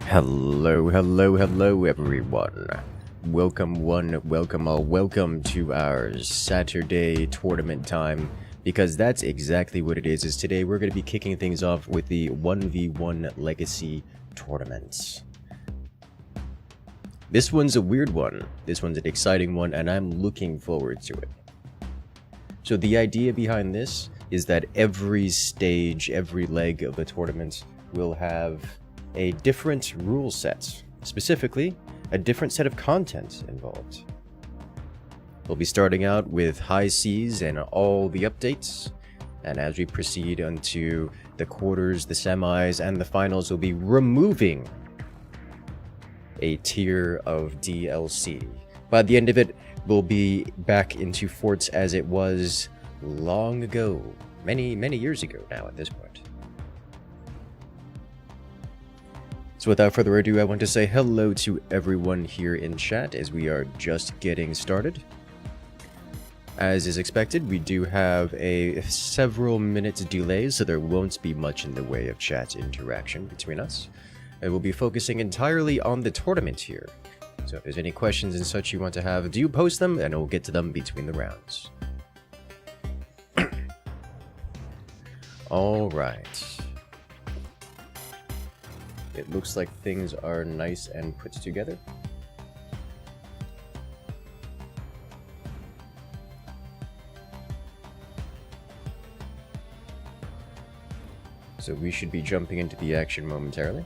Hello, hello, hello everyone. Welcome one, welcome all, welcome to our Saturday tournament time, because that's exactly what it is today we're going to be kicking things off with the 1v1 Legacy tournaments. This one's a weird one, this one's an exciting one, and I'm looking forward to it. So the idea behind this is that every stage, every leg of the tournament will have a different rule set, specifically a different set of content involved. We'll be starting out with high seas and all the updates, and as we proceed onto the quarters, the semis, and the finals, we'll be removing a tier of DLC. By the end of it, we'll be back into forts as it was long ago, many years ago now at this point. So without further ado, I want to say hello to everyone here in chat as we are just getting started. As is expected, we do have a several minutes delay, so there won't be much in the way of chat interaction between us. And we'll be focusing entirely on the tournament here. So if there's any questions and such you want to have, do post them and we'll get to them between the rounds. Alright. It looks like things are nice and put together. So we should be jumping into the action momentarily.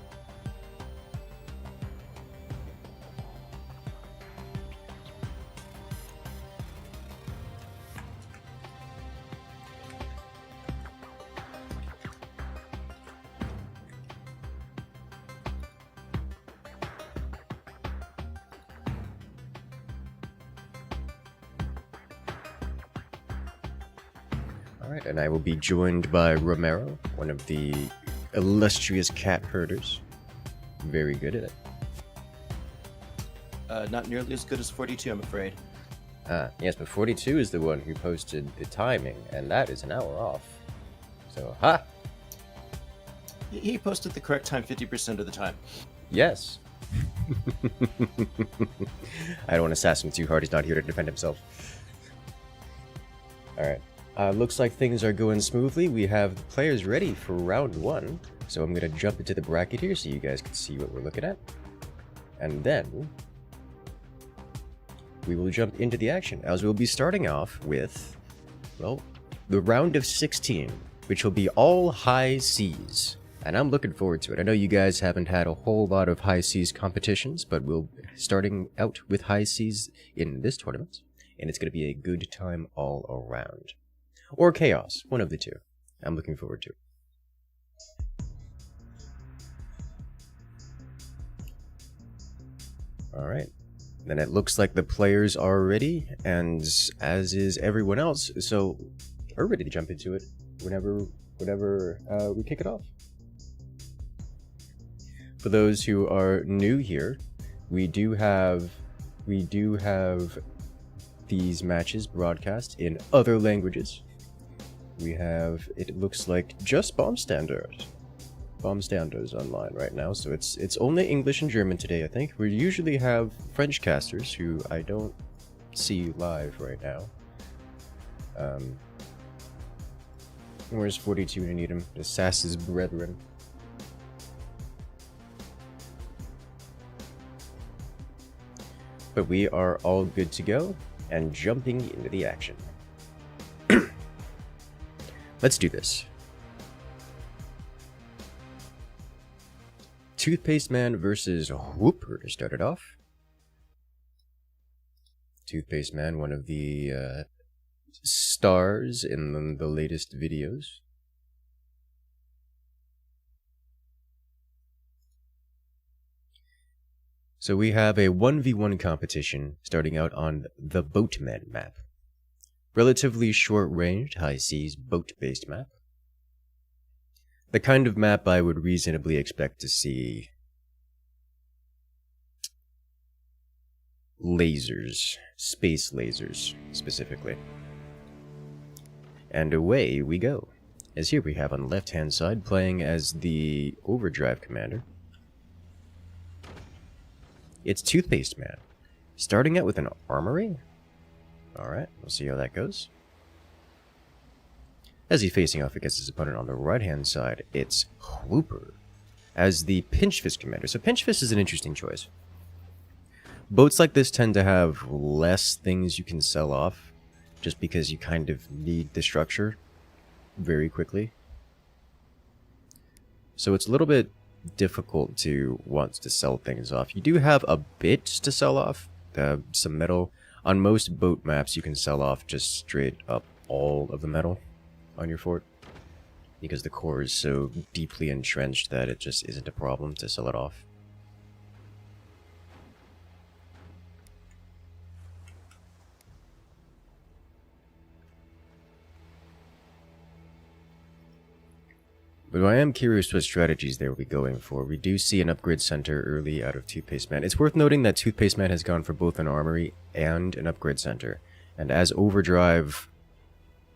Alright, and I will be joined by Romero, one of the illustrious cat herders. Very good at it. Not nearly as good as 42, I'm afraid. Yes, but 42 is the one who posted the timing, and that is an hour off. So, ha! He posted the correct time 50% of the time. Yes. I don't want to sass him too hard, he's not here to defend himself. Alright. Looks like things are going smoothly. We have the players ready for round one. So I'm going to jump into the bracket here so you guys can see what we're looking at. And then we will jump into the action, as we'll be starting off with, well, the round of 16, which will be all high seas. And I'm looking forward to it. I know you guys haven't had a whole lot of high seas competitions, but we'll be starting out with high seas in this tournament. And it's going to be a good time all around. Or chaos, one of the two. I'm looking forward to it. Alright. Then it looks like the players are ready, and as is everyone else, so we're ready to jump into it whenever we kick it off. For those who are new here, we do have these matches broadcast in other languages. We have, it looks like, just bomb standards online right now, so it's only English and German today, I think. We usually have French casters, who I don't see live right now. Where's 42 when you need him? The Sass's brethren. But we are all good to go, and jumping into the action. Let's do this. Toothpaste Man versus Whooper started off. Toothpaste Man, one of the stars in the latest videos. So we have a 1v1 competition starting out on the Boatman map. Relatively short-ranged, high seas, boat-based map. The kind of map I would reasonably expect to see lasers, space lasers, specifically. And away we go. As here we have on the left-hand side, playing as the Overdrive Commander, It's Toothpaste Man. Starting out with an armory? Alright, we'll see how that goes. As he's facing off against his opponent on the right-hand side, it's Whooper as the Pinch Fist commander. So Pinch Fist is an interesting choice. Boats like this tend to have less things you can sell off, just because you kind of need the structure very quickly. So it's a little bit difficult to want to sell things off. You do have a bit to sell off, some metal. On most boat maps, you can sell off just straight up all of the metal on your fort, because the core is so deeply entrenched that it just isn't a problem to sell it off. But I am curious what strategies they will be going for. We do see an upgrade center early out of Toothpaste Man. It's worth noting that Toothpaste Man has gone for both an armory and an upgrade center. And as Overdrive,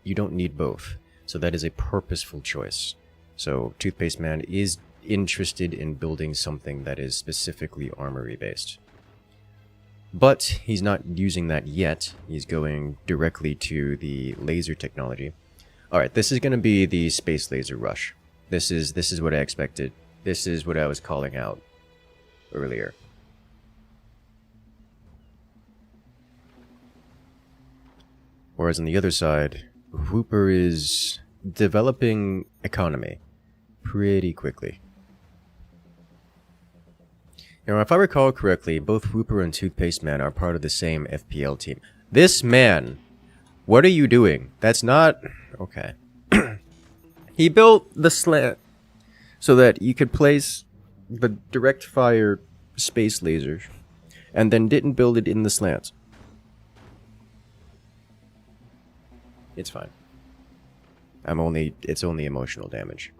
you don't need both. So that is a purposeful choice. So Toothpaste Man is interested in building something that is specifically armory based. But he's not using that yet. He's going directly to the laser technology. Alright, this is going to be the Space Laser Rush. This is what I expected. This is what I was calling out earlier. Whereas on the other side, Whooper is developing economy pretty quickly. Now, if I recall correctly, both Whooper and Toothpaste Man are part of the same FPL team. This man, what are you doing? That's not... okay. He built the slant so that you could place the direct fire space lasers, and then didn't build it in the slant. It's fine. It's only emotional damage.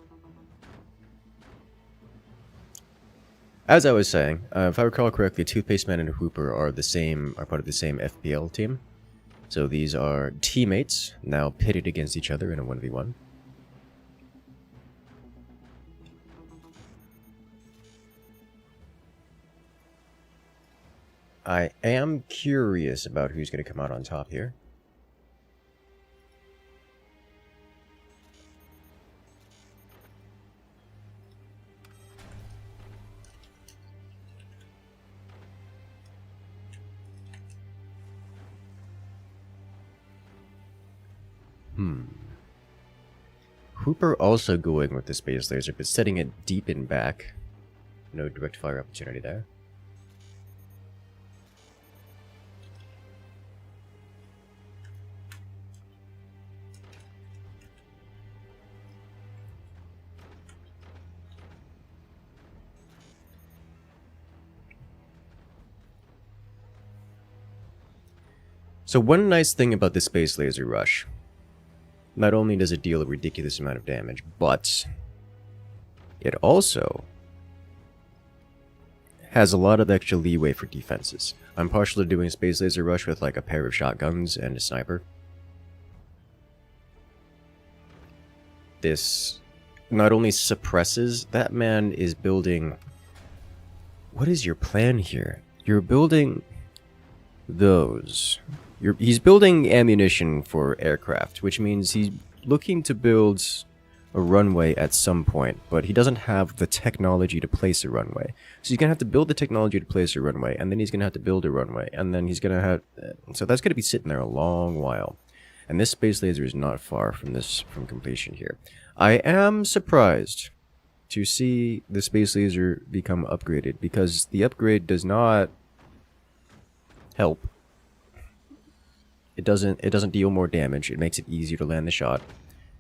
As I was saying, if I recall correctly, Toothpaste Man and Whooper are part of the same FPL team. So these are teammates, now pitted against each other in a 1v1. I am curious about who's going to come out on top here. Whooper also going with the space laser, but setting it deep in back. No direct fire opportunity there. So one nice thing about the Space Laser Rush, not only does it deal a ridiculous amount of damage, but it also has a lot of extra leeway for defenses. I'm partial to doing Space Laser Rush with like a pair of shotguns and a sniper. This not only suppresses, that man is building... What is your plan here? You're building those... He's building ammunition for aircraft, which means he's looking to build a runway at some point, but he doesn't have the technology to place a runway. So he's going to have to build the technology to place a runway, and then he's going to have to build a runway, and then he's going to have... So that's going to be sitting there a long while. And this space laser is not far from completion here. I am surprised to see the space laser become upgraded, because the upgrade does not help. It doesn't deal more damage. It makes it easier to land the shot.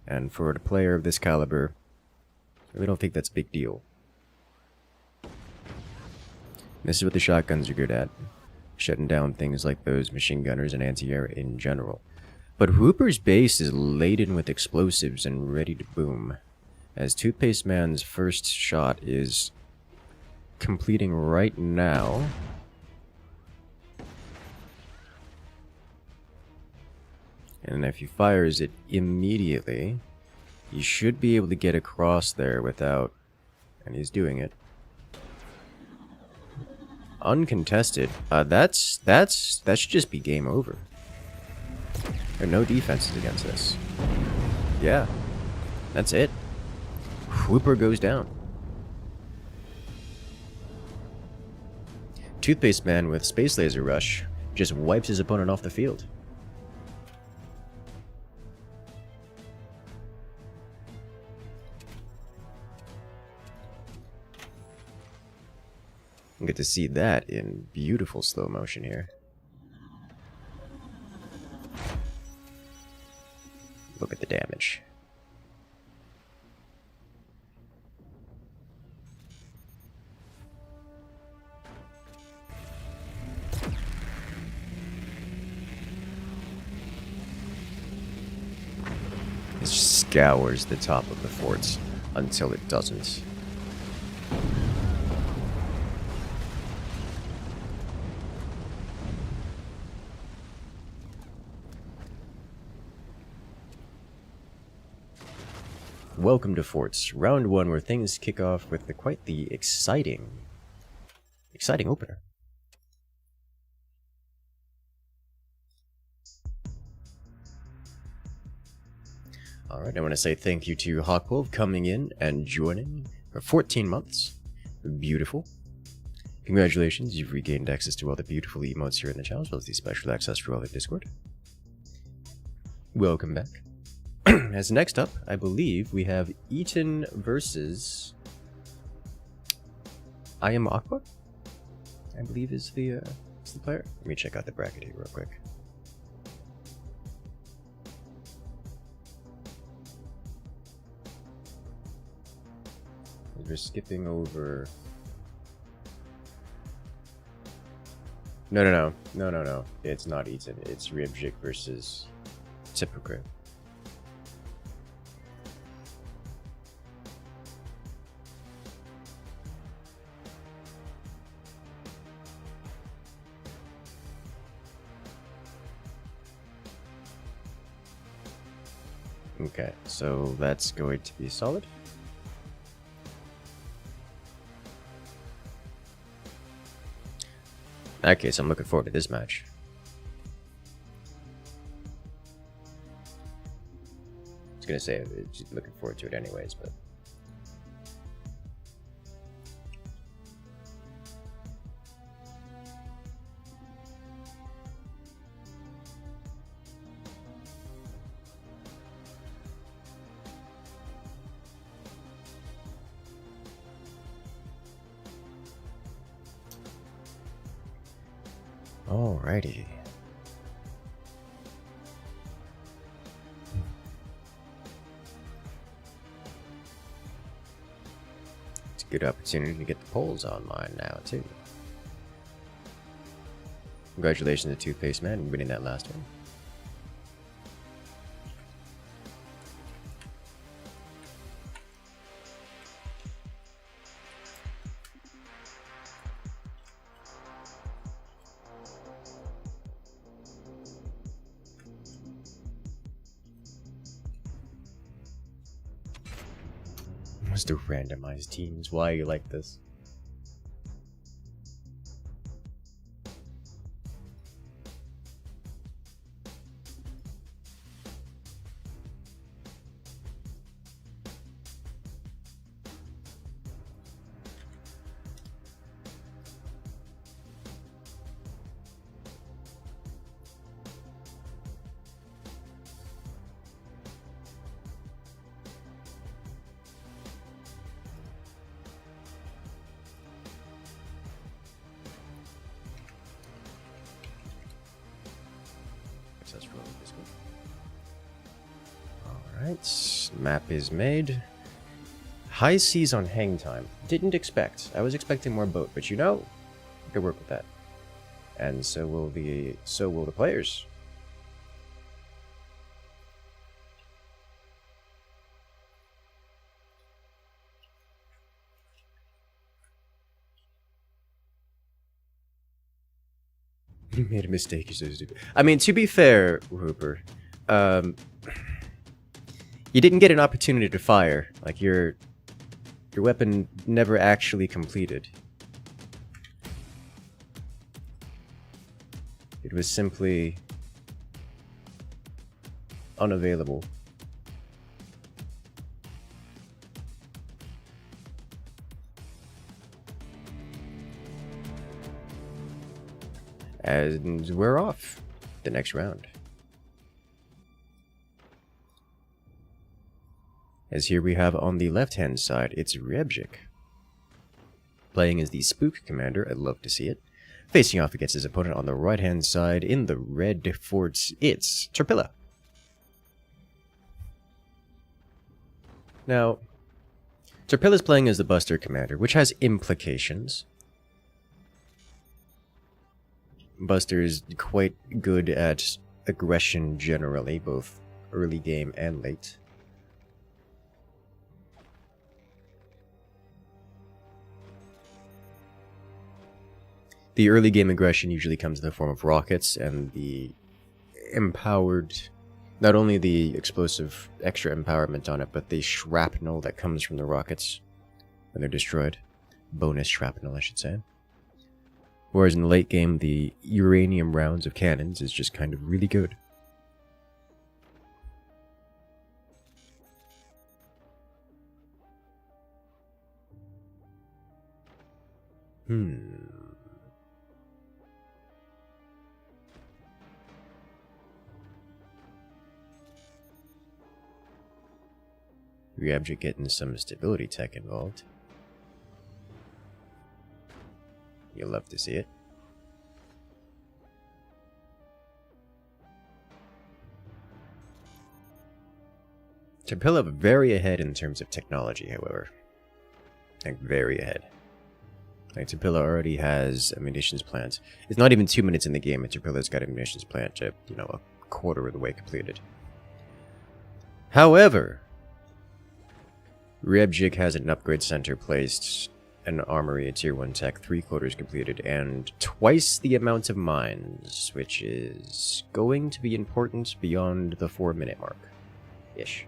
And for a player of this caliber, I really don't think that's a big deal. This is what the shotguns are good at. Shutting down things like those machine gunners and anti-air in general. But Whooper's base is laden with explosives and ready to boom. As Toothpaste Man's first shot is completing right now. And if he fires it immediately, he should be able to get across there without... And he's doing it. uncontested. That should just be game over. There are no defenses against this. Yeah, that's it. Whooper goes down. Toothpaste Man with Space Laser Rush just wipes his opponent off the field. You get to see that in beautiful slow motion here. Look at the damage. It scours the top of the forts until it doesn't. Welcome to Forts, round 1, where things kick off with quite the exciting opener. Alright, I want to say thank you to Hawkwolf coming in and joining for 14 months. Beautiful. Congratulations, you've regained access to all the beautiful emotes here in the channel, as well as the special access to all the Discord. Welcome back. As next up, I believe we have Eaton versus I am Aqua, I believe is the player. Let me check out the bracket here real quick. We're skipping over. No. It's not Eaton. It's Rebjik versus Typical. Okay, so that's going to be solid. In that case, I'm looking forward to this match. I was gonna say, I'm looking forward to it anyways, but... Alrighty. It's a good opportunity to get the polls online now, too. Congratulations to Toothpaste Man on winning that last one. Must have randomized teams. Why are you like this? Alright, map is made. High seas on hang time. Didn't expect. I was expecting more boat, but you know, I could work with that. And so will the players. You made a mistake, you're so stupid. I mean, to be fair, Hooper, you didn't get an opportunity to fire. Like, your weapon never actually completed. It was simply unavailable. And we're off the next round. As here we have on the left-hand side, it's Rebjik. Playing as the Spook Commander, I'd love to see it. Facing off against his opponent on the right-hand side in the red forts, it's Tilla. Now, Tilla's playing as the Buster Commander, which has implications. Buster is quite good at aggression generally, both early game and late. The early game aggression usually comes in the form of rockets, and the empowered, not only the explosive extra empowerment on it, but the shrapnel that comes from the rockets when they're destroyed. Bonus shrapnel, I should say. Whereas in the late game, the uranium rounds of cannons is just kind of really good. Rebjik getting some stability tech involved. You'll love to see it. Tilla very ahead in terms of technology, however. Like, very ahead. Like, Tilla already has a munitions plant. It's not even 2 minutes in the game, and Tilla's got a munitions plant, you know, a quarter of the way completed. However, Rebjik has an upgrade center placed, an armory, a tier 1 tech, 3/4 completed, and twice the amount of mines, which is going to be important beyond the 4-minute mark. Ish.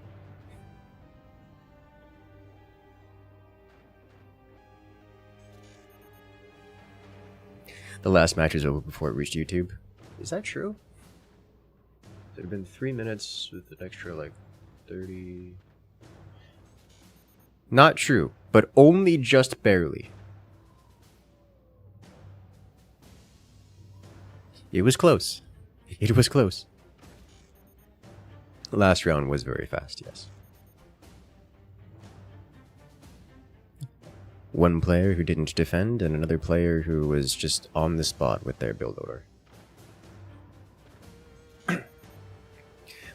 The last match was over before it reached YouTube. Is that true? It had been 3 minutes with an extra, like, 30... Not true, but only just barely. It was close. It was close. The last round was very fast, yes. One player who didn't defend, and another player who was just on the spot with their build order.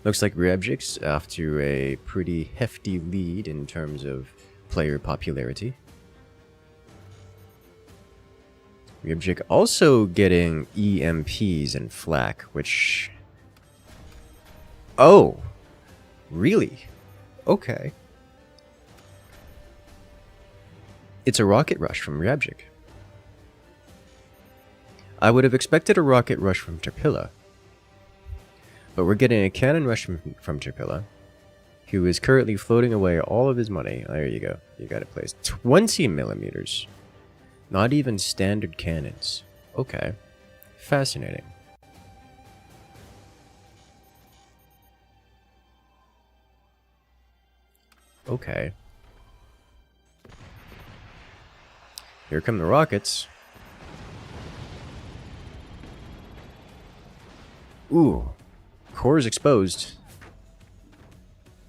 Looks like Rebjik's after a pretty hefty lead in terms of player popularity. Rebjik also getting EMPs and flak, which... Oh! Really? Okay. It's a rocket rush from Rebjik. I would have expected a rocket rush from Tilla, but we're getting a cannon rush from Tilla, who is currently floating away all of his money. There you go. You got it placed. 20 millimeters. Not even standard cannons. Okay. Fascinating. Okay. Here come the rockets. Ooh. Core is exposed.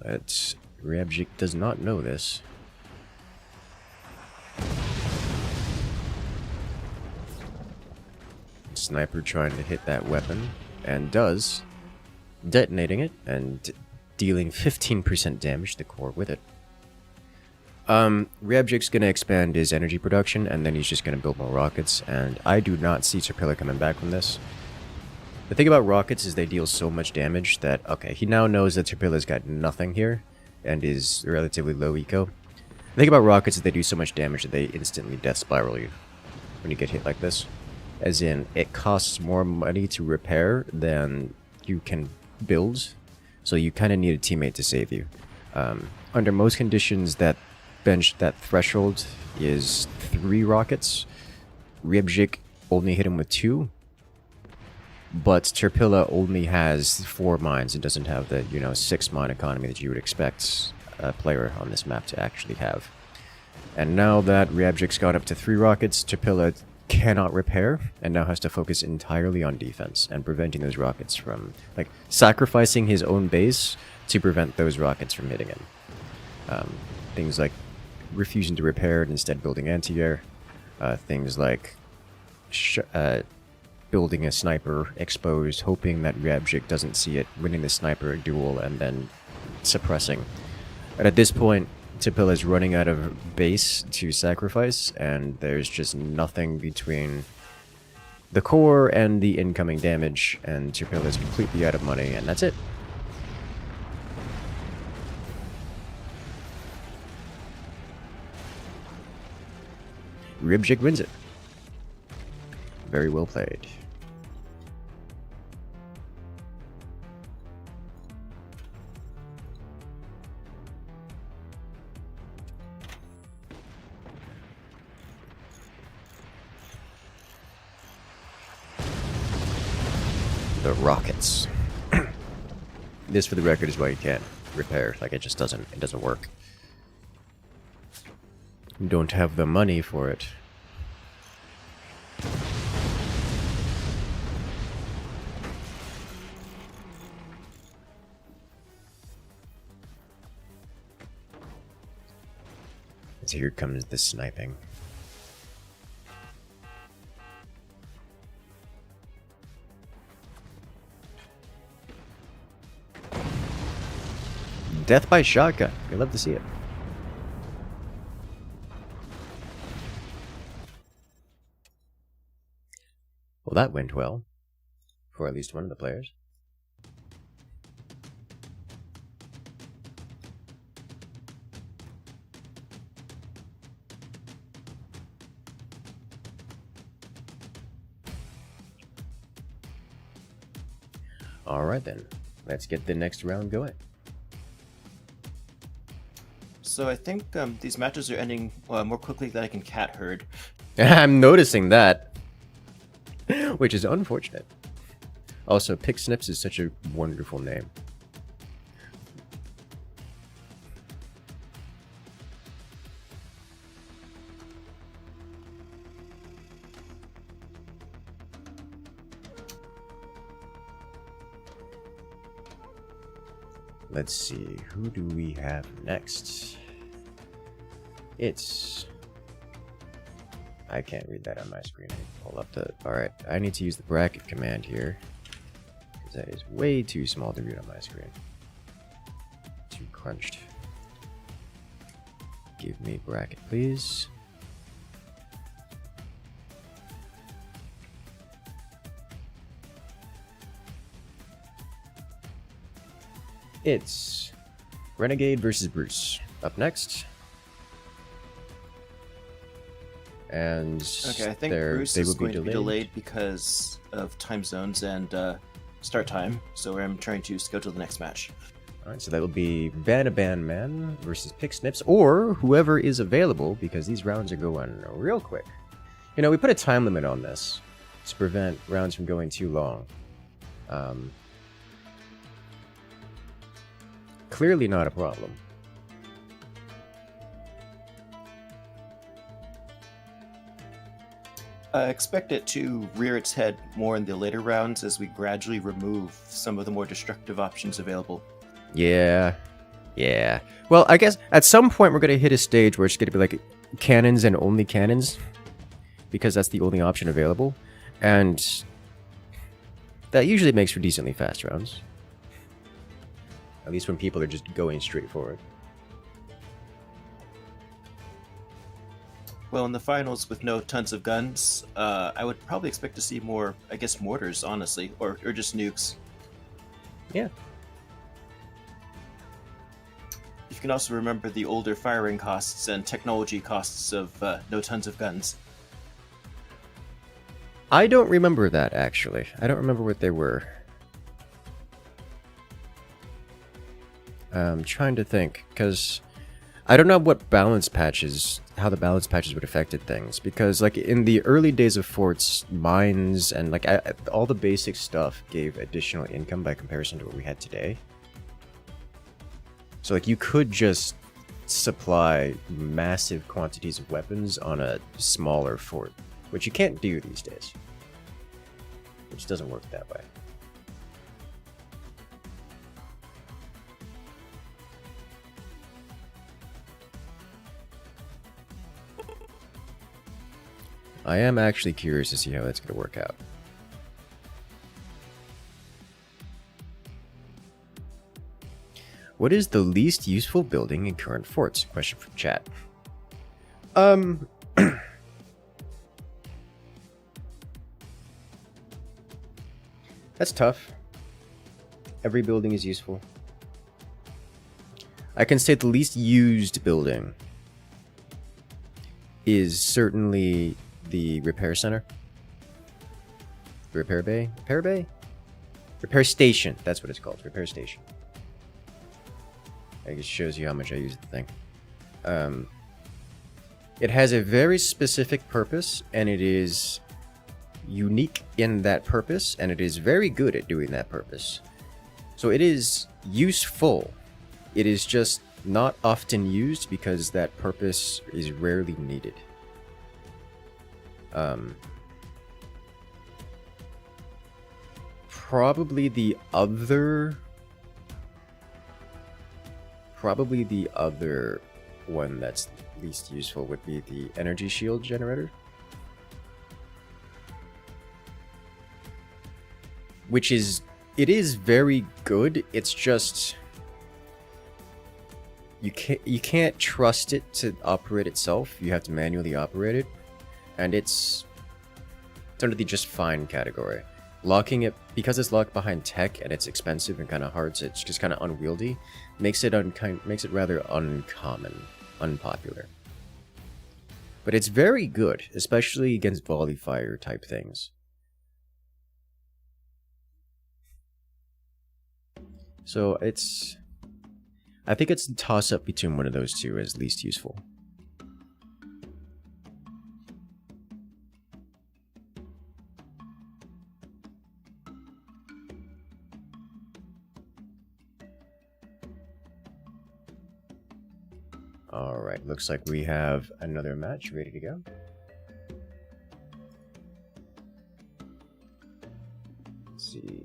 But Rebjik does not know this. Sniper trying to hit that weapon, and does, detonating it and dealing 15% damage to the core with it. Rebjik's gonna expand his energy production, and then he's just gonna build more rockets, and I do not see Tilla coming back from this. The thing about rockets is they deal so much damage that, okay, he now knows that Tilla's got nothing here, and is relatively low eco. The thing about rockets is they do so much damage that they instantly death spiral you when you get hit like this. As in, it costs more money to repair than you can build, so you kind of need a teammate to save you. Under most conditions, that threshold is 3 rockets. Rebjik only hit him with 2. but Tilla only has 4 mines and doesn't have the, 6 mine economy that you would expect a player on this map to actually have. And now that Rebjik's got up to 3 rockets, Tilla cannot repair, and now has to focus entirely on defense and preventing those rockets from, like, sacrificing his own base to prevent those rockets from hitting him. Things like refusing to repair and instead building anti-air. Things like building a sniper exposed, hoping that Rebjik doesn't see it, winning the sniper duel, and then suppressing. And at this point, Tilla is running out of base to sacrifice, and there's just nothing between the core and the incoming damage, and Tilla is completely out of money, and that's it. Rebjik wins it. Very well played. The rockets. This, for the record, is why you can't repair. Like, it just doesn't work. You don't have the money for it. So here comes the sniping. Death by shotgun. We love to see it. Well, that went well. For at least one of the players. Alright then. Let's get the next round going. So I think these matches are ending more quickly than I can cat herd. I'm noticing that. Which is unfortunate. Also, Pixnips is such a wonderful name. Let's see, who do we have next? It's... I can't read that on my screen. Pull up the... Alright, I need to use the bracket command here. Because that is way too small to read on my screen. Too crunched. Give me bracket, please. It's Renegade versus Bruce. Up next. And okay, I think Bruce is going to be delayed because of time zones and start time. So I'm trying to schedule the next match. Alright, so that will be Vanaban Man versus Pixnips, or whoever is available, because these rounds are going real quick. You know, we put a time limit on this to prevent rounds from going too long. Clearly not a problem. I expect it to rear its head more in the later rounds as we gradually remove some of the more destructive options available. Yeah. Well, I guess at some point we're going to hit a stage where it's going to be like cannons and only cannons, because that's the only option available. And that usually makes for decently fast rounds. At least when people are just going straight forward. Well, in the finals with no tons of guns, I would probably expect to see more, I guess, mortars, honestly, or just nukes. Yeah. You can also remember the older firing costs and technology costs of no tons of guns. I don't remember that, actually. I don't remember what they were. I'm trying to think, because I don't know what balance patches, how the balance patches would affected things, because like in the early days of forts, mines and like all the basic stuff gave additional income by comparison to what we had today. So like you could just supply massive quantities of weapons on a smaller fort, which you can't do these days. It just doesn't work that way. I am actually curious to see how that's going to work out. What is the least useful building in current forts? Question from chat. That's tough. Every building is useful. I can say the least used building is certainly the repair center. The repair bay? Repair bay? Repair station. That's what it's called. Repair station. I guess it shows you how much I use the thing. It has a very specific purpose, and it is unique in that purpose, and it is very good at doing that purpose. So it is useful. It is just not often used because that purpose is rarely needed. Probably the other one that's least useful would be the energy shield generator, which is, it is very good. It's just you can't trust it to operate itself. You have to manually operate it, and it's under the just fine category. Locking it, because it's locked behind tech and it's expensive and kind of hard, so it's just kind of unwieldy, makes it rather uncommon, unpopular. But it's very good, especially against volley fire type things. So I think it's a toss-up between one of those two as least useful. Alright, looks like we have another match ready to go. Let's see.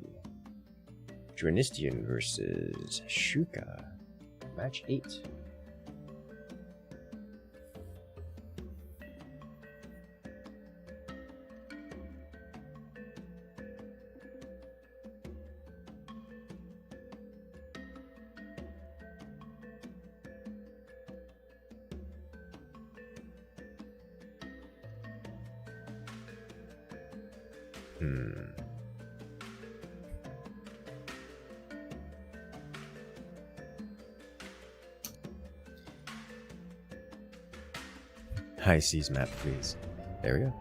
Dristian versus Shuka. Match 8. High seas map, please. There we go.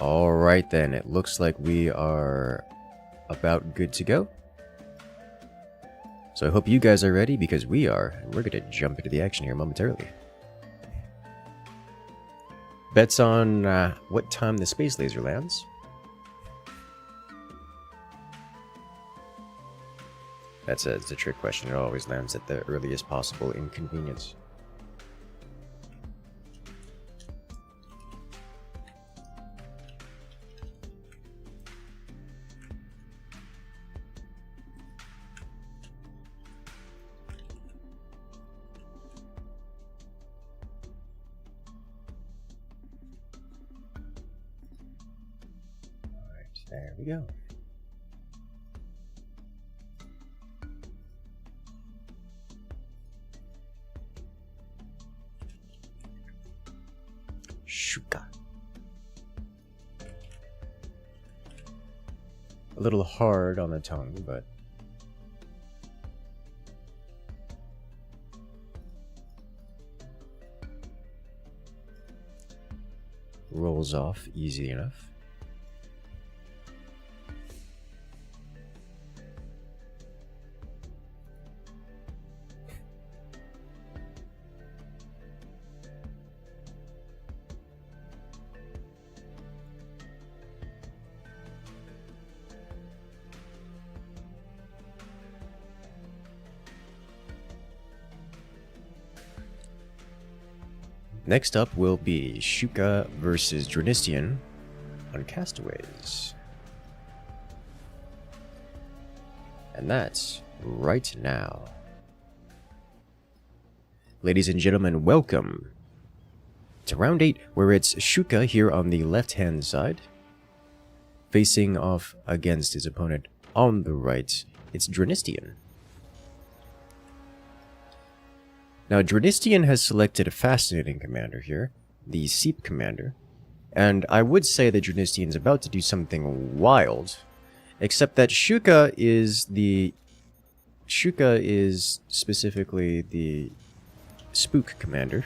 Alright then, it looks like we are about good to go. So I hope you guys are ready, because we are, and we're going to jump into the action here momentarily. Bets on what time the space laser lands. It's a trick question. It always lands at the earliest possible inconvenience. There we go. Shuka. A little hard on the tongue, but rolls off easy enough. Next up will be Shuka versus Dristian on Castaways. And that's right now. Ladies and gentlemen, welcome to round 8, where it's Shuka here on the left-hand side, facing off against his opponent on the right. It's Dristian. Now, Dristian has selected a fascinating commander here, the Seep commander, and I would say that Dristian's about to do something wild, except that Shuka is specifically the Spook commander,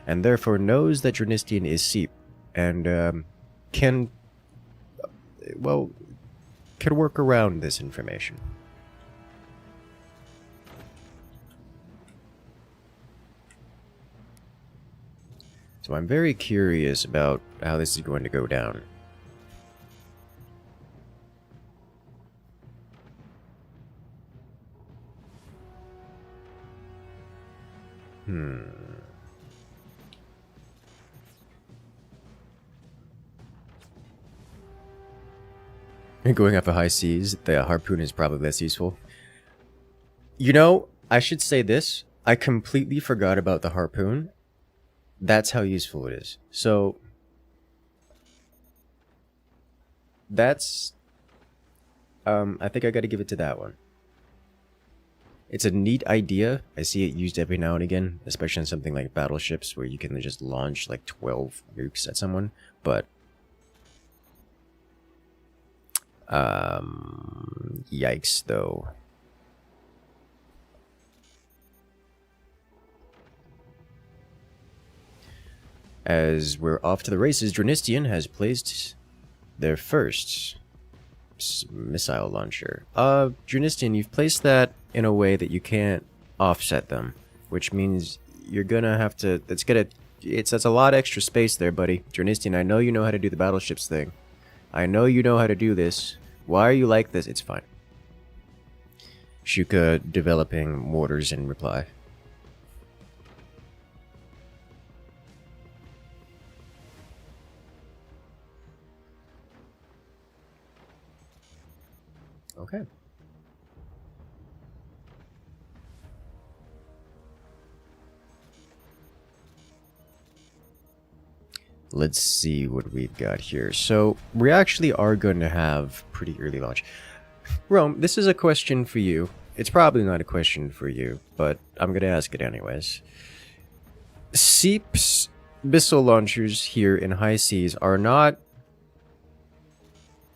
and therefore knows that Dristian is Seep, and can work around this information. So I'm very curious about how this is going to go down. Going up a high seas, the harpoon is probably less useful. You know, I should say this. I completely forgot about the harpoon. That's how useful it is. So, that's... I think I gotta give it to that one. It's a neat idea. I see it used every now and again, especially on something like battleships, where you can just launch like 12 nukes at someone, but... yikes, though. As we're off to the races, Dristian has placed their first missile launcher. Dristian, you've placed that in a way that you can't offset them, which means you're gonna have to. That's a lot of extra space there, buddy. Dristian, I know you know how to do the battleships thing. I know you know how to do this. Why are you like this? It's fine. Shuka developing mortars in reply. Okay. Let's see what we've got here. So, we actually are going to have pretty early launch. Rome, this is a question for you. It's probably not a question for you, but I'm going to ask it anyways. Seep's missile launchers here in high seas are not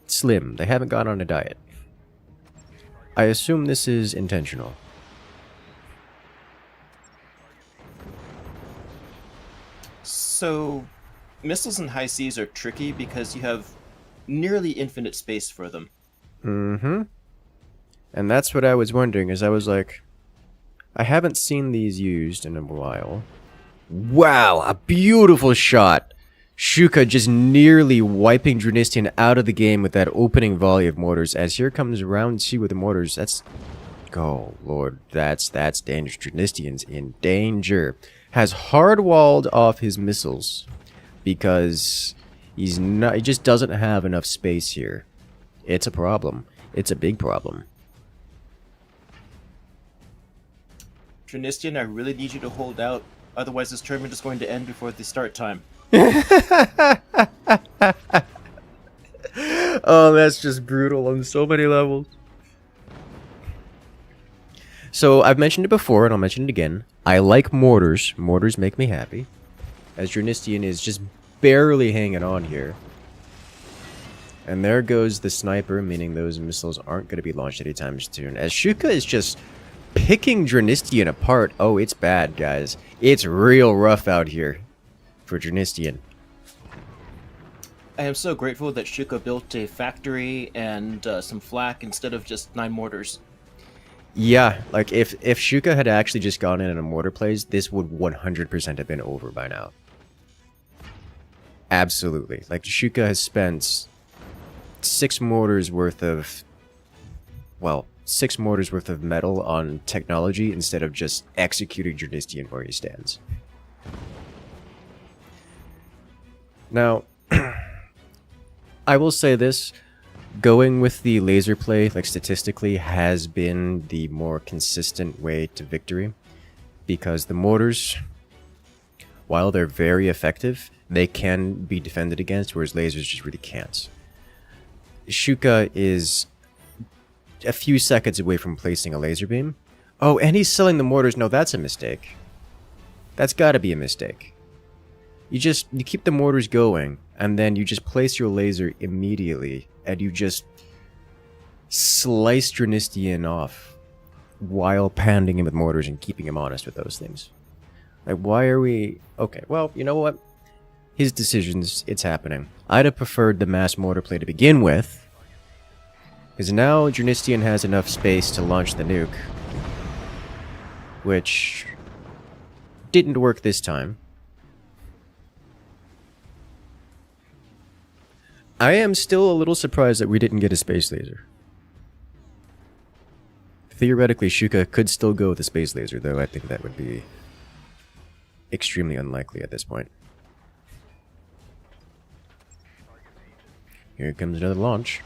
slim. They haven't gone on a diet. I assume this is intentional. So, missiles in high seas are tricky because you have nearly infinite space for them. Mm-hmm. And that's what I was wondering, is I was like, I haven't seen these used in a while. Wow, a beautiful shot! Shuka just nearly wiping Dristian out of the game with that opening volley of mortars. As here comes round 2 with the mortars. That's... oh, Lord. That's dangerous. Dristian's in danger. Has hard-walled off his missiles because he just doesn't have enough space here. It's a problem. It's a big problem. Dristian, I really need you to hold out. Otherwise, this tournament is going to end before the start time. Oh, that's just brutal on so many levels. So, I've mentioned it before, and I'll mention it again. I like mortars. Mortars make me happy. As Dristian is just barely hanging on here. And there goes the sniper, meaning those missiles aren't going to be launched anytime soon. As Shuka is just picking Dristian apart. Oh, it's bad, guys. It's real rough out here for Dristian. I am so grateful that Shuka built a factory and some flak instead of just 9 mortars. Yeah, like if Shuka had actually just gone in on a mortar plays, this would 100% have been over by now. Absolutely. Like, Shuka has spent 6 mortars worth of... well, 6 mortars worth of metal on technology instead of just executing Dristian where he stands. Now, I will say this. Going with the laser play, like statistically, has been the more consistent way to victory. Because the mortars, while they're very effective, they can be defended against, whereas lasers just really can't. Shuka is a few seconds away from placing a laser beam. Oh, and he's selling the mortars. No, that's a mistake. That's gotta be a mistake. You keep the mortars going, and then you just place your laser immediately, and you just slice Dristian off while pounding him with mortars and keeping him honest with those things. Like, why are we... Okay, well, you know what? His decisions, it's happening. I'd have preferred the mass mortar play to begin with, because now Dristian has enough space to launch the nuke, which didn't work this time. I am still a little surprised that we didn't get a space laser. Theoretically, Shuka could still go with a space laser, though I think that would be extremely unlikely at this point. Here comes another launch.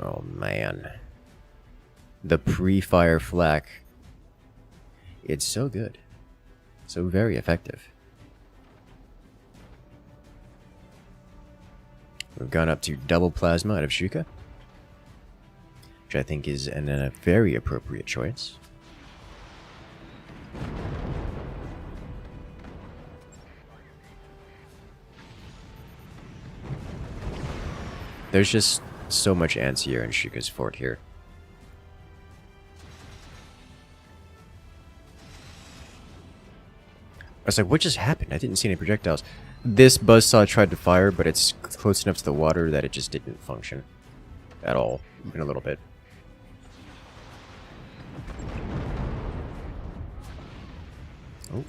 Oh man. The pre-fire flak. It's so good. So very effective. We've gone up to double plasma out of Shuka, which I think is a very appropriate choice. There's just so much anti-air in Shuka's fort here. I was like, what just happened? I didn't see any projectiles. This buzzsaw tried to fire, but it's close enough to the water that it just didn't function at all, even a little bit. Oh.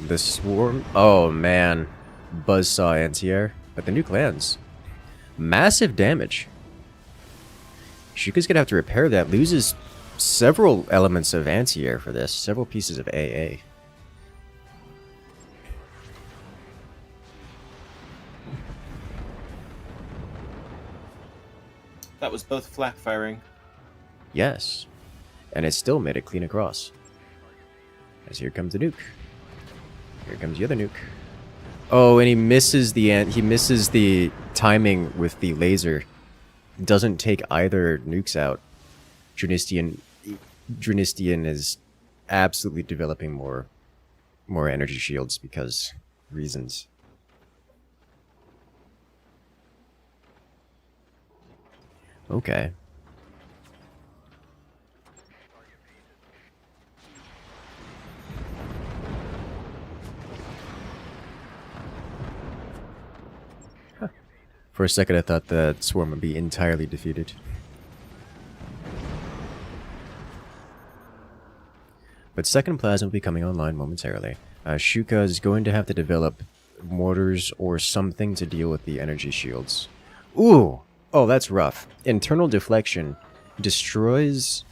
The swarm? Oh man. Buzzsaw anti-air, but the nuke lands. Massive damage. Shuka's gonna have to repair that. Loses several elements of anti-air for this. Several pieces of AA. That was both flak firing. Yes. And it still made it clean across. As here comes the nuke. Here comes the other nuke. Oh, and he misses the timing with the laser. Doesn't take either nukes out. Dristian is absolutely developing more energy shields because reasons. Okay. Huh. For a second I thought the swarm would be entirely defeated. But second plasma will be coming online momentarily. Shuka is going to have to develop mortars or something to deal with the energy shields. Ooh! Oh, that's rough. Internal deflection destroys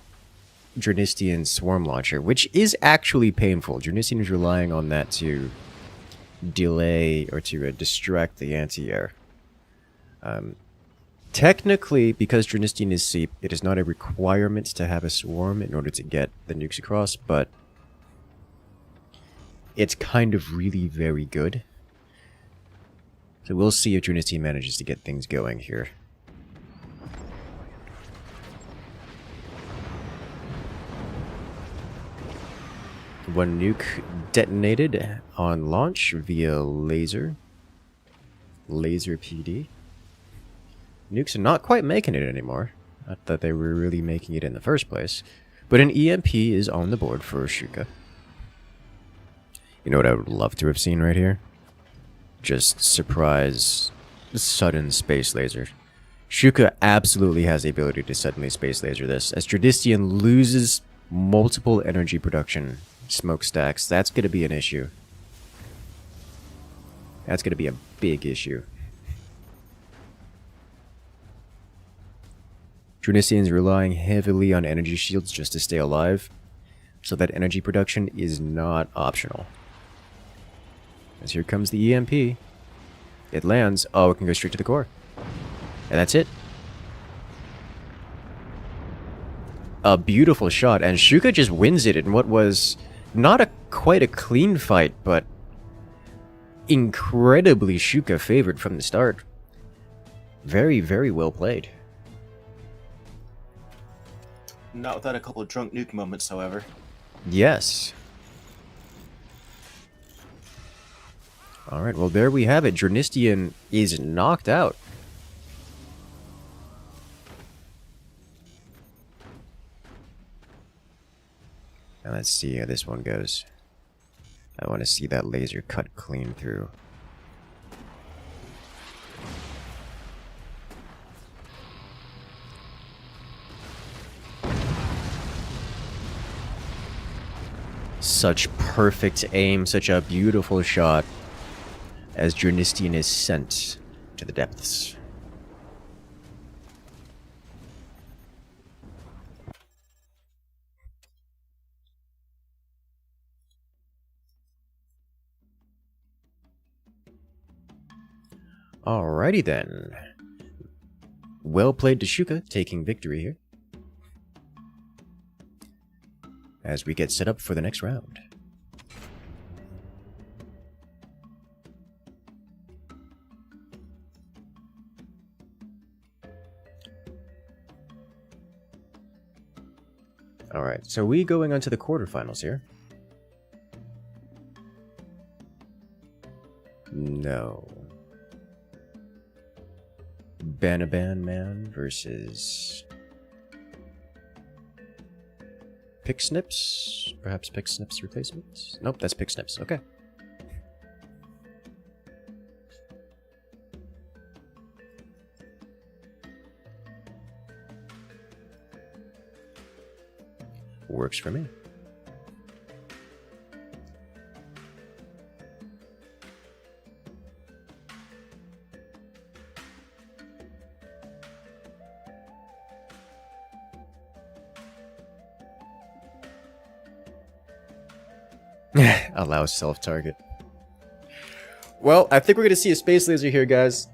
Dristian's swarm launcher, which is actually painful. Dristian is relying on that to delay or to distract the anti-air. Technically, because Dristian is SEEP, it is not a requirement to have a swarm in order to get the nukes across, but it's kind of really very good. So we'll see if Dristian manages to get things going here. One nuke detonated on launch via laser. Laser PD. Nukes are not quite making it anymore. I thought they were really making it in the first place. But an EMP is on the board for Shuka. You know what I would love to have seen right here? Just surprise, sudden space laser. Shuka absolutely has the ability to suddenly space laser this. As Dristian loses multiple energy production smokestacks, that's going to be an issue. That's going to be a big issue. Dristian's relying heavily on energy shields just to stay alive. So that energy production is not optional. As here comes the EMP. It lands. Oh, it can go straight to the core. And that's it. A beautiful shot, and Shuka just wins it in what was not quite a clean fight, but incredibly Shuka favored from the start. Very, very well played. Not without a couple of drunk nuke moments, however. Yes. Alright, well there we have it. Dristian is knocked out. Now let's see how this one goes. I want to see that laser cut clean through. Such perfect aim, such a beautiful shot as Dristian is sent to the depths. Alrighty then. Well played to Shuka, taking victory here. As we get set up for the next round. Alright, so we going on to the quarterfinals here? No. Banaban Man versus Pixnips? Perhaps Pixnips replacement? Nope, that's Pixnips. Okay. Works for me. Allow self-target. Well, I think we're going to see a space laser here, guys.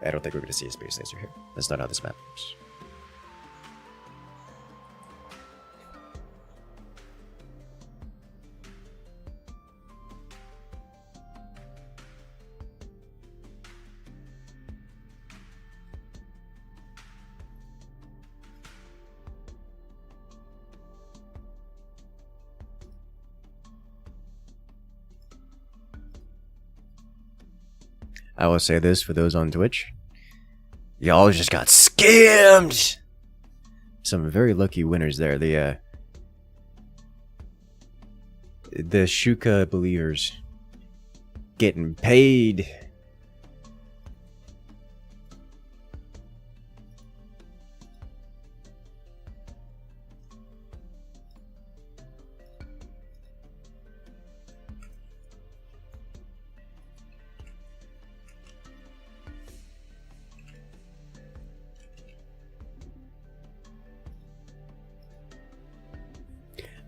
I don't think we're going to see a space laser here. That's not how this map works. I will say this for those on Twitch. Y'all just got scammed! Some very lucky winners there. The Shuka believers getting paid.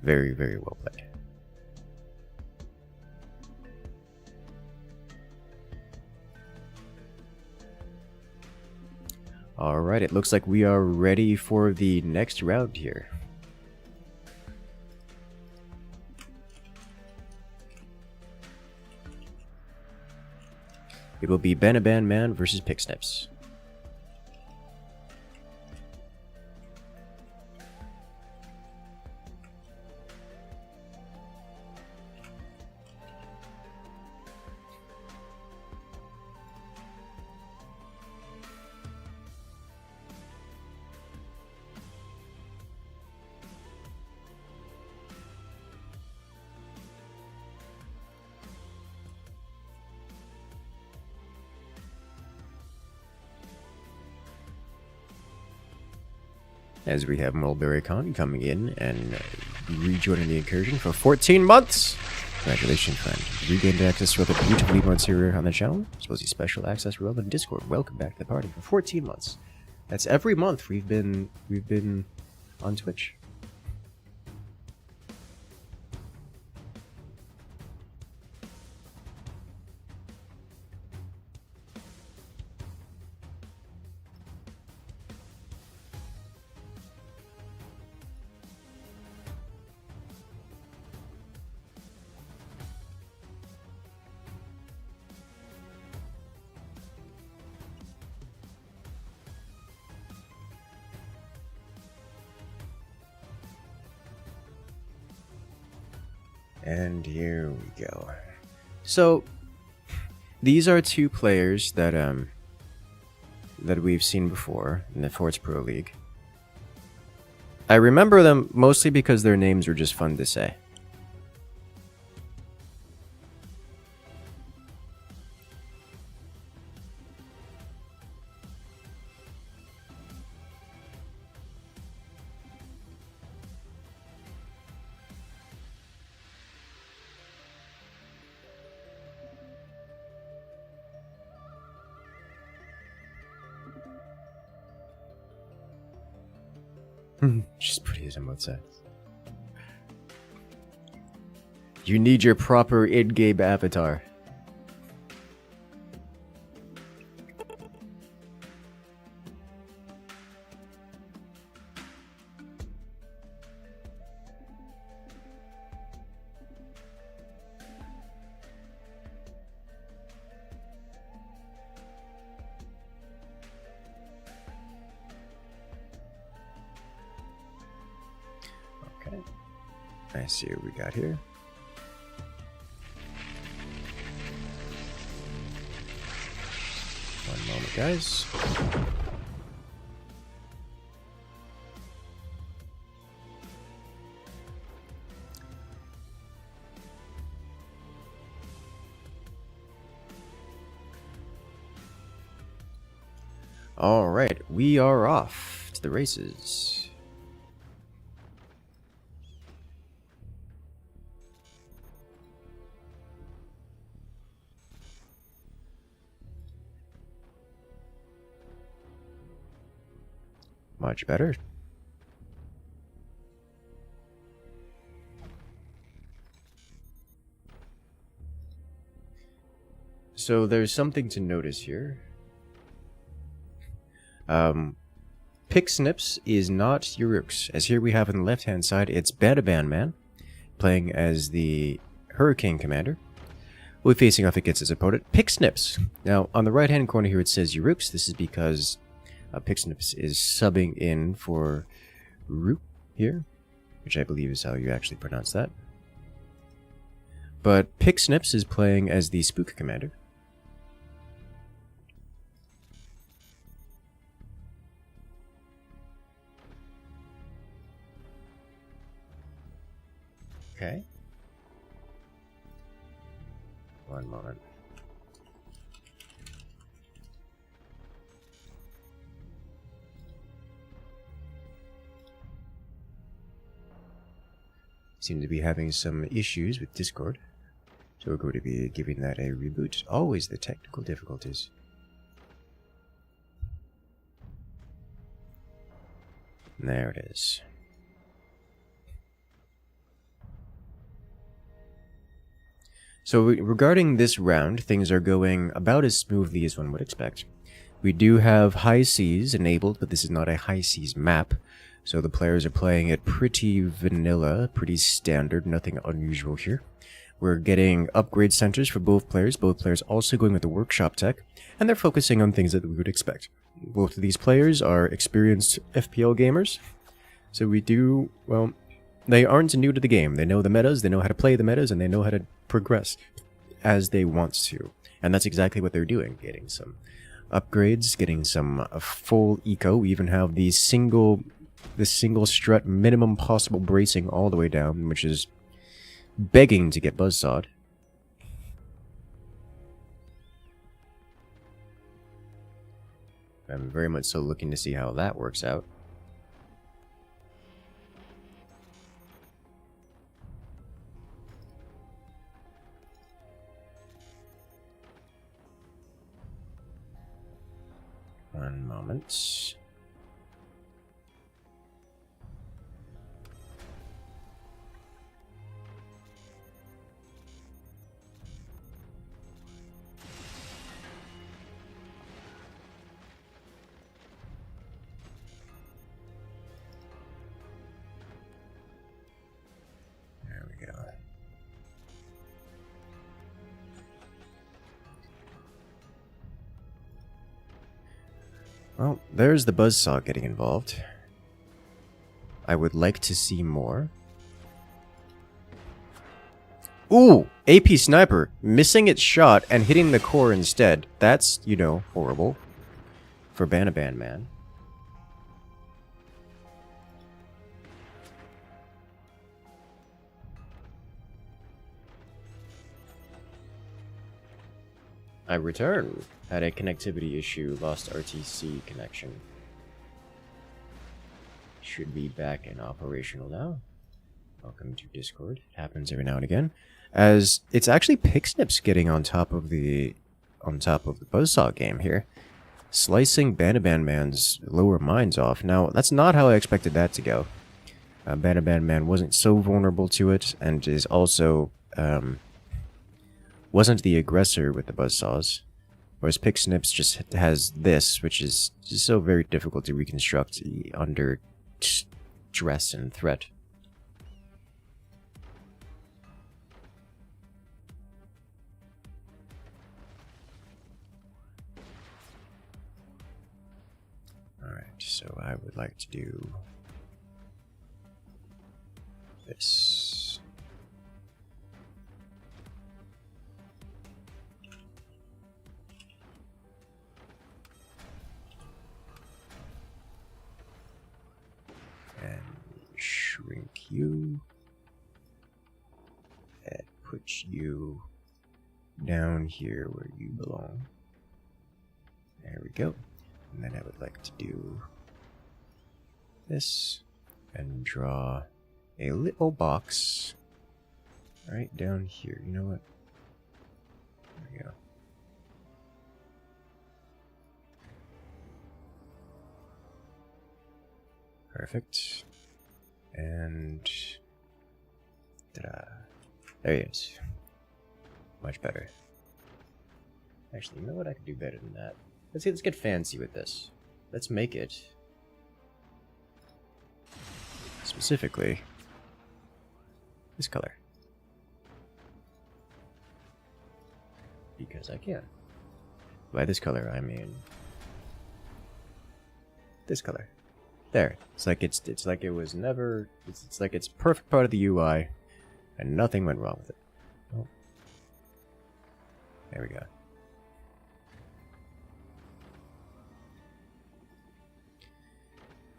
Very, very well played. Alright, it looks like we are ready for the next round here. It will be Banaban Man versus Pixnips. As we have Mulberry Khan coming in and rejoining the incursion for 14 months. Congratulations, friend. Regained access to other beautiful emotes here on the channel. Suppose special access for relevant Discord. Welcome back to the party for 14 months. That's every month we've been on Twitch. And here we go. So, these are two players that that we've seen before in the Forts Pro League. I remember them mostly because their names were just fun to say. Just put it on both sides. You need your proper in-game avatar. I see what we got here. One moment, guys. All right, we are off to the races. Much better. So there's something to notice here. Pixnips is not Urux, as here we have on the left-hand side, it's Betaban Man, playing as the Hurricane Commander. We'll be facing off against his opponent, Pixnips. Now, on the right-hand corner here it says Urux. This is because Pixnips is subbing in for Root here, which I believe is how you actually pronounce that. But Pixnips is playing as the Spook Commander. Okay. One moment. Seem to be having some issues with Discord, so we're going to be giving that a reboot. Always the technical difficulties. There it is. So regarding this round, things are going about as smoothly as one would expect. We do have high seas enabled, but this is not a high seas map. So the players are playing it pretty vanilla, pretty standard, nothing unusual here. We're getting upgrade centers for both players also going with the workshop tech, and they're focusing on things that we would expect. Both of these players are experienced FPL gamers, so we do, well, they aren't new to the game. They know the metas, they know how to play the metas, and they know how to progress as they want to. And that's exactly what they're doing, getting some upgrades, getting some full eco. We even have the single strut minimum possible bracing all the way down, which is begging to get buzzsawed. I'm very much so looking to see how that works out. One moment. There we go. Well, there's the buzzsaw getting involved. I would like to see more. Ooh! AP Sniper! Missing its shot and hitting the core instead. That's, you know, horrible. For Banaban Man. I return. Had a connectivity issue, lost RTC connection. Should be back and operational now. Welcome to Discord. It happens every now and again. As it's actually Pixnips getting on top of the buzzsaw game here. Slicing Banaban Man's lower mines off. Now, that's not how I expected that to go. Banaban Man wasn't so vulnerable to it, and is also wasn't the aggressor with the buzzsaws. Whereas Pixnips just has this, which is just so very difficult to reconstruct under stress and threat. Alright, so I would like to do this. And shrink you. And put you down here where you belong. There we go. And then I would like to do this and draw a little box right down here. You know what? There we go. Perfect. And ta-da. There he is. Much better. Actually, you know what? I could do better than that. Let's get fancy with this. Let's make it specifically this color. Because I can. By this color, I mean this color. There. It's like it was never. It's like it's perfect part of the UI, and nothing went wrong with it. Oh. There we go.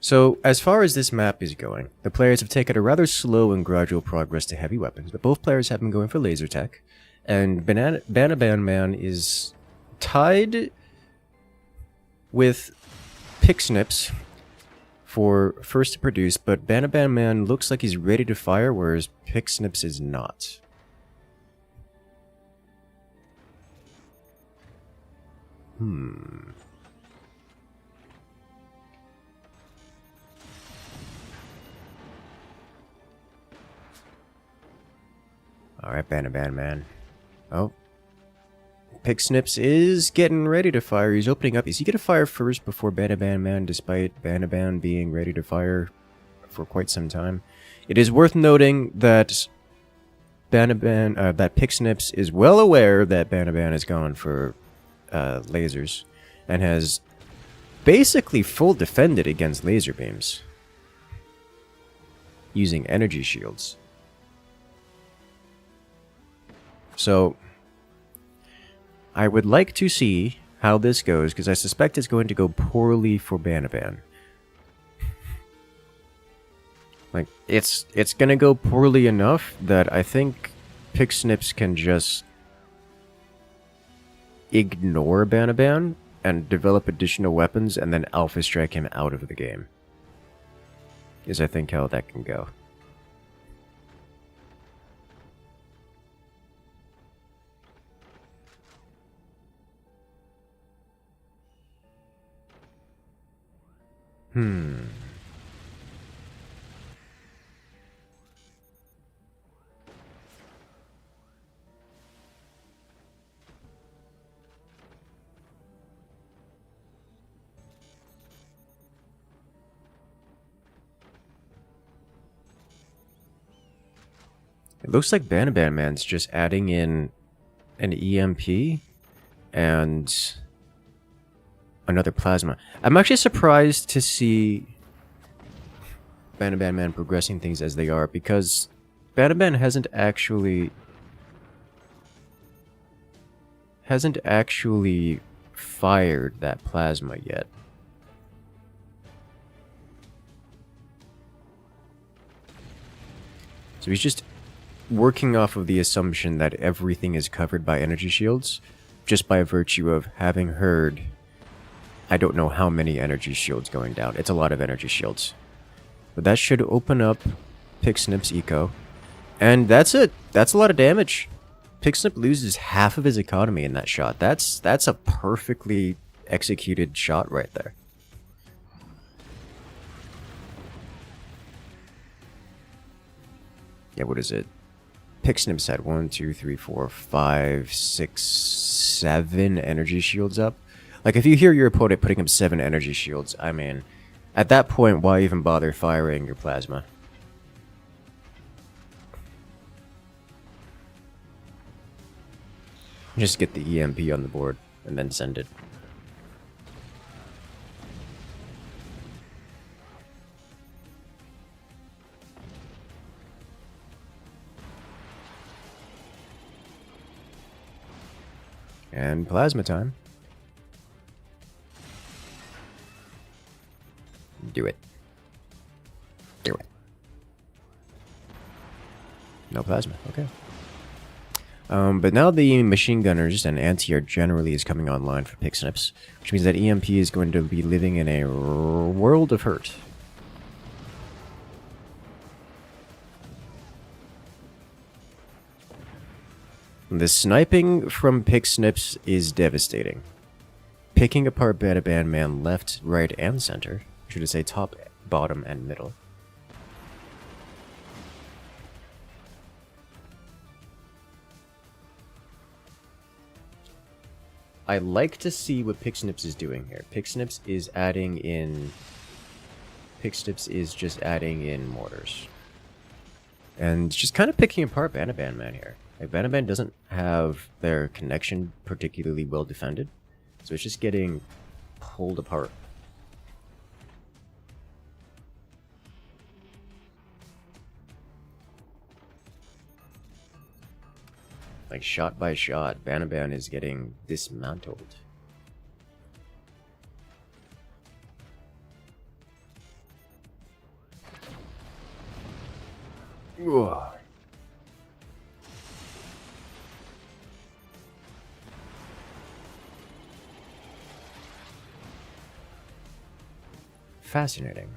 So, as far as this map is going, the players have taken a rather slow and gradual progress to heavy weapons, but both players have been going for laser tech, and Banaban Man is tied with Pixnips for first to produce, but Banaban Man looks like he's ready to fire, whereas Pixnips is not. Alright, Banaban Man. Oh. Pixnips is getting ready to fire. He's opening up. Is he going to fire first before Banaban Man, despite Banaban being ready to fire for quite some time? It is worth noting that that Pixnips is well aware that Banaban has gone for lasers and has basically full defended against laser beams using energy shields. So I would like to see how this goes, because I suspect it's going to go poorly for Banaban. Like, it's gonna go poorly enough that I think Pixnips can just ignore Banaban and develop additional weapons and then alpha strike him out of the game. Is I think how that can go. It looks like Banaban Man's just adding in an EMP and another plasma. I'm actually surprised to see Banaban Man progressing things as they are, because Banaban hasn't actually fired that plasma yet. So he's just working off of the assumption that everything is covered by energy shields, just by virtue of having heard I don't know how many energy shields going down. It's a lot of energy shields. But that should open up Pixnips' eco. And that's it. That's a lot of damage. Pixnip loses half of his economy in that shot. That's a perfectly executed shot right there. Yeah, what is it? Pixnips had 1, 2, 3, 4, 5, 6, 7 energy shields up. Like, if you hear your opponent putting up 7 energy shields, I mean, at that point, why even bother firing your plasma? Just get the EMP on the board, and then send it. And plasma time. Do it. Do it. No plasma, okay. But now the machine gunners and anti-air generally is coming online for Pixnips, which means that EMP is going to be living in a world of hurt. The sniping from Pixnips is devastating. Picking apart Banaban Man left, right, and center. Should I say top, bottom, and middle. I like to see what Pixnips is doing here. Pixnips is just adding in mortars. And just kind of picking apart Banaban Man here. Like, Banaban doesn't have their connection particularly well defended, so it's just getting pulled apart. Like, shot by shot, Banaban is getting dismantled. Ugh. Fascinating.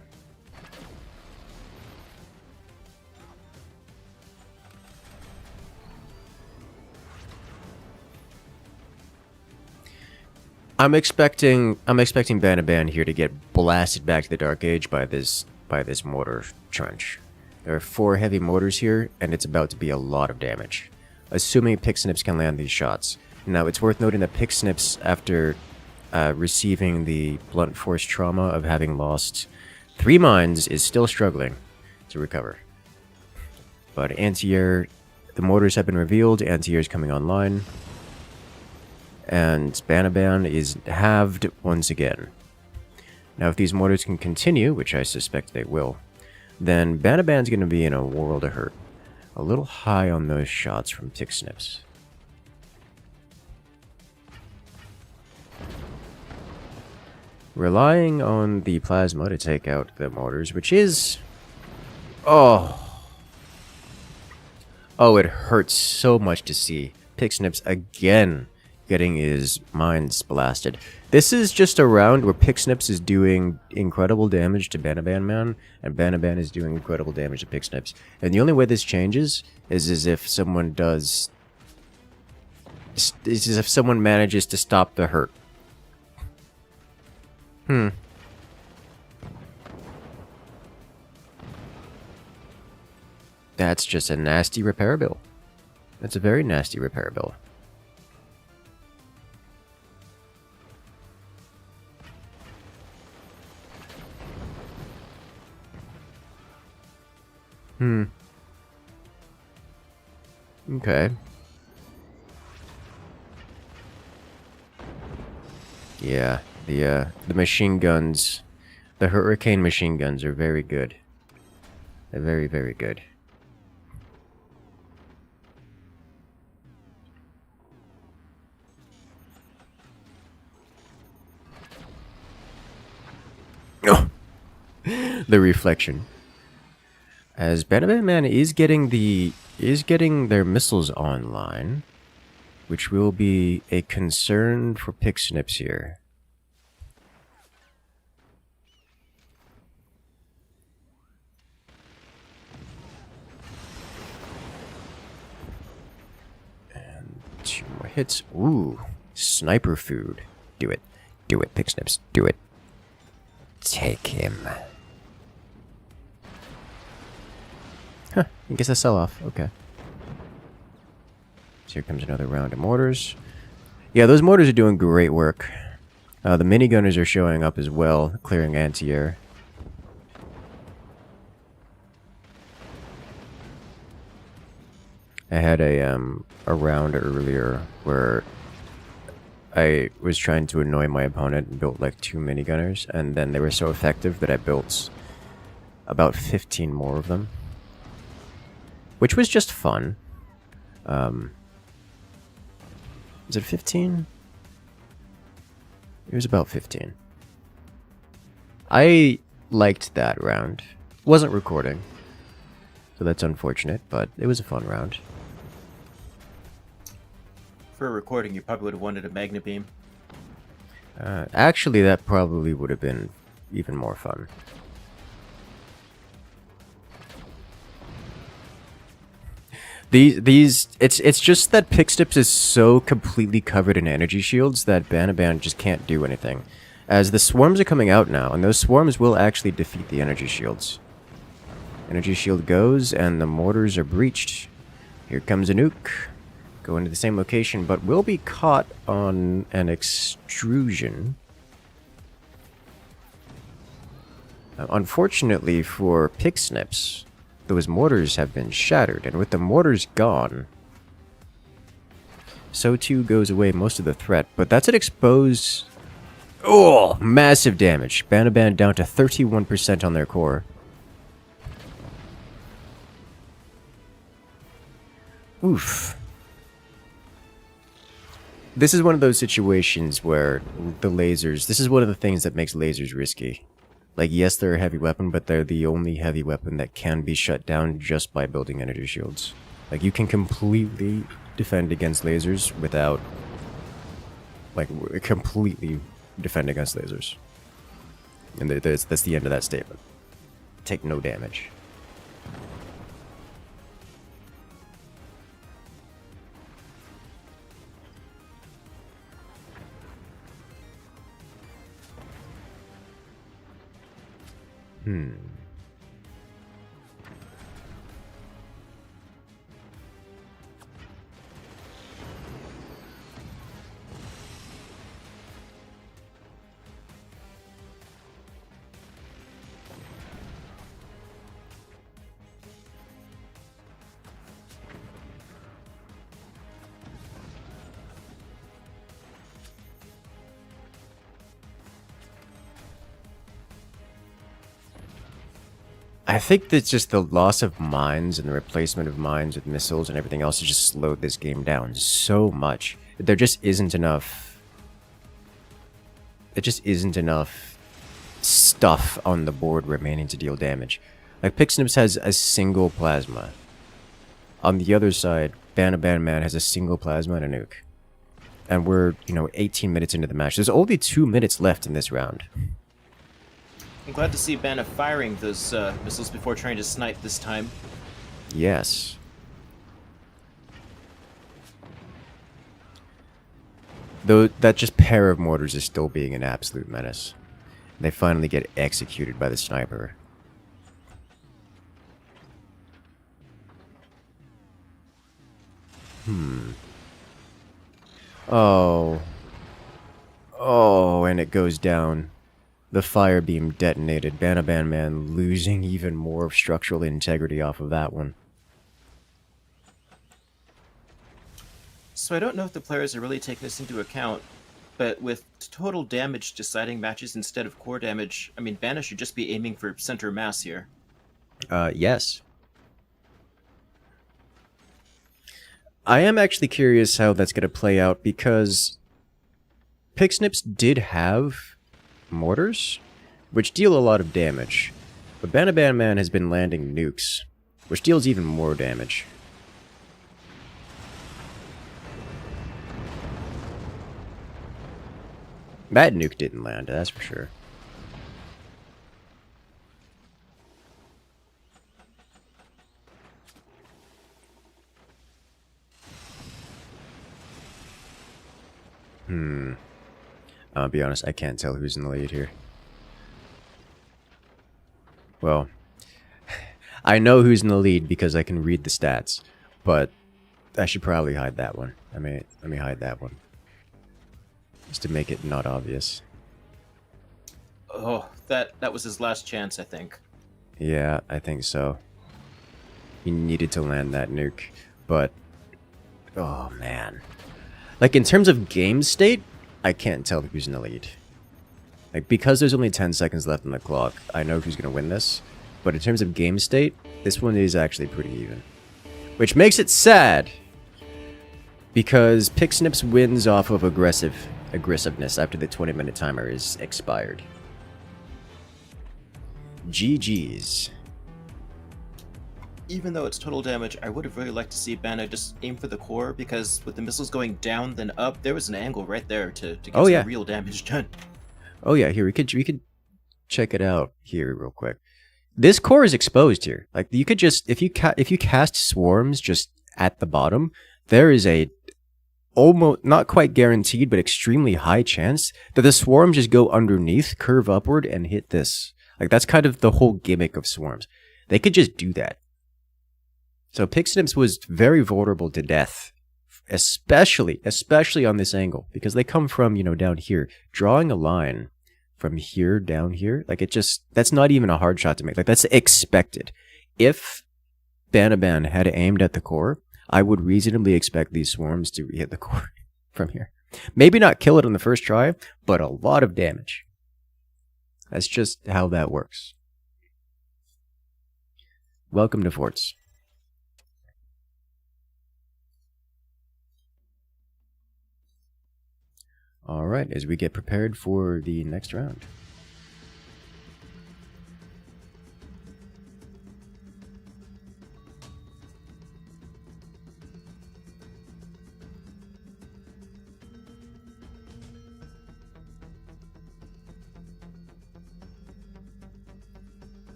I'm expecting Banaban here to get blasted back to the Dark Age by this mortar trench. There are 4 heavy mortars here, and it's about to be a lot of damage, assuming Pixnips can land these shots. Now, it's worth noting that Pixnips, after receiving the blunt force trauma of having lost 3 mines, is still struggling to recover. But anti-air, the mortars have been revealed, anti-air is coming online, and Banaban is halved once again. Now, if these mortars can continue, which I suspect they will, then Banaban's going to be in a world of hurt. A little high on those shots from Pixnips. Relying on the plasma to take out the mortars, which is... Oh, it hurts so much to see Pixnips again getting his mines blasted. This is just a round where Pixnips is doing incredible damage to Banaban Man, and Banaban is doing incredible damage to Pixnips. And the only way this changes is if someone manages to stop the hurt. That's just a nasty repair bill. That's a very nasty repair bill. Okay. Yeah, the machine guns, the Hurricane machine guns are very good. They're very, very good. Oh, the reflection. As Man is getting their missiles online, which will be a concern for Pixnips here. And 2 more hits. Ooh, sniper food. Do it. Do it, Pixnips. Do it. Take him. Huh, I guess I sell off. Okay. So here comes another round of mortars. Yeah, those mortars are doing great work. The minigunners are showing up as well, clearing anti-air. I had a round earlier where I was trying to annoy my opponent and built like 2 minigunners, and then they were so effective that I built about 15 more of them. Which was just fun. Is it 15? It was about 15. I liked that round. Wasn't recording, so that's unfortunate, but it was a fun round. For a recording, you probably would have wanted a Magna Beam. Actually, that probably would have been even more fun. It's just that Pixnips is so completely covered in energy shields that Banaban just can't do anything. As the swarms are coming out now, and those swarms will actually defeat the energy shields. Energy shield goes, and the mortars are breached. Here comes a nuke. Go into the same location, but will be caught on an extrusion. Unfortunately for Pixnips, those mortars have been shattered, and with the mortars gone, so too goes away most of the threat. But that's an exposed... Oh, massive damage. Banaban down to 31% on their core. Oof. This is one of those situations where the lasers... This is one of the things that makes lasers risky. Like, yes, they're a heavy weapon, but they're the only heavy weapon that can be shut down just by building energy shields. Like, you can completely defend against lasers without... Like, completely defend against lasers. And that's the end of that statement. Take no damage. I think that's just the loss of mines and the replacement of mines with missiles and everything else has just slowed this game down so much. There just isn't enough... There just isn't enough stuff on the board remaining to deal damage. Like, Pixnips has a single plasma. On the other side, Banaban Man has a single plasma and a nuke. And we're, 18 minutes into the match. There's only 2 minutes left in this round. I'm glad to see Bana firing those missiles before trying to snipe this time. Yes. Though that just pair of mortars is still being an absolute menace. They finally get executed by the sniper. Oh. Oh, and it goes down. The fire beam detonated. Banaban Man losing even more structural integrity off of that one. So I don't know if the players are really taking this into account, but with total damage deciding matches instead of core damage, I mean, Bana should just be aiming for center mass here. Yes. I am actually curious how that's going to play out, because Pixnips did have mortars, which deal a lot of damage, but Banaban Man has been landing nukes, which deals even more damage. That nuke didn't land, that's for sure. I'll be honest, I can't tell who's in the lead here. Well, I know who's in the lead because I can read the stats, but I should probably hide that one. Let me hide that one, just to make it not obvious. Oh, that was his last chance, I think. Yeah, I think so. He needed to land that nuke, but oh man. Like, in terms of game state, I can't tell who's in the lead. Like, because there's only 10 seconds left on the clock, I know who's going to win this. But in terms of game state, this one is actually pretty even. Which makes it sad, because Pixnips wins off of aggressiveness after the 20-minute timer is expired. GG's. Even though it's total damage, I would have really liked to see Bana just aim for the core, because with the missiles going down then up, there was an angle right there to get some real damage done. Oh yeah, here we could check it out here real quick. This core is exposed here. Like, you could just, if you cast swarms just at the bottom, there is a almost, not quite guaranteed, but extremely high chance that the swarms just go underneath, curve upward, and hit this. Like, that's kind of the whole gimmick of swarms. They could just do that. So Pixnips was very vulnerable to death, especially on this angle, because they come from, you know, down here. Drawing a line from here down here, like, it just, that's not even a hard shot to make. Like, that's expected. If Banaban had aimed at the core, I would reasonably expect these swarms to hit the core from here. Maybe not kill it on the first try, but a lot of damage. That's just how that works. Welcome to Forts. Alright, as we get prepared for the next round.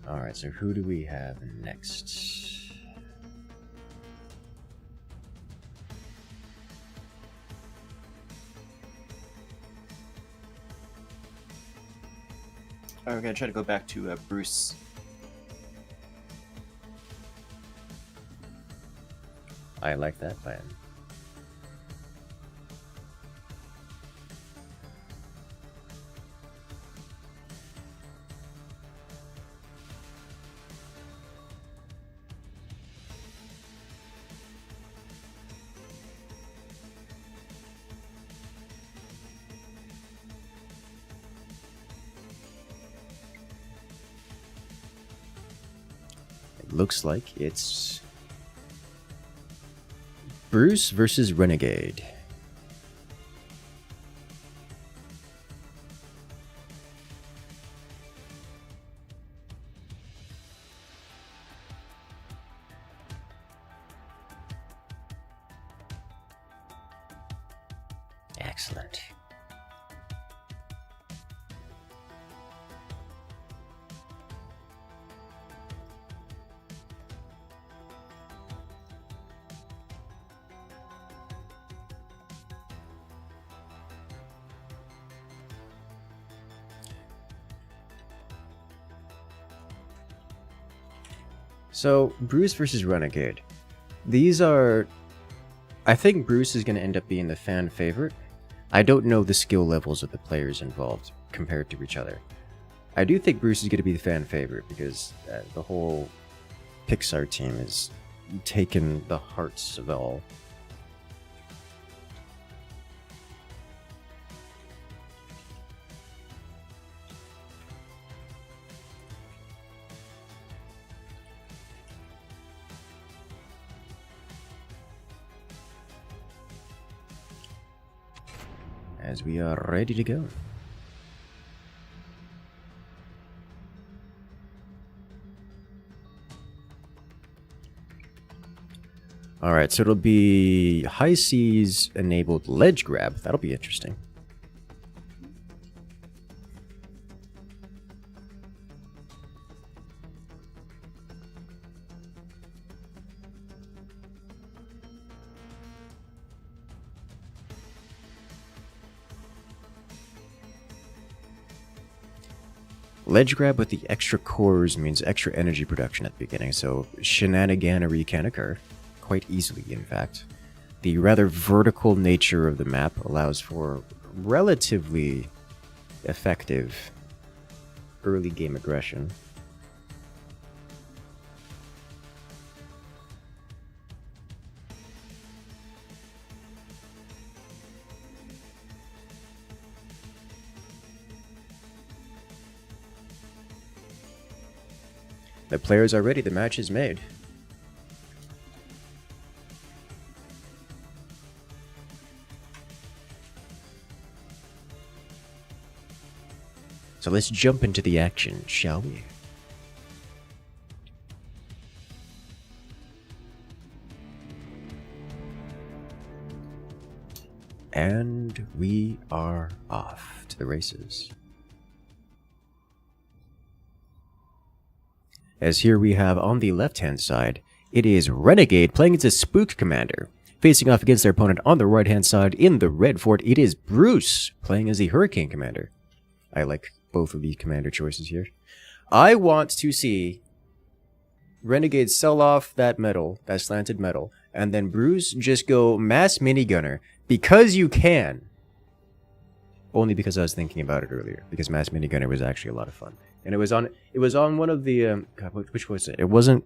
Alright, so who do we have next? We're going to try to go back to Bruce. I like that plan. Looks like it's Bruce versus Renegade. Excellent. So, Bruce versus Renegade. These are... I think Bruce is going to end up being the fan favorite. I don't know the skill levels of the players involved compared to each other. I do think Bruce is going to be the fan favorite because the whole Pixar team has taken the hearts of all. As we are ready to go. Alright, so it'll be High Seas enabled ledge grab. That'll be interesting. Ledge grab with the extra cores means extra energy production at the beginning, so shenaniganery can occur. Quite easily, in fact. The rather vertical nature of the map allows for relatively effective early game aggression. The players are ready, the match is made. So let's jump into the action, shall we? And we are off to the races. As here we have on the left-hand side, it is Renegade playing as a Spook Commander. Facing off against their opponent on the right-hand side in the red fort, it is Bruce playing as the Hurricane Commander. I like both of these commander choices here. I want to see Renegade sell off that metal, that slanted metal, and then Bruce just go mass minigunner because you can. Only because I was thinking about it earlier, because mass minigunner was actually a lot of fun. And it was on one of the God, which was it? It was on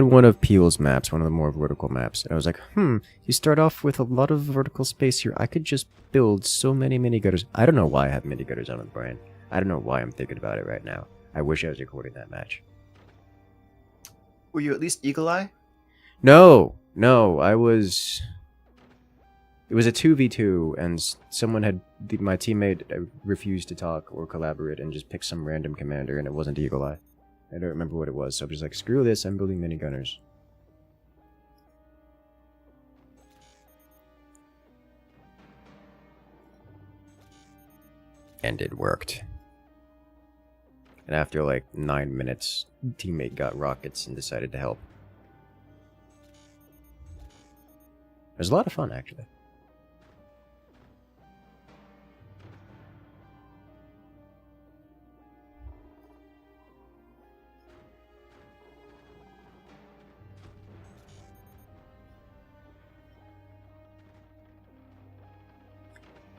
one of Peele's maps, one of the more vertical maps. And I was like, you start off with a lot of vertical space here. I could just build so many minigunners. I don't know why I have minigunners on my brain. I don't know why I'm thinking about it right now. I wish I was recording that match. Were you at least Eagle Eye? No, I was... It was a 2v2, and someone had... my teammate refused to talk or collaborate and just picked some random commander, and it wasn't Eagle Eye. I don't remember what it was, so I'm just like, screw this, I'm building minigunners. And it worked. And after like 9 minutes, teammate got rockets and decided to help. It was a lot of fun, actually.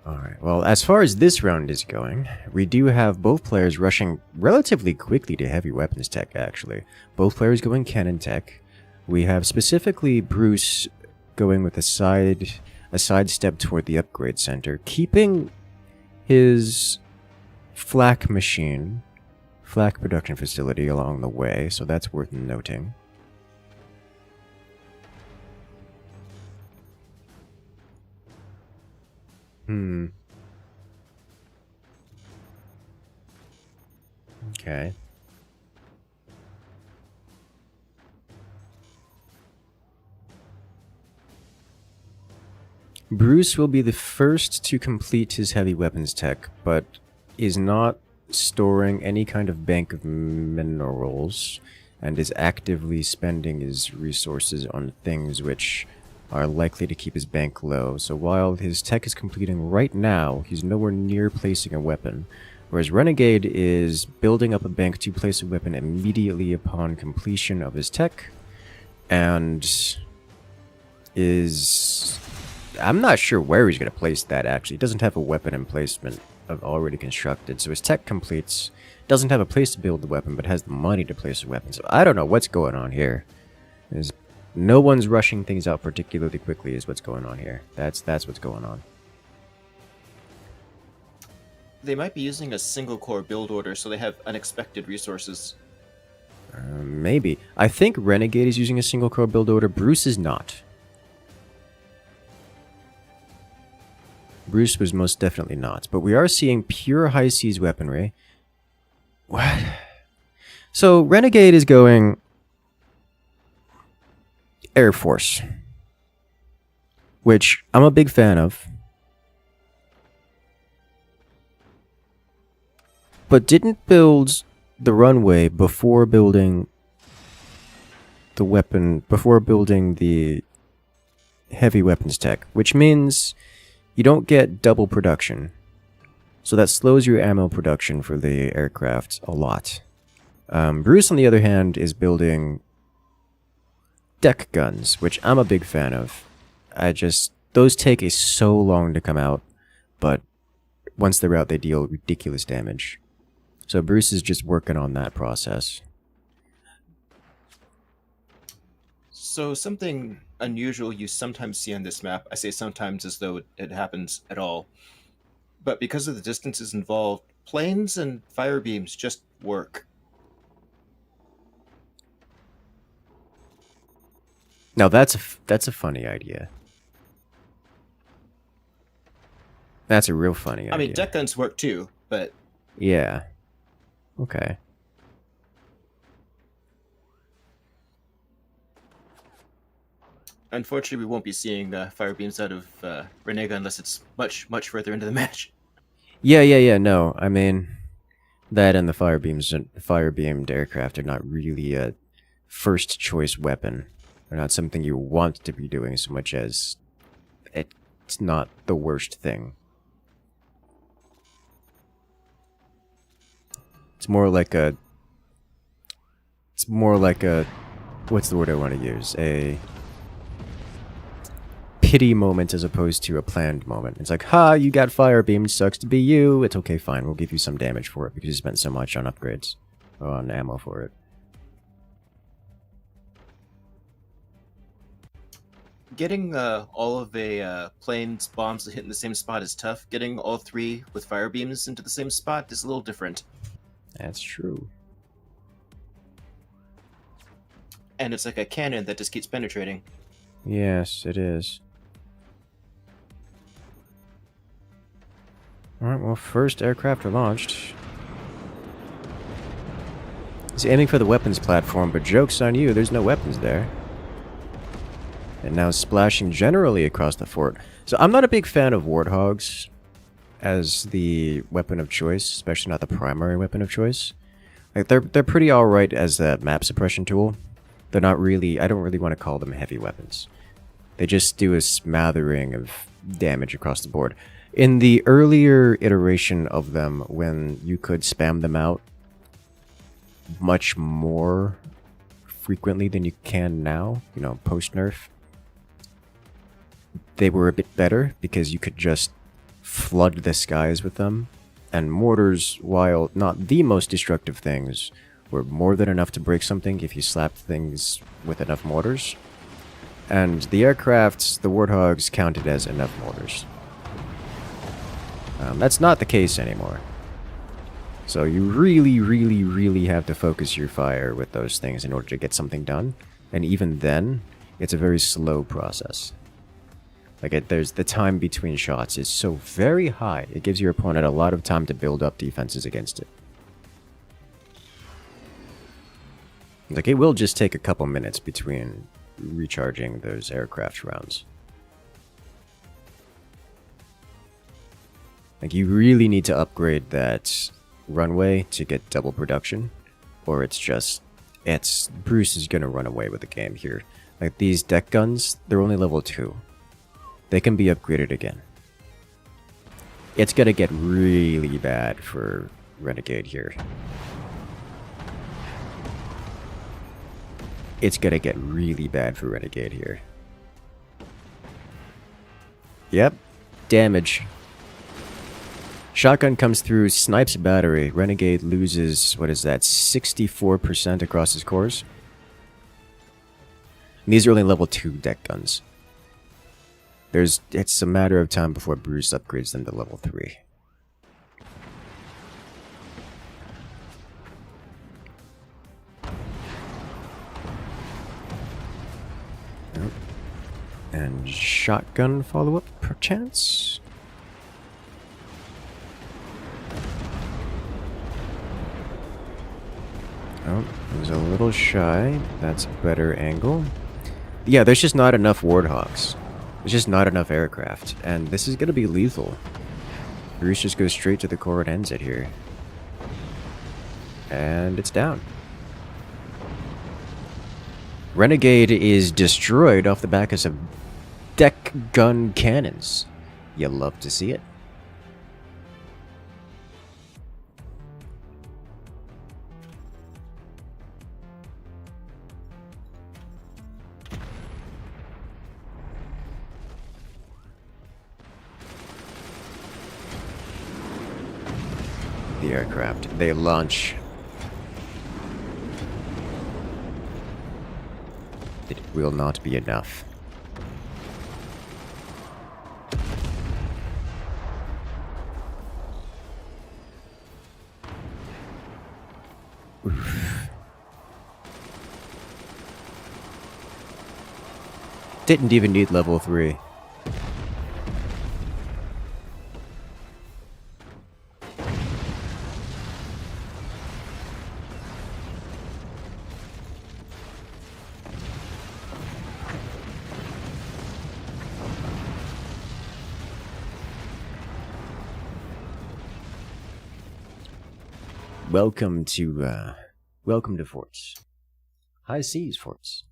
Alright, well, as far as this round is going, we do have both players rushing relatively quickly to heavy weapons tech, actually. Both players going cannon tech. We have specifically Bruce going with a sidestep toward the upgrade center, keeping his flak machine, flak production facility along the way, so that's worth noting. Okay. Bruce will be the first to complete his heavy weapons tech, but is not storing any kind of bank of minerals, and is actively spending his resources on things which are likely to keep his bank low. So while his tech is completing right now, he's nowhere near placing a weapon. Whereas Renegade is building up a bank to place a weapon immediately upon completion of his tech, and is... I'm not sure where he's going to place that, actually. He doesn't have a weapon emplacement already constructed, so his tech completes, doesn't have a place to build the weapon, but has the money to place a weapon. So I don't know what's going on here. No one's rushing things out particularly quickly is what's going on here. That's what's going on. They might be using a single core build order, so they have unexpected resources. Maybe. I think Renegade is using a single core build order. Bruce is not. Bruce was most definitely not. But we are seeing pure high seas weaponry. What? So Renegade is going Air Force, which I'm a big fan of. But didn't build the runway before building the weapon, before building the heavy weapons tech, which means you don't get double production. So that slows your ammo production for the aircraft a lot. Bruce, on the other hand, is building deck guns, which I'm a big fan of. Those take so long to come out, but once they're out, they deal ridiculous damage. So Bruce is just working on that process. So something unusual you sometimes see on this map, I say sometimes as though it happens at all, but because of the distances involved, planes and fire beams just work. Now that's a funny idea. That's a real funny idea. I mean, deck guns work too, but... Yeah. Okay. Unfortunately, we won't be seeing fire beams out of Renegade unless it's much, much further into the match. Yeah, no. I mean, that and the fire beamed aircraft are not really a first choice weapon. They're not something you want to be doing so much as it's not the worst thing. It's more like a, what's the word I want to use? A pity moment as opposed to a planned moment. It's like, ha, you got fire beamed, sucks to be you. It's okay, fine, we'll give you some damage for it because you spent so much on upgrades, or on ammo for it. Getting all of a plane's bombs to hit in the same spot is tough. Getting all three with fire beams into the same spot is a little different. That's true. And it's like a cannon that just keeps penetrating. Yes, it is. Alright, well, first aircraft are launched. He's aiming for the weapons platform, but joke's on you, there's no weapons there. And now splashing generally across the fort. So I'm not a big fan of warthogs as the weapon of choice, especially not the primary weapon of choice. Like they're pretty alright as a map suppression tool. They're not really, I don't really want to call them heavy weapons. They just do a smattering of damage across the board. In the earlier iteration of them, when you could spam them out much more frequently than you can now, you know, post-nerf, they were a bit better because you could just flood the skies with them. And mortars, while not the most destructive things, were more than enough to break something if you slapped things with enough mortars. And the aircrafts, the warthogs, counted as enough mortars. That's not the case anymore. So you really have to focus your fire with those things in order to get something done. And even then, it's a very slow process. Like, there's the time between shots is so very high. It gives your opponent a lot of time to build up defenses against it. Like, it will just take a couple minutes between recharging those aircraft rounds. Like, you really need to upgrade that runway to get double production, or Bruce is gonna run away with the game here. Like, these deck guns, they're only level 2. They can be upgraded again. It's gonna get really bad for Renegade here. It's gonna get really bad for Renegade here. Yep, damage. Shotgun comes through, snipes a battery. Renegade loses, what is that, 64% across his cores? And these are only level 2 deck guns. It's a matter of time before Bruce upgrades them to level 3. Yep. And shotgun follow-up, perchance? Oh, it was a little shy. That's a better angle. Yeah, there's just not enough Warthogs. There's just not enough aircraft. And this is going to be lethal. Bruce just goes straight to the core and ends it here. And it's down. Renegade is destroyed off the back of some deck gun cannons. You love to see it. The aircraft, they launch. It will not be enough. Oof. Didn't even need level 3. Welcome to forts. High seas forts.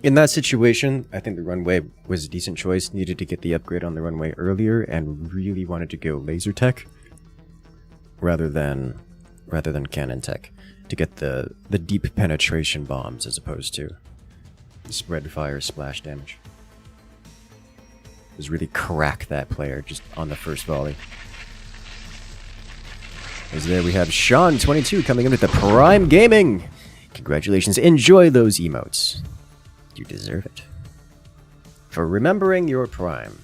In that situation, I think the runway was a decent choice. Needed to get the upgrade on the runway earlier and really wanted to go laser tech rather than cannon tech to get the deep penetration bombs as opposed to spread fire splash damage. Just really crack that player just on the first volley. As there we have Sean22 coming in with the Prime Gaming. Congratulations, enjoy those emotes. You deserve it. For remembering your Prime.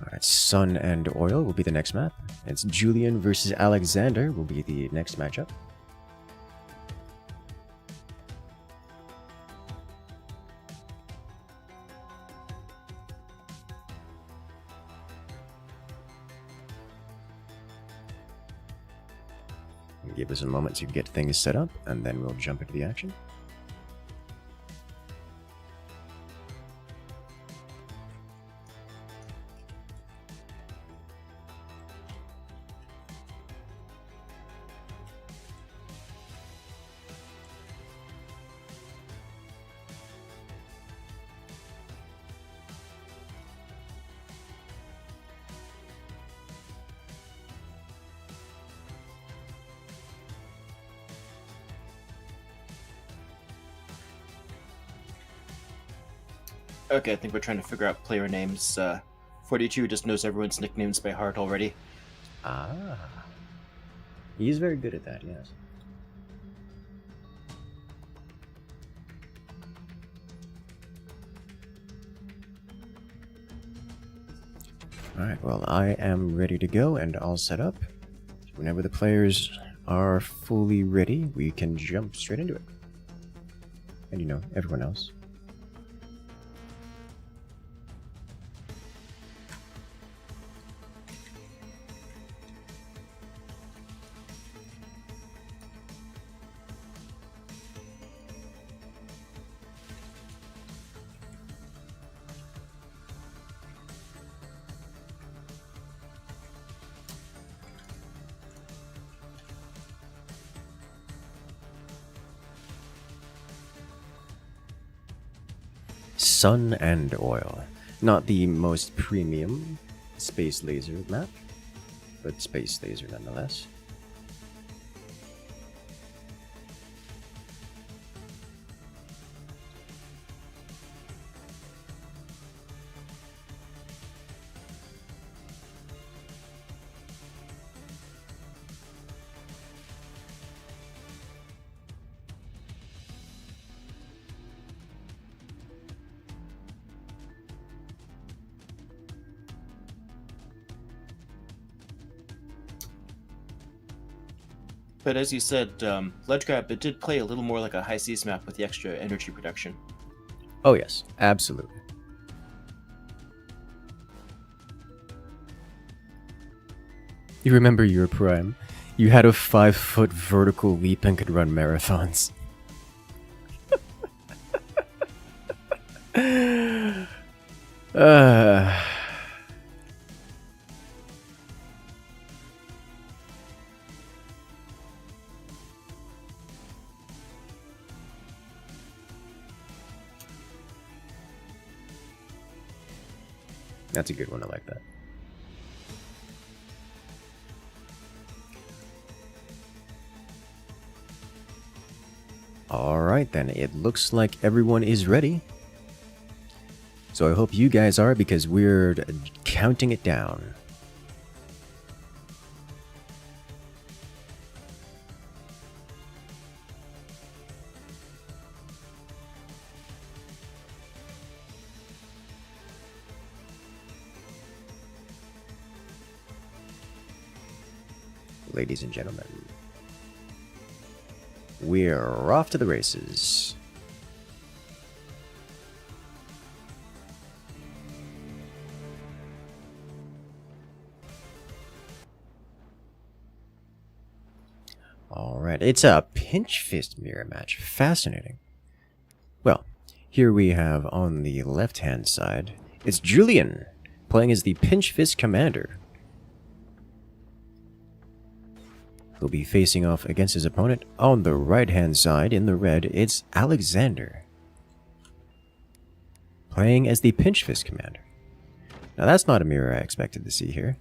Alright, Sun and Oil will be the next map. It's Julian versus Alexander will be the next matchup. Give us a moment to get things set up, and then we'll jump into the action. Okay, I think we're trying to figure out player names. 42 just knows everyone's nicknames by heart already. Ah. He's very good at that, yes. Alright, well, I am ready to go and all set up. Whenever the players are fully ready, we can jump straight into it. And you know, everyone else. Sun and Oil. Not the most premium Space Laser map, but Space Laser nonetheless. But as you said, Ledge Grab, it did play a little more like a high seas map with the extra energy production. Oh yes, absolutely. You remember your prime? You had a 5-foot vertical leap and could run marathons. That's a good one, I like that. Alright then, it looks like everyone is ready. So I hope you guys are, because we're counting it down. Ladies and gentlemen, we're off to the races. Alright, it's a pinch fist mirror match. Fascinating. Well, here we have on the left-hand side, it's Julian playing as the pinch fist commander. He'll be facing off against his opponent. On the right-hand side, in the red, it's Alexander, playing as the pinch fist commander. Now that's not a mirror I expected to see here.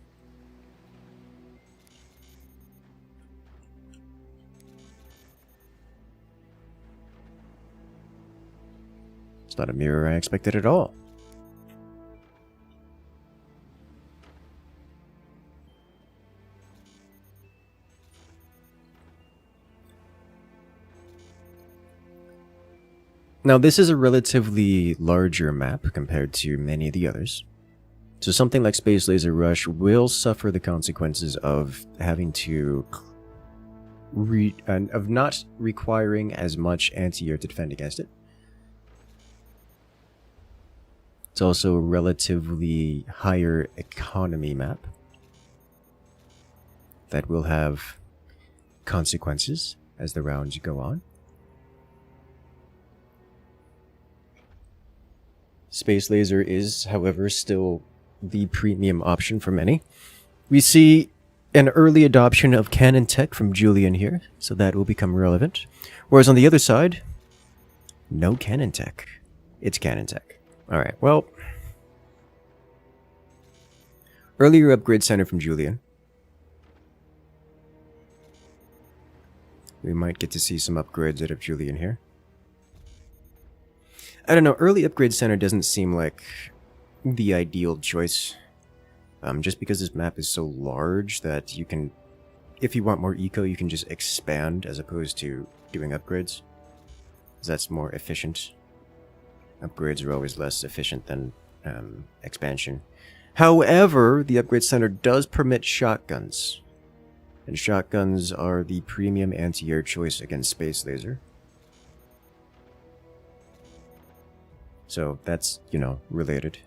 It's not a mirror I expected at all. Now, this is a relatively larger map compared to many of the others. So something like Space Laser Rush will suffer the consequences of having to... of not requiring as much anti-air to defend against it. It's also a relatively higher economy map that will have consequences as the rounds go on. Space Laser is, however, still the premium option for many. We see an early adoption of cannon tech from Julian here, so that will become relevant. Whereas on the other side, no cannon tech. It's cannon tech. Alright, well... earlier upgrade center from Julian. We might get to see some upgrades out of Julian here. I don't know, early upgrade center doesn't seem like the ideal choice. Just because this map is so large that you can, if you want more eco, you can just expand as opposed to doing upgrades. That's more efficient. Upgrades are always less efficient than expansion. However, the upgrade center does permit shotguns. And shotguns are the premium anti-air choice against Space Laser. So that's, related.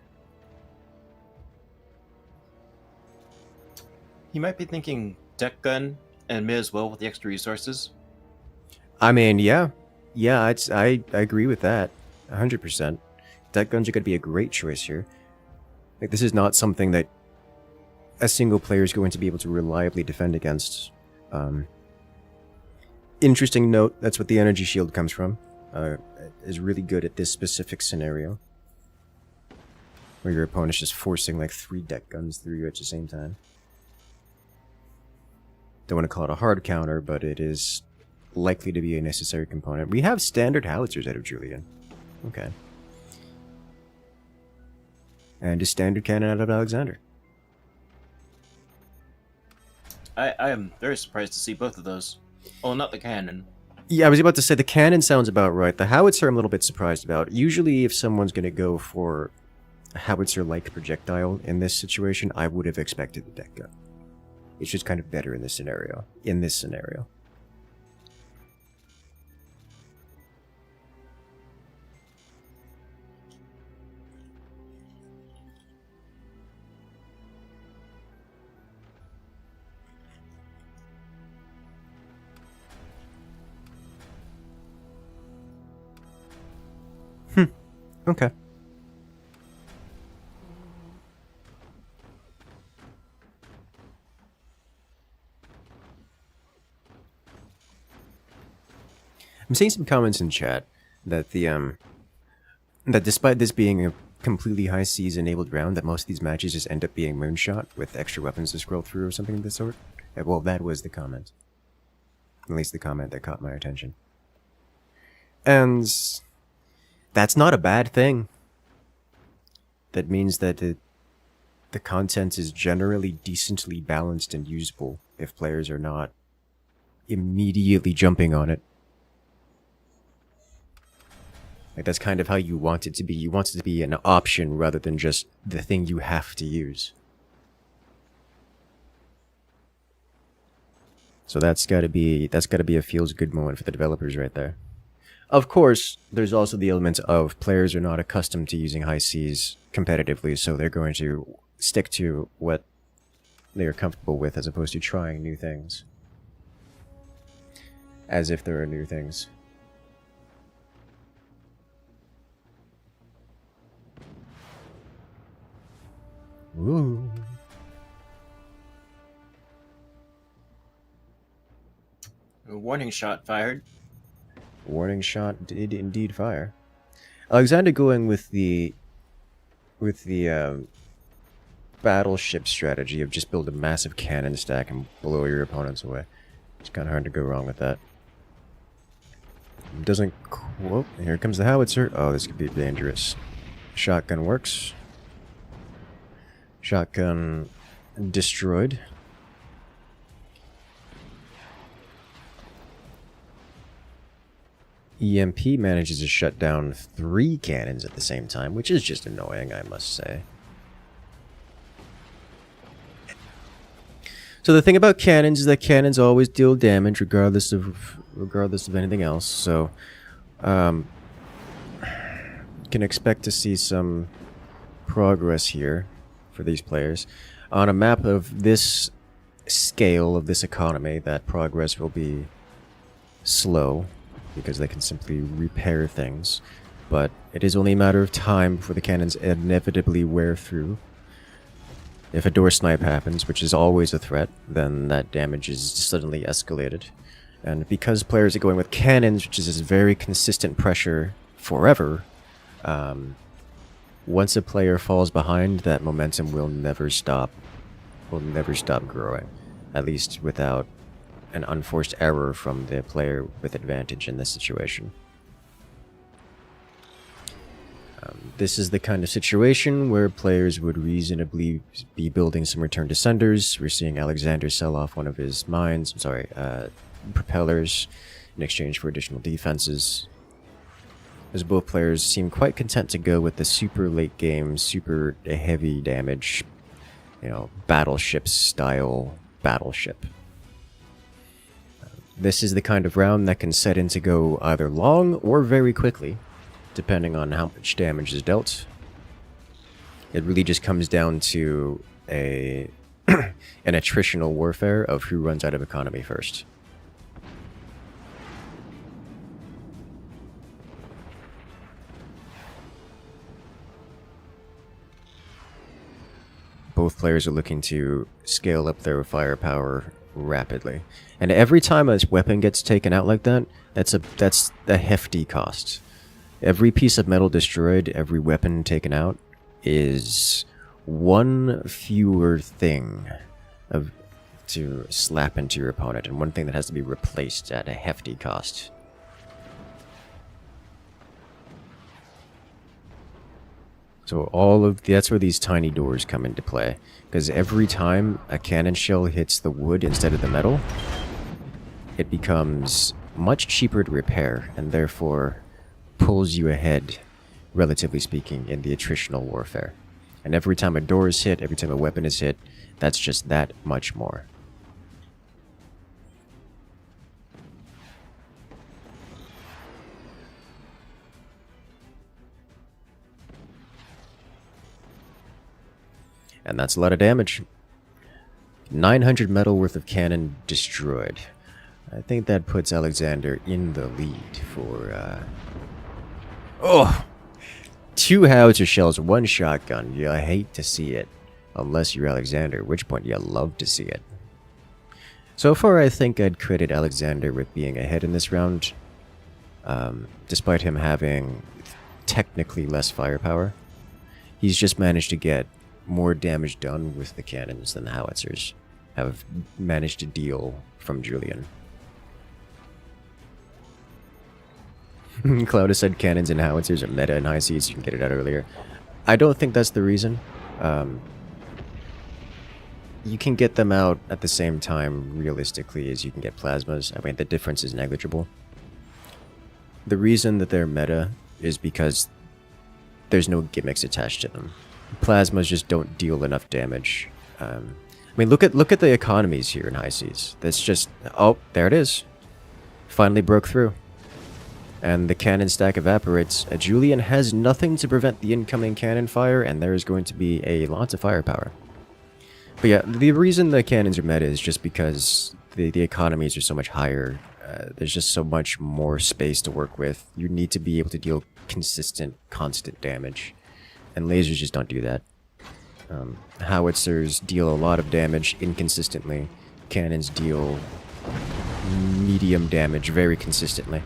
He might be thinking deck gun and may as well with the extra resources. I mean, yeah. Yeah, I agree with that. 100%. Deck guns are going to be a great choice here. Like, this is not something that a single player is going to be able to reliably defend against. Interesting note, that's what the energy shield comes from. Is really good at this specific scenario. Where your opponent's just forcing like 3 deck guns through you at the same time. Don't want to call it a hard counter, but it is likely to be a necessary component. We have standard howitzers out of Julian. Okay. And a standard cannon out of Alexander. I am very surprised to see both of those. Oh, not the cannon. Yeah, I was about to say the cannon sounds about right. The howitzer I'm a little bit surprised about. Usually if someone's going to go for a howitzer-like projectile in this situation, I would have expected the deck gun. It's just kind of better in this scenario. Okay. I'm seeing some comments in chat that that despite this being a completely high seas enabled round, that most of these matches just end up being moonshot with extra weapons to scroll through or something of the sort. Well, that was the comment. At least the comment that caught my attention. And that's not a bad thing. That means that the content is generally decently balanced and usable if players are not immediately jumping on it. Like, that's kind of how you want it to be. You want it to be an option rather than just the thing you have to use. So that's gotta be a feels good moment for the developers right there. Of course, there's also the element of players are not accustomed to using high seas competitively, so they're going to stick to what they are comfortable with as opposed to trying new things. As if there are new things. Ooh. A warning shot fired. Warning shot did indeed fire. Alexander going with the battleship strategy of just build a massive cannon stack and blow your opponents away. It's kind of hard to go wrong with that. Doesn't quote. Here comes the howitzer. Oh, this could be dangerous. Shotgun works. Shotgun destroyed. EMP manages to shut down 3 cannons at the same time, which is just annoying, I must say. So the thing about cannons is that cannons always deal damage regardless of anything else. So you can expect to see some progress here for these players. On a map of this scale, of this economy, that progress will be slow, because they can simply repair things. But it is only a matter of time before the cannons inevitably wear through. If a door snipe happens, which is always a threat, then that damage is suddenly escalated. And because players are going with cannons, which is this very consistent pressure forever, once a player falls behind, that momentum will never stop. Will never stop growing. At least without an unforced error from the player with advantage in this situation. This is the kind of situation where players would reasonably be building some return descenders. We're seeing Alexander sell off one of his mines, propellers, in exchange for additional defenses. As both players seem quite content to go with the super late game, super heavy damage you know, battleship style battleship. This is the kind of round that can set in to go either long or very quickly, depending on how much damage is dealt. It really just comes down to an attritional warfare of who runs out of economy first. Both players are looking to scale up their firepower rapidly. And every time a weapon gets taken out like that, that's a hefty cost. Every piece of metal destroyed, every weapon taken out, is one fewer thing to slap into your opponent, and one thing that has to be replaced at a hefty cost. So that's where these tiny doors come into play, because every time a cannon shell hits the wood instead of the metal, it becomes much cheaper to repair, and therefore pulls you ahead, relatively speaking, in the attritional warfare. And every time a door is hit, every time a weapon is hit, that's just that much more. And that's a lot of damage. 900 metal worth of cannon destroyed. I think that puts Alexander in the lead for, Oh! 2 howitzer shells, 1 shotgun. You hate to see it. Unless you're Alexander, at which point you love to see it. So far, I think I'd credit Alexander with being ahead in this round. Despite him having technically less firepower. He's just managed to get more damage done with the cannons than the howitzers have managed to deal from Julian. Cloud has said cannons and howitzers are meta in high seas, you can get it out earlier. I don't think that's the reason. You can get them out at the same time, realistically, as you can get plasmas. I mean, the difference is negligible. The reason that they're meta is because there's no gimmicks attached to them. Plasmas just don't deal enough damage. I mean, look at the economies here in high seas. That's just... Oh, there it is. Finally broke through. And the cannon stack evaporates. Julian has nothing to prevent the incoming cannon fire, and there is going to be a lot of firepower. But yeah, the reason the cannons are meta is just because the economies are so much higher. There's just so much more space to work with. You need to be able to deal consistent, constant damage. And lasers just don't do that. Howitzers deal a lot of damage inconsistently. Cannons deal medium damage very consistently.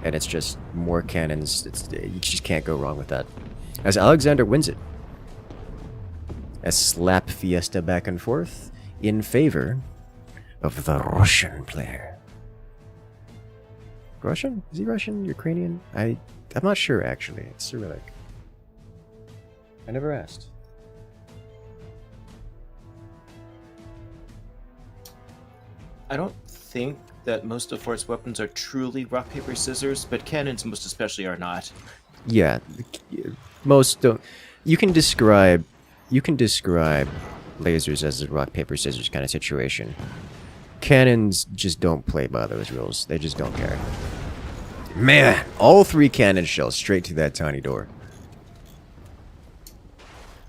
And it's just more cannons. You just can't go wrong with that. As Alexander wins it. A slap fiesta back and forth in favor of the Russian player. Russian? Is he Russian? Ukrainian? I'm not sure, actually. It's Cyrillic. I never asked. I don't think that most of Fort's weapons are truly rock, paper, scissors, but cannons most especially are not. Yeah, most don't. You can describe lasers as a rock, paper, scissors kind of situation. Cannons just don't play by those rules. They just don't care. Man, all 3 cannon shells straight to that tiny door.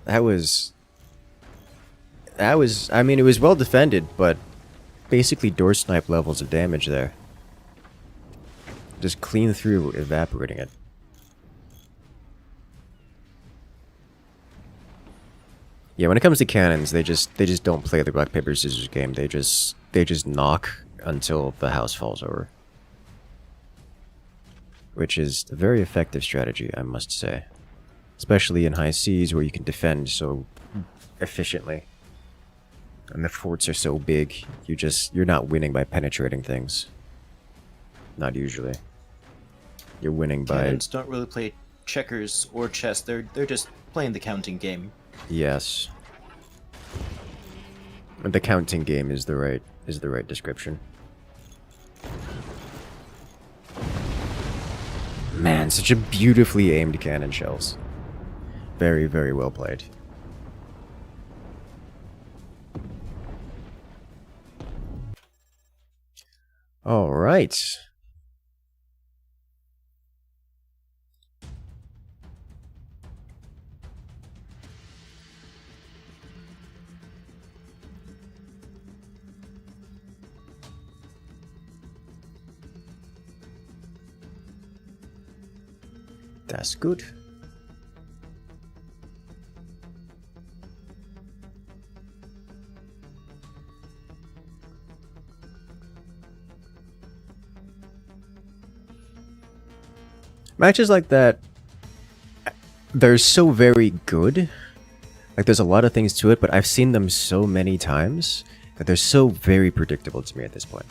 That was, I mean, it was well defended, but basically door snipe levels of damage there. Just clean through, evaporating it. Yeah, when it comes to cannons, they just don't play the rock, paper, scissors game. They just knock until the house falls over. Which is a very effective strategy, I must say. Especially in high seas where you can defend so efficiently. And the forts are so big, you're not winning by penetrating things. Not usually. You're winning by... Cannons don't really play checkers or chess, they're just playing the counting game. Yes. The counting game is the right description. Man, such a beautifully aimed cannon shells. Very, very well played. All right. That's good. Matches like that, they're so very good. Like, there's a lot of things to it, but I've seen them so many times that they're so very predictable to me at this point.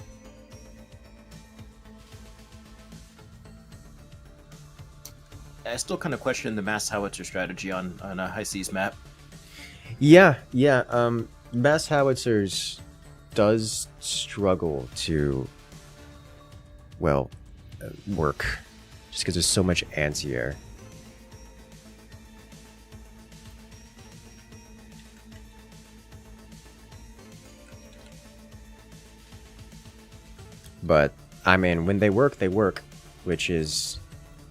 I still kind of question the mass howitzer strategy on a high seas map. Yeah. Mass howitzers does struggle to, well, work. Just because there's so much anti-air. But, I mean, when they work, which is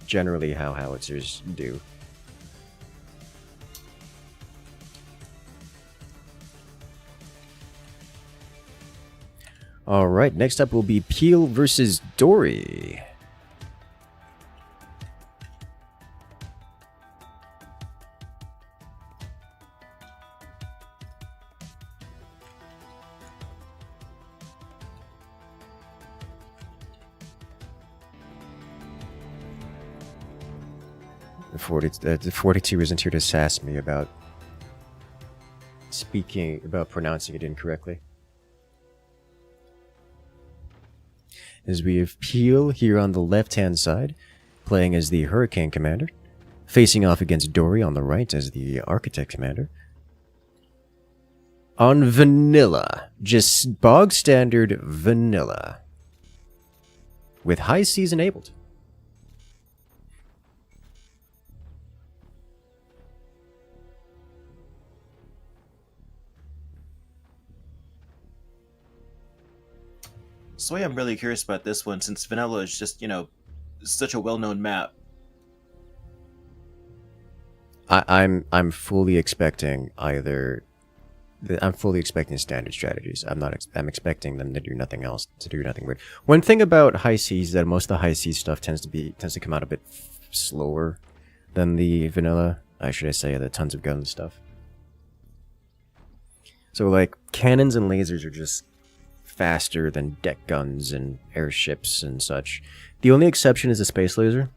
generally how howitzers do. Alright, next up will be Peele versus Dory. The 42 isn't here to sass me about pronouncing it incorrectly. As we have Peele here on the left-hand side, playing as the Hurricane Commander, facing off against Dory on the right as the Architect Commander. On vanilla, just bog standard vanilla, with high seas enabled. So I'm really curious about this one, since vanilla is just, you know, such a well-known map. I'm fully expecting either. I'm fully expecting standard strategies. I'm expecting them to do nothing else, to do nothing weird. One thing about high seas is that most of the high seas stuff tends to come out a bit slower than the vanilla. Should I say the tons of guns stuff. So like cannons and lasers are just faster than deck guns and airships and such. The only exception is the space laser.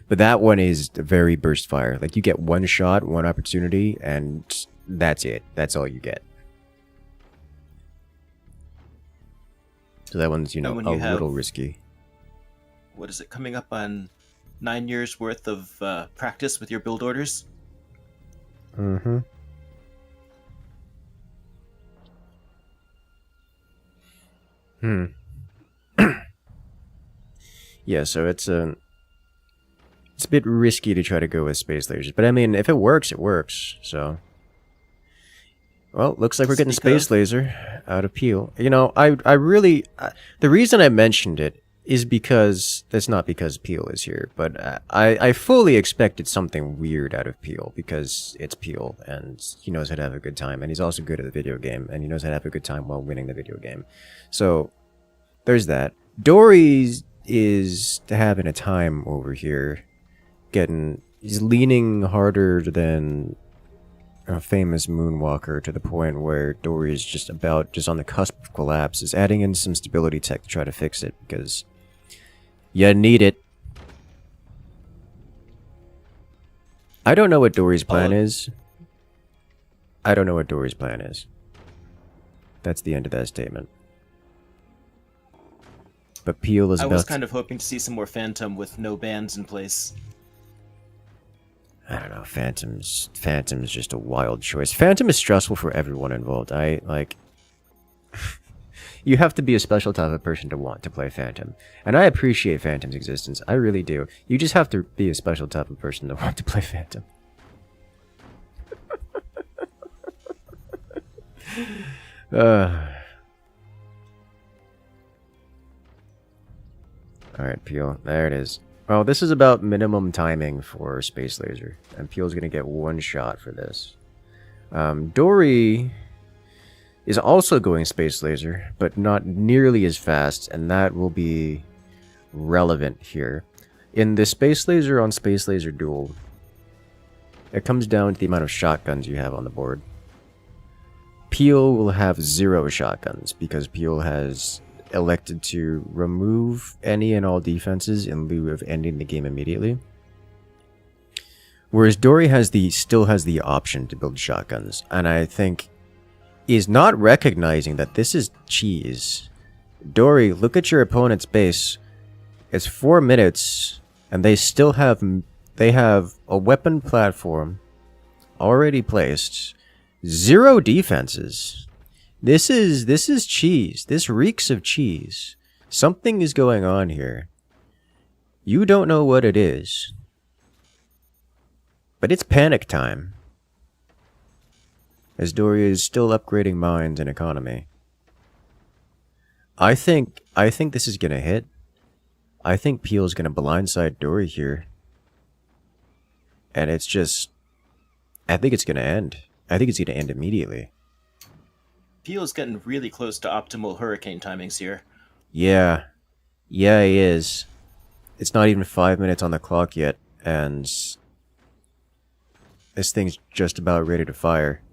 But that one is very burst fire. Like, you get one shot, one opportunity, and that's it. That's all you get. So that one's, you know, a little risky. What is it, coming up on 9 years worth of practice with your build orders? Mm-hmm. Yeah, so it's a bit risky to try to go with space lasers, but I mean, if it works, it works. So, well, looks like we're getting space laser out of Peele. You know, I really the reason I mentioned it is because that's not because Peele is here, but I fully expected something weird out of Peele because it's Peele and he knows how to have a good time, and he's also good at the video game, and he knows how to have a good time while winning the video game. So there's that. Dory is having a time over here. He's leaning harder than a famous moonwalker to the point where Dory is just on the cusp of collapse. Is adding in some stability tech to try to fix it because you need it. I don't know what Dory's plan is. That's the end of that statement. But Peele is I was kind of hoping to see some more Phantom with no bans in place. I don't know, Phantom's just a wild choice. Phantom is stressful for everyone involved. You have to be a special type of person to want to play Phantom. And I appreciate Phantom's existence. I really do. You just have to be a special type of person to want to play Phantom. Alright, Peele. There it is. Well, this is about minimum timing for Space Laser. And Peele's gonna get one shot for this. Dory is also going Space Laser, but not nearly as fast, and that will be relevant here. In the Space Laser on Space Laser duel, it comes down to the amount of shotguns you have on the board. Peele will have 0 shotguns, because Peele has elected to remove any and all defenses in lieu of ending the game immediately. Whereas Dory still has the option to build shotguns, and I think is not recognizing that this is cheese. Dory, look at your opponent's base. It's 4 minutes, and they still have a weapon platform already placed. 0 defenses. This is cheese. This reeks of cheese. Something is going on here. You don't know what it is. But it's panic time. As Dory is still upgrading mines and economy. I think this is gonna hit. I think Peele's gonna blindside Dory here. And it's just... I think it's gonna end. I think it's gonna end immediately. Peele's getting really close to optimal hurricane timings here. Yeah. Yeah, he is. It's not even 5 minutes on the clock yet, and... this thing's just about ready to fire.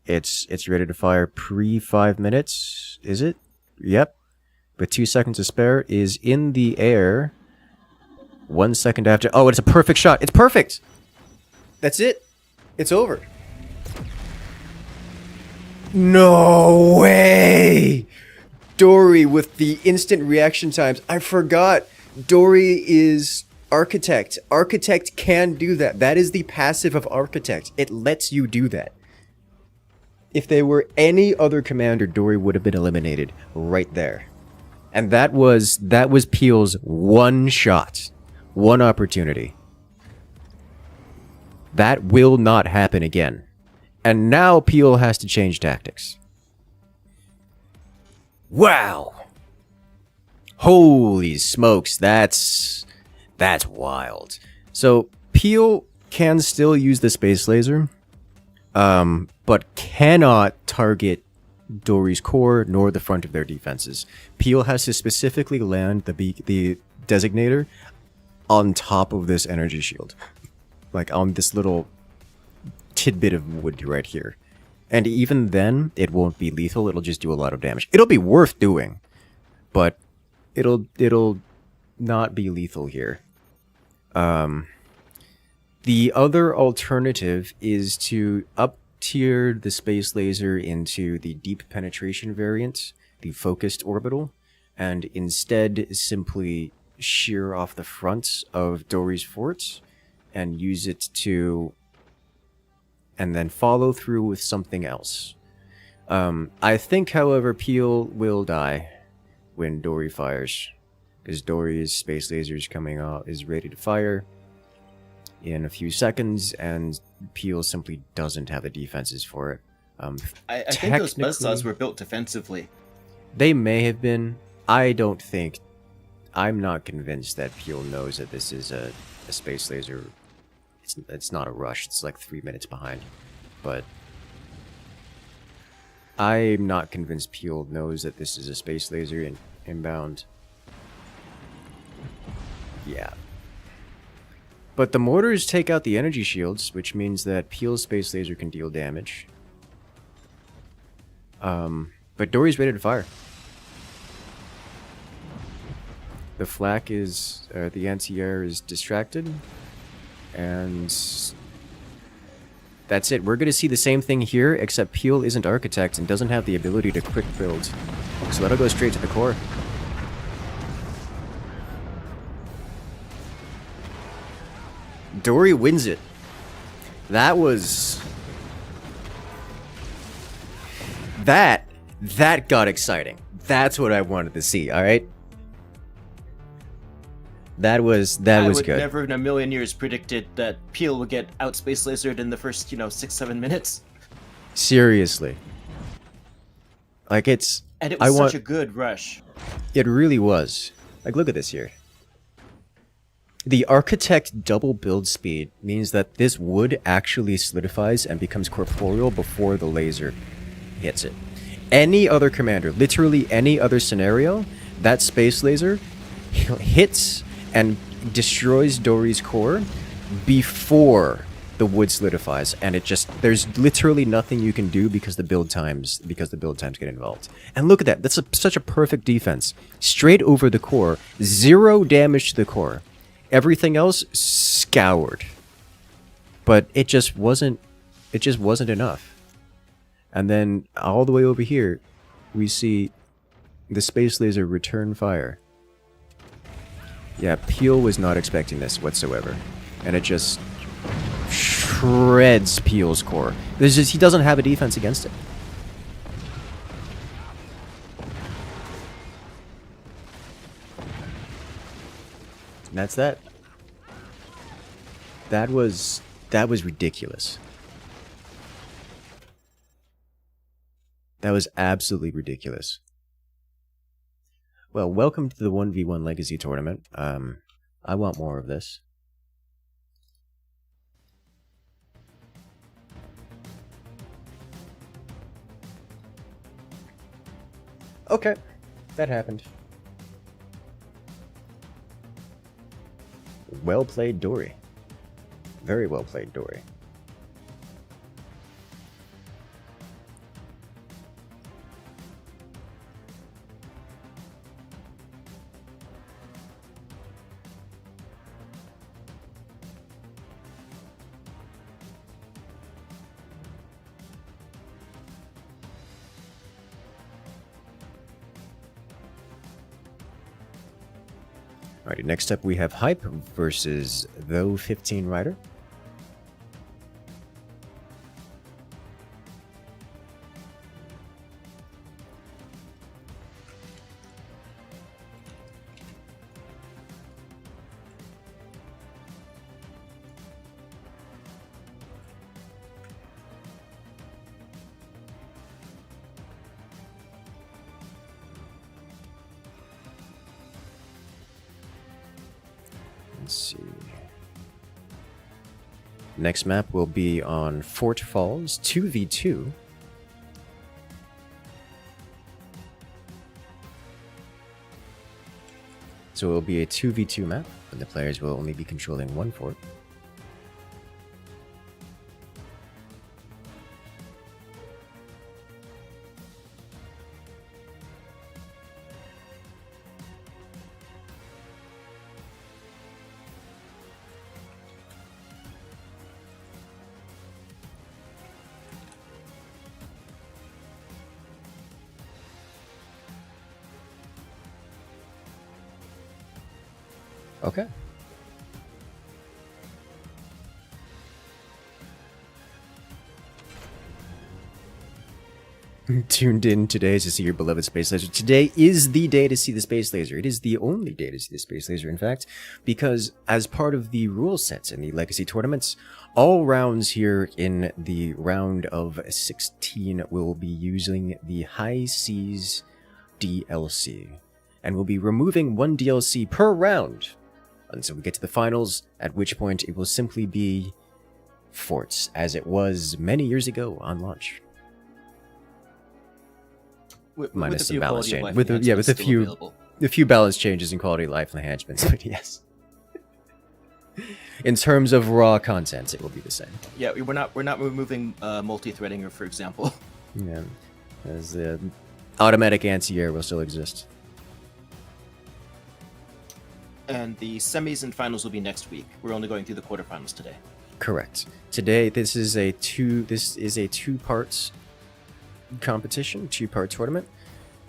It's ready to fire pre 5 minutes, is it? Yep. With 2 seconds to spare, is in the air. 1 second after... oh, it's a perfect shot! It's perfect! That's it! It's over. No way! Dory with the instant reaction times. I forgot. Dory is Architect. Architect can do that. That is the passive of Architect. It lets you do that. If there were any other commander, Dory would have been eliminated right there. And that was Peele's one shot. One opportunity. That will not happen again. And now Peele has to change tactics. Wow! Holy smokes, that's wild. So, Peele can still use the Space Laser, but cannot target Dory's core nor the front of their defenses. Peele has to specifically land the Designator on top of this energy shield. Like on this little tidbit of wood right here. And even then, it won't be lethal, it'll just do a lot of damage. It'll be worth doing, but it'll not be lethal here. The other alternative is to up-tier the Space Laser into the Deep Penetration variant, the Focused Orbital, and instead simply shear off the fronts of Dory's forts and use it to... and then follow through with something else. I think, however, Peele will die when Dory fires, because Dory's Space Laser is coming out, is ready to fire in a few seconds, and Peele simply doesn't have the defenses for it. I think those buzzsaws were built defensively. They may have been. I don't think... I'm not convinced that Peele knows that this is a Space Laser. It's not a rush, it's like 3 minutes behind. But I'm not convinced Peele knows that this is a Space Laser inbound. Yeah. But the mortars take out the energy shields, which means that Peele's Space Laser can deal damage. But Dory's ready to fire. The flak is... the anti-air is distracted. And... that's it. We're going to see the same thing here, except Peele isn't Architect and doesn't have the ability to quick build. So that'll go straight to the core. Dory wins it. That was... That got exciting. That's what I wanted to see, alright? That was good. I would never in a million years predicted that Peele would get out Space Lasered in the first, 6-7 minutes. Seriously. Like, it's... and it was such a good rush. It really was. Like, look at this here. The Architect double build speed means that this wood actually solidifies and becomes corporeal before the laser hits it. Any other commander, literally any other scenario, that space laser hits and destroys Dory's core before the wood solidifies, and it just, there's literally nothing you can do because the build times get involved. And look at that, that's such a perfect defense. Straight over the core, 0 damage to the core. Everything else scoured. But it just wasn't enough. And then all the way over here, we see the space laser return fire. Yeah, Peele was not expecting this whatsoever. And it just shreds Peele's core. He doesn't have a defense against it. And that's that. That was ridiculous. That was absolutely ridiculous. Well, welcome to the 1v1 Legacy Tournament. I want more of this. Okay, that happened. Well played, Dory. Very well played, Dory. Alrighty, next up we have Hype versus Though 15 Rider. Let's see. Next map will be on Fort Falls 2v2. So it will be a 2v2 map, and the players will only be controlling one fort. Okay. Tuned in today to see your beloved space laser. Today is the day to see the space laser. It is the only day to see the space laser, in fact, because as part of the rule sets in the Legacy tournaments, all rounds here in the round of 16 will be using the High Seas DLC, and we'll be removing one DLC per round until we get to the finals, at which point it will simply be forts, as it was many years ago on launch. Minus some balance change. With a few balance changes and quality of life enhancements, but yes. In terms of raw content, it will be the same. Yeah, we're not removing multi-threading, for example. Yeah, as the automatic anti-air will still exist. And the semis and finals will be next week. We're only going through the quarterfinals today. Correct. Today, this is a two-part competition, two-part tournament.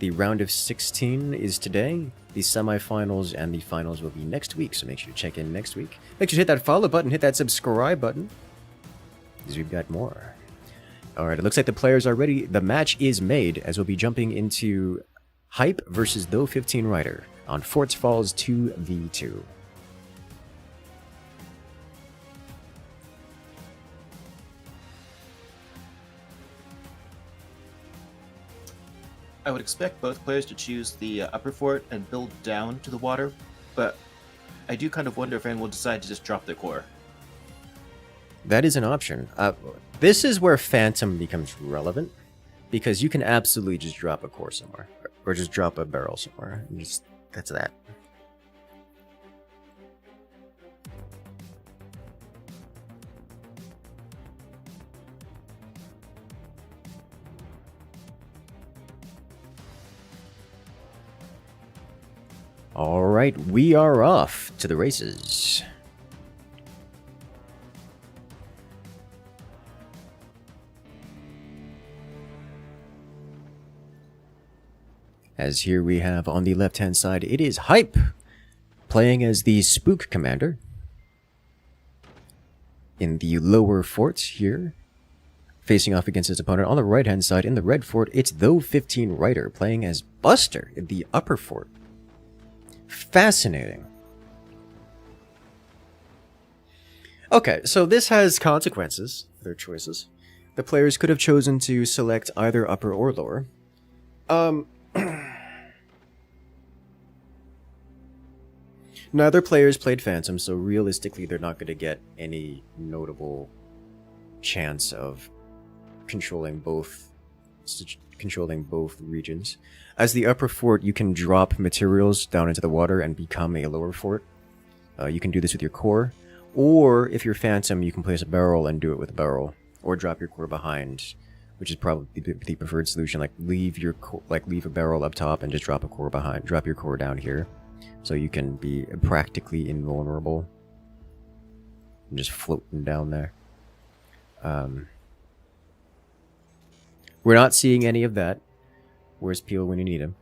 The round of 16 is today. The semifinals and the finals will be next week. So make sure to check in next week. Make sure to hit that follow button, hit that subscribe button, because we've got more. All right, it looks like the players are ready. The match is made, as we'll be jumping into Hype versus Though 15 Rider on Fort Falls 2v2. I would expect both players to choose the upper fort and build down to the water, but I do kind of wonder if anyone will decide to just drop their core. That is an option. This is where Phantom becomes relevant, because you can absolutely just drop a core somewhere, or just drop a barrel somewhere. That's that. All right, we are off to the races. As here we have on the left-hand side, it is Hype, playing as the Spook Commander. In the lower fort here, facing off against his opponent. On the right-hand side, in the red fort, it's Though 15 Rider, playing as Buster in the upper fort. Fascinating. Okay, so this has consequences for their choices. The players could have chosen to select either upper or lower. Neither players played Phantom, so realistically they're not going to get any notable chance of controlling both regions. As the upper fort, you can drop materials down into the water and become a lower fort. You can do this with your core, or if you're Phantom, you can place a barrel and do it with a barrel, or drop your core behind, which is probably the preferred solution. Like leave a barrel up top and just drop a core behind. Drop your core down here, so you can be practically invulnerable and just floating down there. We're not seeing any of that. Where's Peele when you need him?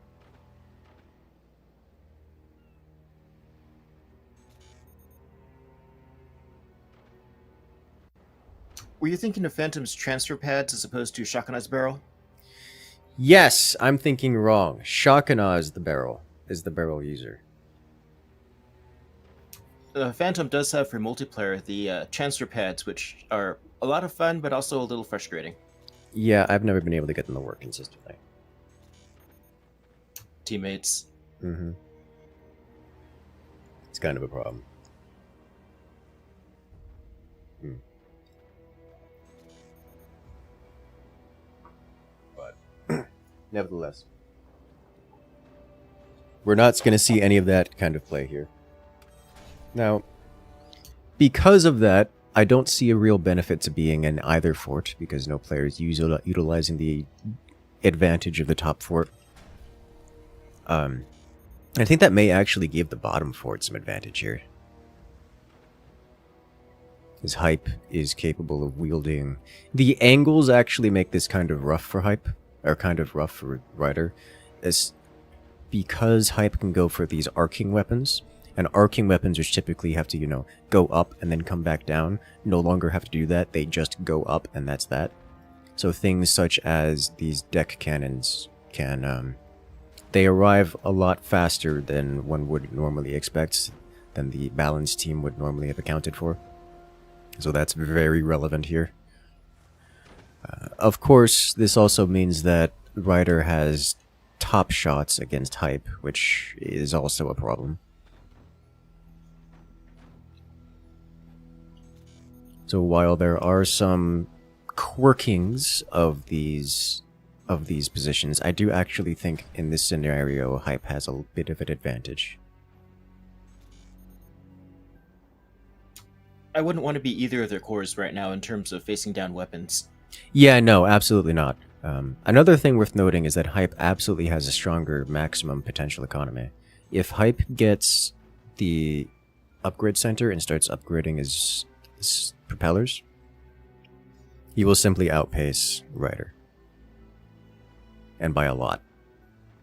Were you thinking of Phantom's transfer pads as opposed to Shakana's barrel? Yes, I'm thinking wrong. Shakana is the barrel user. Phantom does have for multiplayer the transfer pads, which are a lot of fun, but also a little frustrating. Yeah, I've never been able to get them to work consistently. Teammates. Mm-hmm. It's kind of a problem. But nevertheless, we're not going to see any of that kind of play here. Now, because of that, I don't see a real benefit to being in either fort, because no player is utilizing the advantage of the top fort. I think that may actually give the bottom fort some advantage here. His Hype is capable of wielding... The angles actually make this kind of rough for Hype, or kind of rough for Rider, because Hype can go for these arcing weapons. And arcing weapons, which typically have to, go up and then come back down, no longer have to do that. They just go up, and that's that. So things such as these deck cannons can, they arrive a lot faster than one would normally expect, than the balanced team would normally have accounted for. So that's very relevant here. Of course, this also means that Rider has top shots against Hype, which is also a problem. So while there are some quirkings of these positions, I do actually think in this scenario, Hype has a bit of an advantage. I wouldn't want to be either of their cores right now in terms of facing down weapons. Yeah, no, absolutely not. Another thing worth noting is that Hype absolutely has a stronger maximum potential economy. If Hype gets the upgrade center and starts upgrading his propellers, he will simply outpace Rider. And by a lot.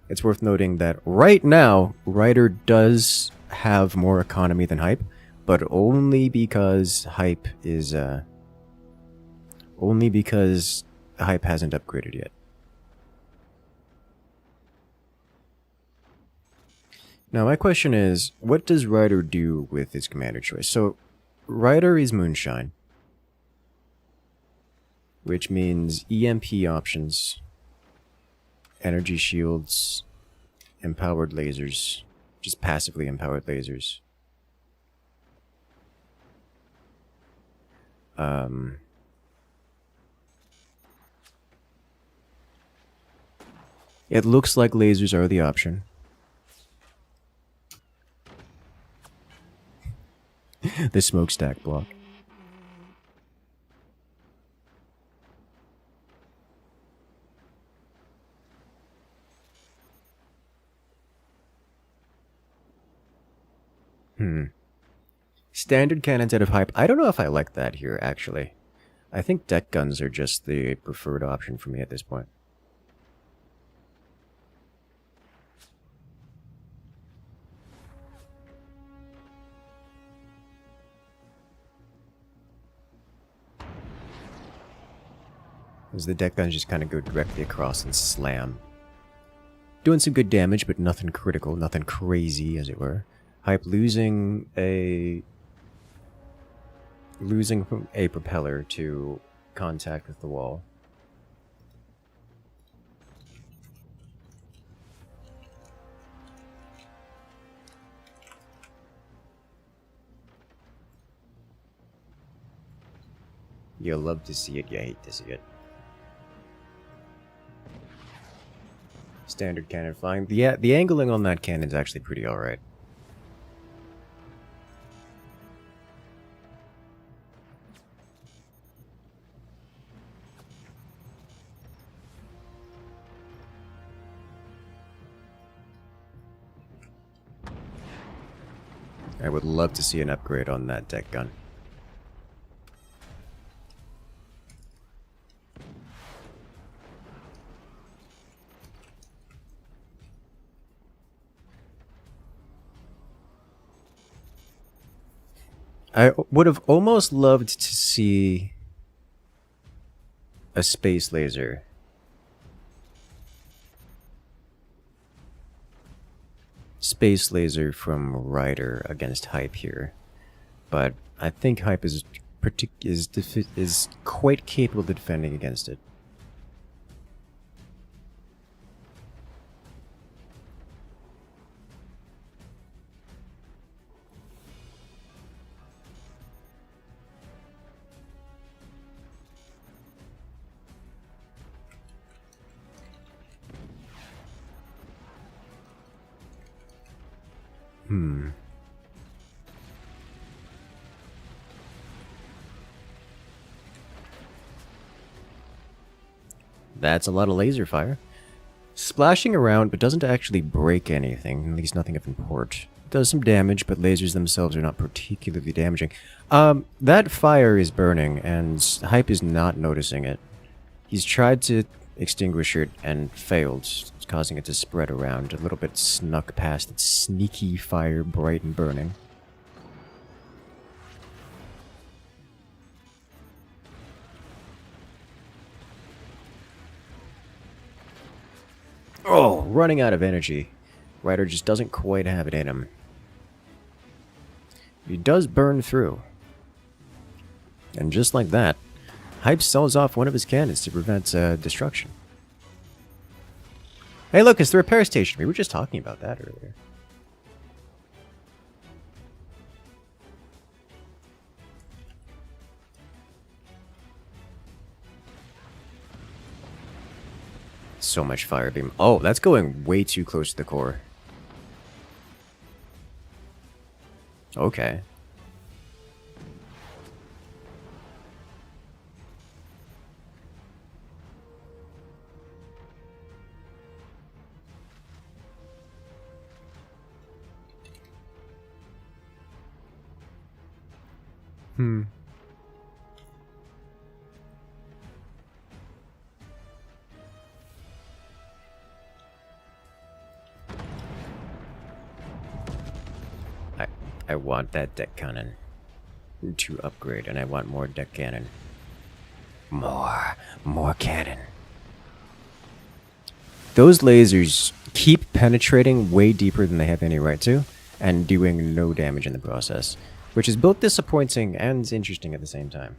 It's worth noting that right now, Rider does have more economy than Hype, but only because Hype hasn't upgraded yet. Now my question is, what does Rider do with his commander choice? So, Rider is Moonshine, which means EMP options energy shields, empowered lasers, just passively empowered lasers. It looks like lasers are the option. The smokestack block. Standard cannons out of hype. I don't know if I like that here, actually. I think deck guns are just the preferred option for me at this point. As the deck guns just kind of go directly across and slam. Doing some good damage, but nothing critical, nothing crazy, as it were. Hype losing a propeller to contact with the wall. You love to see it, you hate to see it. Standard cannon flying. The angling on that cannon is actually pretty alright. I would love to see an upgrade on that deck gun. I would have almost loved to see a space laser. Space laser from Rider against Hype here, but I think Hype is quite capable of defending against it. That's a lot of laser fire. Splashing around, but doesn't actually break anything, at least nothing of import. It does some damage, but lasers themselves are not particularly damaging. That fire is burning, and Hype is not noticing it. He's tried to extinguish it and failed, causing it to spread around. A little bit snuck past its sneaky fire, bright and burning. Oh, running out of energy. Rider just doesn't quite have it in him. He does burn through. And just like that, Hype sells off one of his cannons to prevent destruction. Hey look, it's the repair station. We were just talking about that earlier. So much fire beam. Oh, that's going way too close to the core. Okay. I want that deck cannon to upgrade, and I want more deck cannon. More cannon. Those lasers keep penetrating way deeper than they have any right to, and doing no damage in the process, which is both disappointing and interesting at the same time.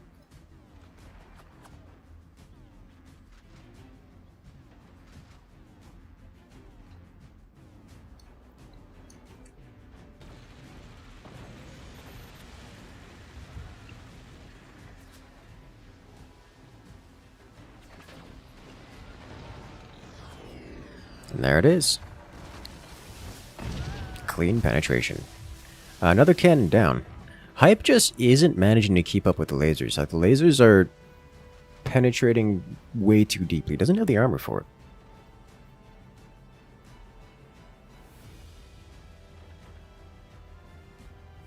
And there it is. Clean penetration. Another cannon down. Hype just isn't managing to keep up with the lasers. Like, the lasers are penetrating way too deeply. Doesn't have the armor for it.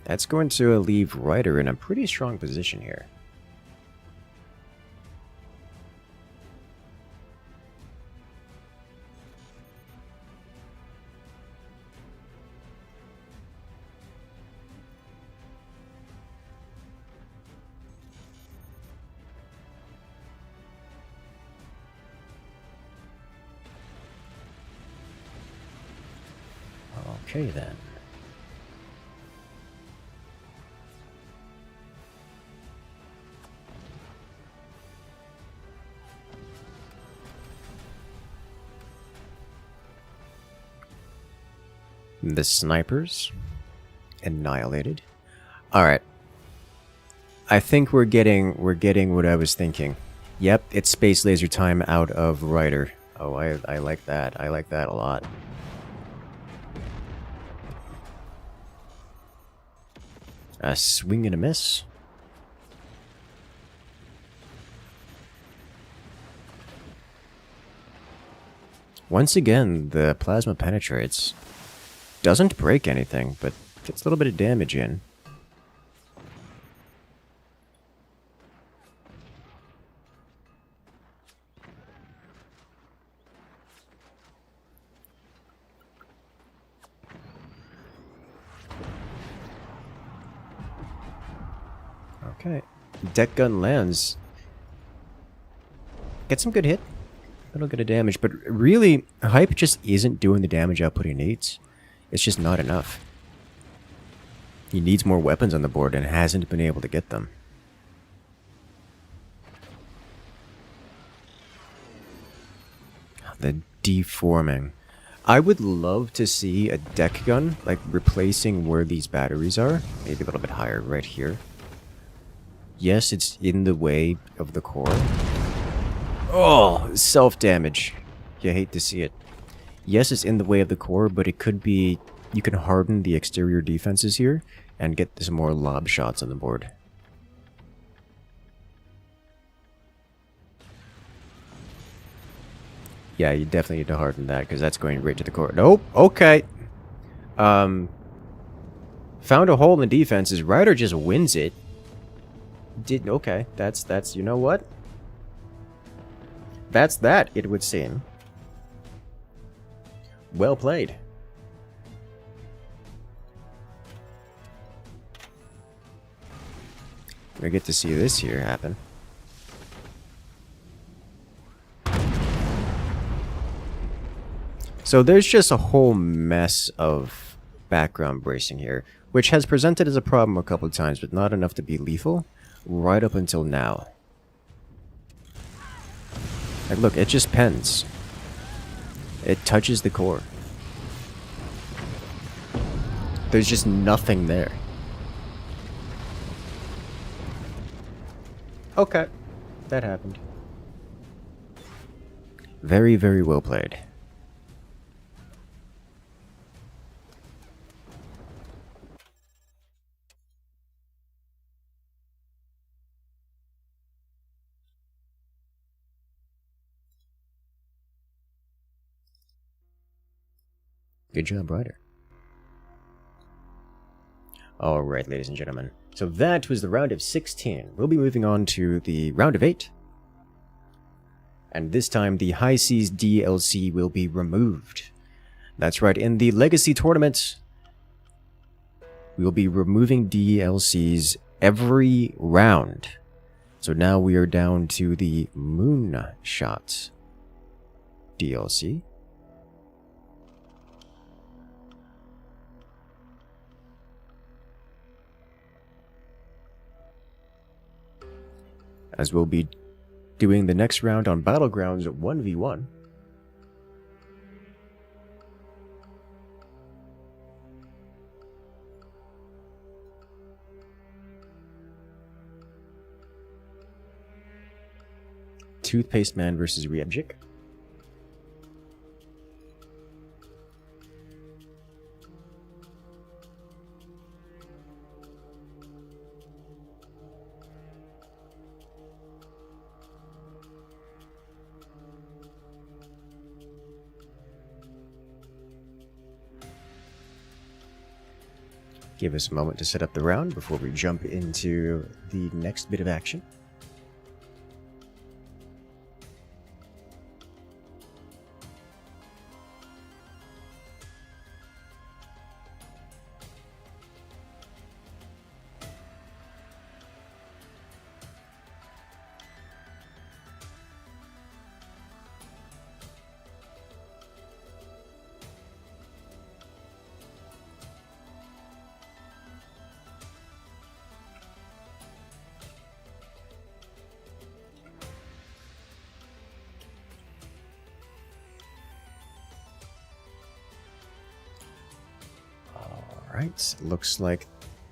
That's going to leave Ryder in a pretty strong position here. Okay, then. The snipers annihilated. All right. I think we're getting what I was thinking. Yep, it's space laser time out of Ryder. Oh, I like that. I like that a lot. A swing and a miss. Once again, the plasma penetrates. Doesn't break anything, but gets a little bit of damage in. Okay. Deck gun lands. Gets some good hit. A little bit of damage, but really, Hype just isn't doing the damage output he needs. It's just not enough. He needs more weapons on the board and hasn't been able to get them. The deforming. I would love to see a deck gun, like, replacing where these batteries are. Maybe a little bit higher, right here. Yes, it's in the way of the core. Oh, self-damage. You hate to see it. Yes, it's in the way of the core, but it could be... You can harden the exterior defenses here and get some more lob shots on the board. Yeah, you definitely need to harden that, because that's going right to the core. Nope, okay. Found a hole in the defenses. Ryder just wins it. Okay, that's, you know what? That's that, it would seem. Well played. We get to see this here happen. So there's just a whole mess of background bracing here, which has presented as a problem a couple of times, but not enough to be lethal, right up until now. Like, look, it just pens. It touches the core. There's just nothing there. Okay. That happened. Very, very well played. Good job, Ryder. Alright, ladies and gentlemen. So that was the round of 16. We'll be moving on to the round of 8. And this time, the High Seas DLC will be removed. That's right, in the Legacy Tournament, we'll be removing DLCs every round. So now we are down to the Moonshot DLC. As we'll be doing the next round on Battlegrounds 1v1. Toothpaste Man versus Rebjik. Give us a moment to set up the round before we jump into the next bit of action. Alright, looks like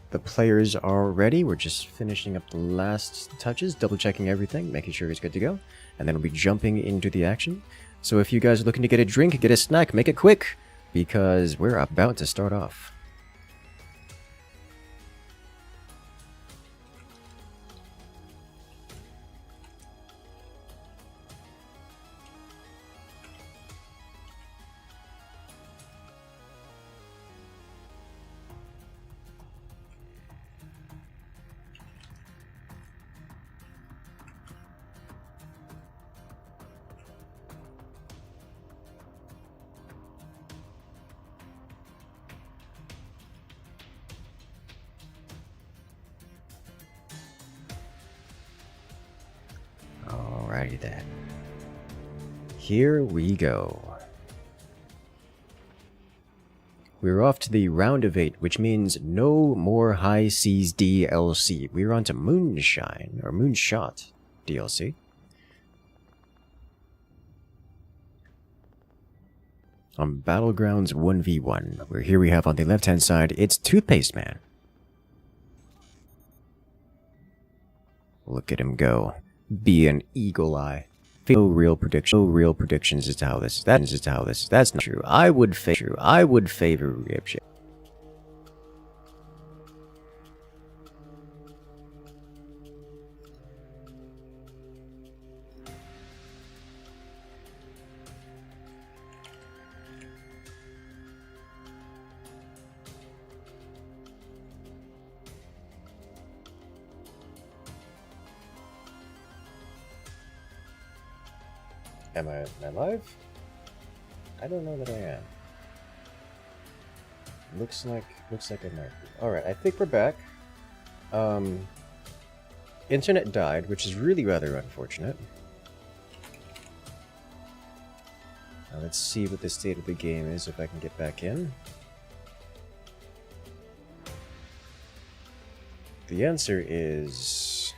the players are ready. We're just finishing up the last touches, double checking everything, making sure it's good to go, and then we'll be jumping into the action. So if you guys are looking to get a drink, get a snack, make it quick, because we're about to start off. Alrighty then. Here we go. We're off to the round of 8, which means no more High Seas DLC. We're on to Moonshine, or Moonshot DLC. On Battlegrounds 1v1, where here we have on the left-hand side, it's Toothpaste Man. Look at him go. Be an eagle eye. No real predictions as to how this. That's not true. I would favor Rebjik. Am I live? I don't know that I am. Looks like I might be. Alright, I think we're back. Internet died, which is really rather unfortunate. Now let's see what the state of the game is if I can get back in. The answer is...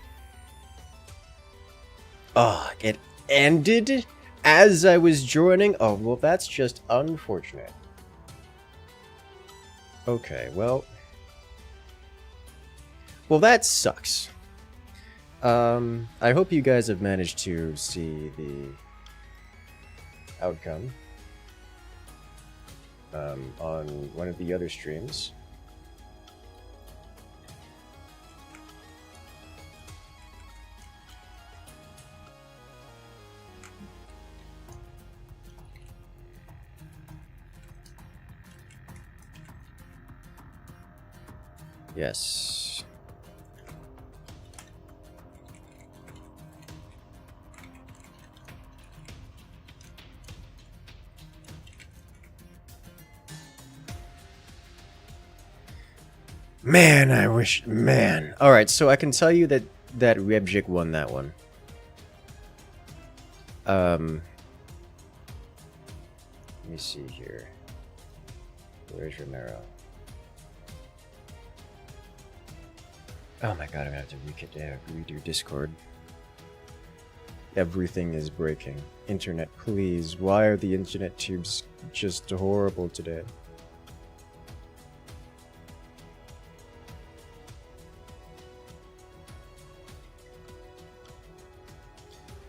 Ah, it ended as I was joining? Oh, well, that's just unfortunate. Okay, well, that sucks. I hope you guys have managed to see the outcome on one of the other streams. Yes. Man, I wish... Man. Alright, so I can tell you that Rebjik won that one. Let me see here. Where's Romero? Oh my god, I'm gonna have to redo Discord. Everything is breaking. Internet, please. Why are the internet tubes just horrible today?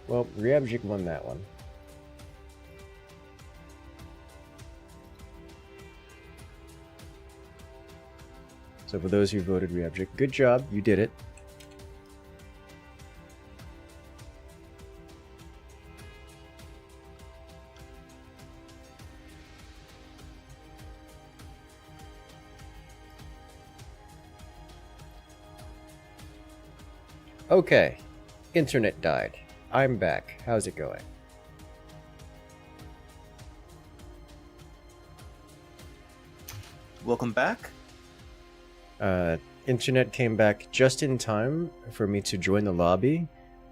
Well, Rebjik won that one. So for those who voted Rebjik, good job, you did it. Okay. Internet died. I'm back. How's it going? Welcome back. Internet came back just in time for me to join the lobby.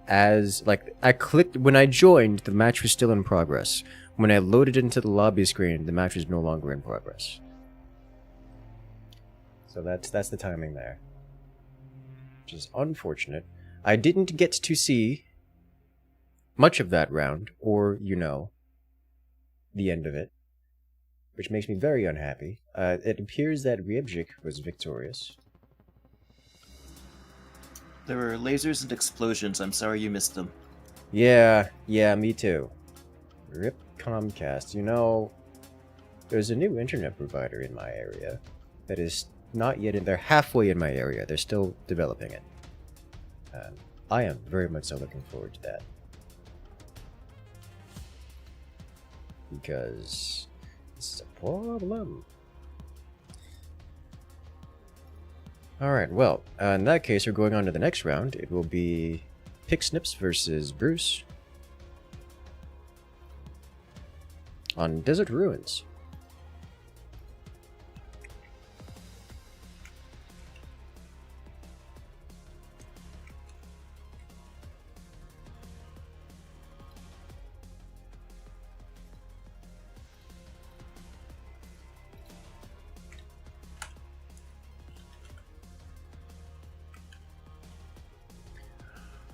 As, like, I clicked, when I joined, the match was still in progress. When I loaded into the lobby screen, the match was no longer in progress. So that's the timing there. Which is unfortunate. I didn't get to see much of that round, or, you know, the end of it, which makes me very unhappy. It appears that Rebjik was victorious. There were lasers and explosions. I'm sorry you missed them. Yeah, me too. Rip Comcast. You know, there's a new internet provider in my area that is not yet in. They're halfway in my area. They're still developing it. I am very much so looking forward to that. Because it's a problem. Alright, well, in that case, we're going on to the next round. It will be Pixnips versus Bruce on Desert Ruins.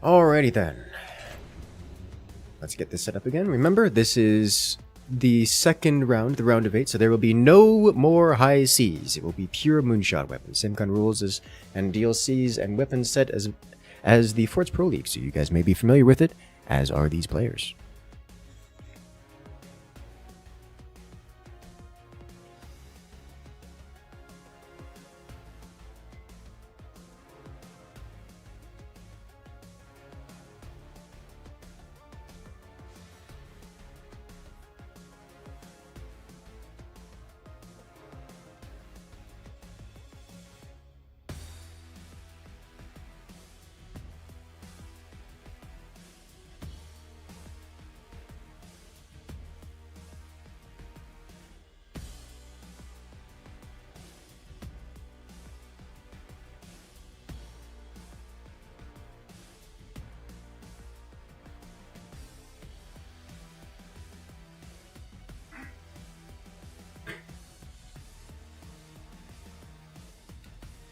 Alrighty then. Let's get this set up again. Remember, this is the second round, the round of 8, so there will be no more high seas. It will be pure moonshot weapons. Same kind of rules as and DLCs and weapons set as the Forts Pro League, so you guys may be familiar with it, as are these players.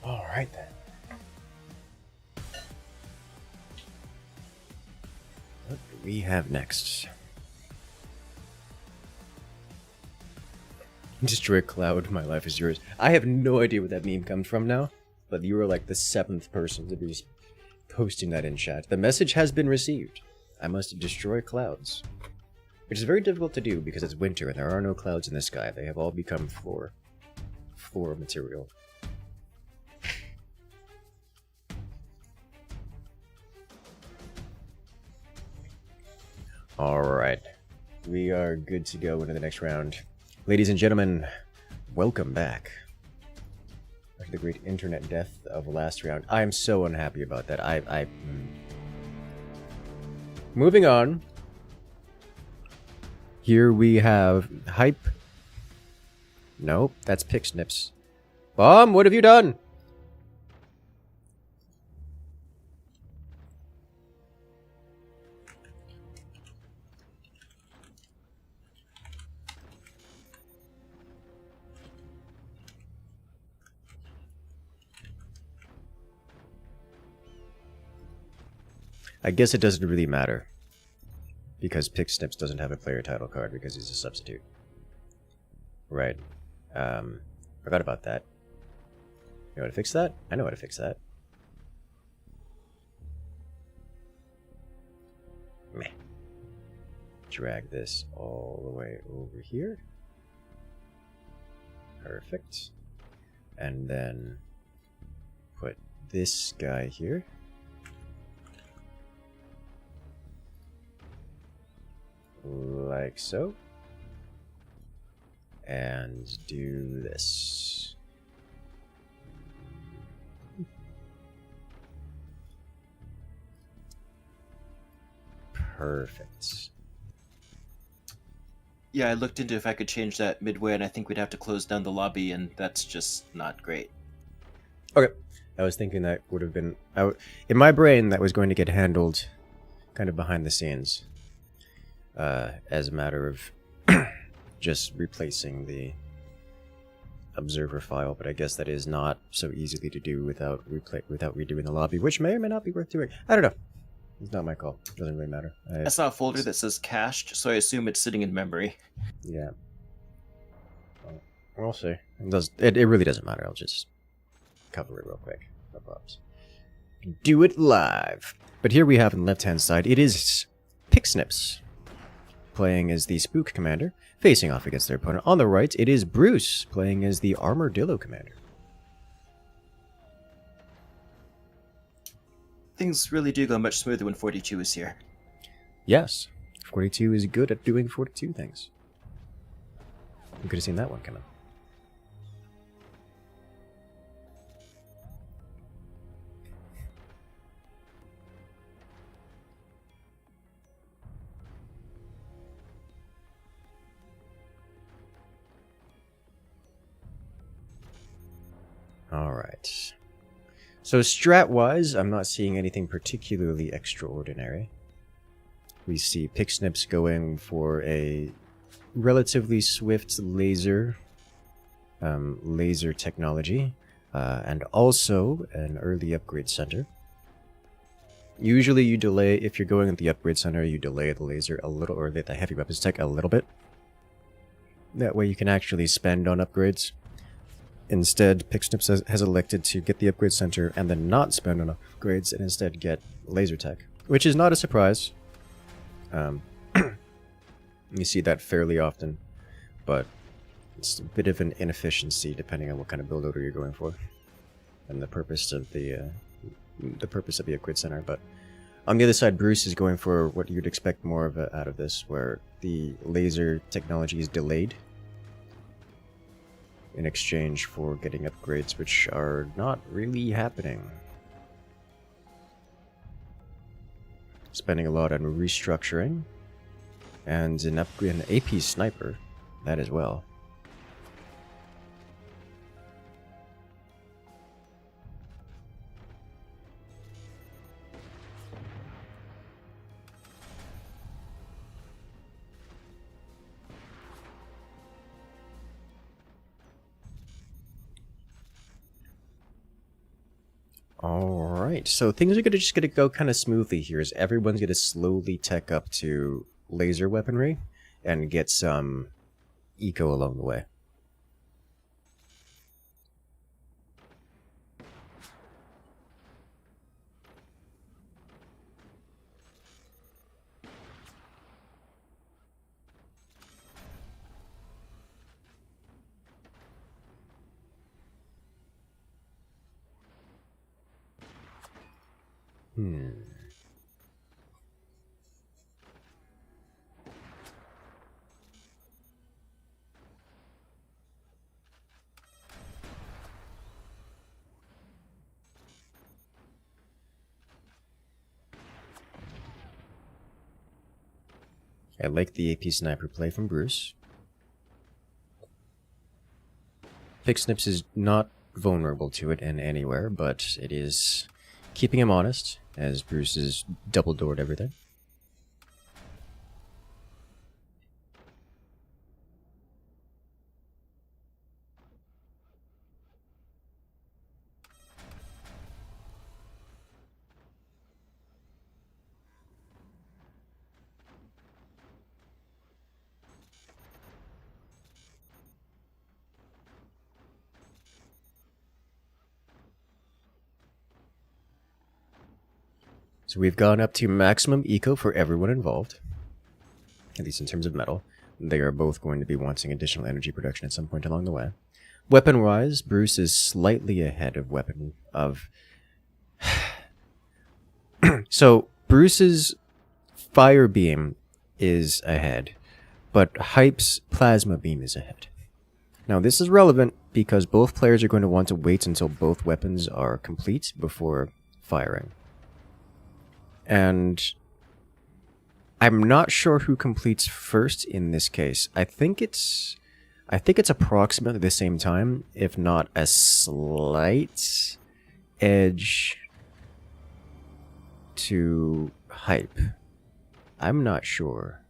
Alright then. What do we have next? Destroy Cloud, my life is yours. I have no idea where that meme comes from now, but you were like the 7th person to be posting that in chat. The message has been received. I must destroy clouds. Which is very difficult to do because it's winter and there are no clouds in the sky. They have all become floor material. Alright, we are good to go into the next round. Ladies and gentlemen, welcome back. After the great internet death of last round. I am so unhappy about that. Moving on. Here we have Hype. Nope, that's Pixnips. Bomb, what have you done? I guess it doesn't really matter. Because Pixnips doesn't have a player title card because he's a substitute. Right. Forgot about that. You know how to fix that? I know how to fix that. Meh. Drag this all the way over here. Perfect. And then put this guy here. Like so. And do this. Perfect. Yeah, I looked into if I could change that midway, and I think we'd have to close down the lobby, and that's just not great. Okay. I was thinking that would have been... in my brain, that was going to get handled kind of behind the scenes. As a matter of just replacing the observer file, but I guess that is not so easily to do without redoing the lobby, which may or may not be worth doing. I don't know. It's not my call. It doesn't really matter. I saw a folder that says cached, so I assume it's sitting in memory. Yeah. Well, we'll see. It really doesn't matter. I'll just cover it real quick. No problems. Do it live. But here we have on the left-hand side, it is Pixnips playing as the Spook Commander, facing off against their opponent. On the right, it is Bruce playing as the Armadillo Commander. Things really do go much smoother when 42 is here. Yes, 42 is good at doing 42 things. You could have seen that one coming. Alright. So strat-wise, I'm not seeing anything particularly extraordinary. We see Pixnips going for a relatively swift laser technology, and also an early upgrade center. Usually you delay, if you're going at the upgrade center, you delay the laser a little, or the heavy weapons tech a little bit. That way you can actually spend on upgrades. Instead, Pixnips has elected to get the upgrade center and then not spend on upgrades and instead get laser tech, which is not a surprise. You see that fairly often, but it's a bit of an inefficiency depending on what kind of build order you're going for and the purpose of the upgrade center. But on the other side, Bruce is going for what you'd expect more of out of this, where the laser technology is delayed in exchange for getting upgrades, which are not really happening. Spending a lot on restructuring, and an AP sniper, that as well. Alright, so things are just gonna go kind of smoothly here, as everyone's gonna slowly tech up to laser weaponry and get some eco along the way. I like the AP sniper play from Bruce. Pixnips is not vulnerable to it in anywhere, but it is keeping him honest, as Bruce has double-doored everything. So we've gone up to maximum eco for everyone involved, at least in terms of metal. They are both going to be wanting additional energy production at some point along the way. Weapon-wise, Bruce is slightly ahead of So, Bruce's Fire Beam is ahead, but Hype's Plasma Beam is ahead. Now, this is relevant because both players are going to want to wait until both weapons are complete before firing. And I'm not sure who completes first in this case. I think it's approximately the same time, if not a slight edge to Hype. I'm not sure.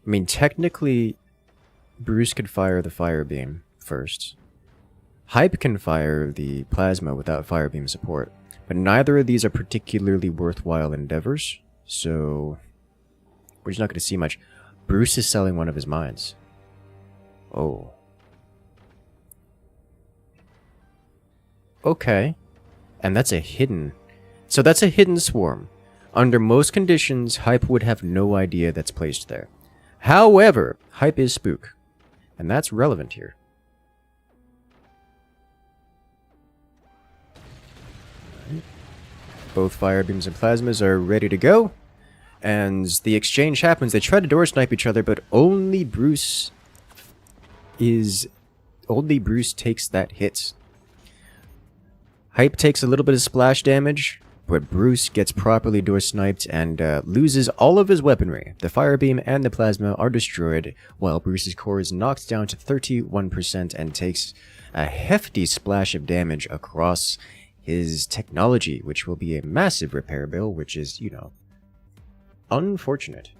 I mean, technically, Bruce could fire the fire beam first. Hype can fire the plasma without fire beam support, but neither of these are particularly worthwhile endeavors, so we're just not going to see much. Bruce is selling one of his mines. Oh. Okay. And that's a hidden... So that's a hidden swarm. Under most conditions, Hype would have no idea that's placed there. However, Hype is spook. And that's relevant here. Right. Both fire beams and plasmas are ready to go. And the exchange happens. They try to door snipe each other, but only Bruce takes that hit. Hype takes a little bit of splash damage, but Bruce gets properly door sniped and loses all of his weaponry. The fire beam and the plasma are destroyed, while Bruce's core is knocked down to 31% and takes a hefty splash of damage across his technology, which will be a massive repair bill, which is, you know, unfortunate.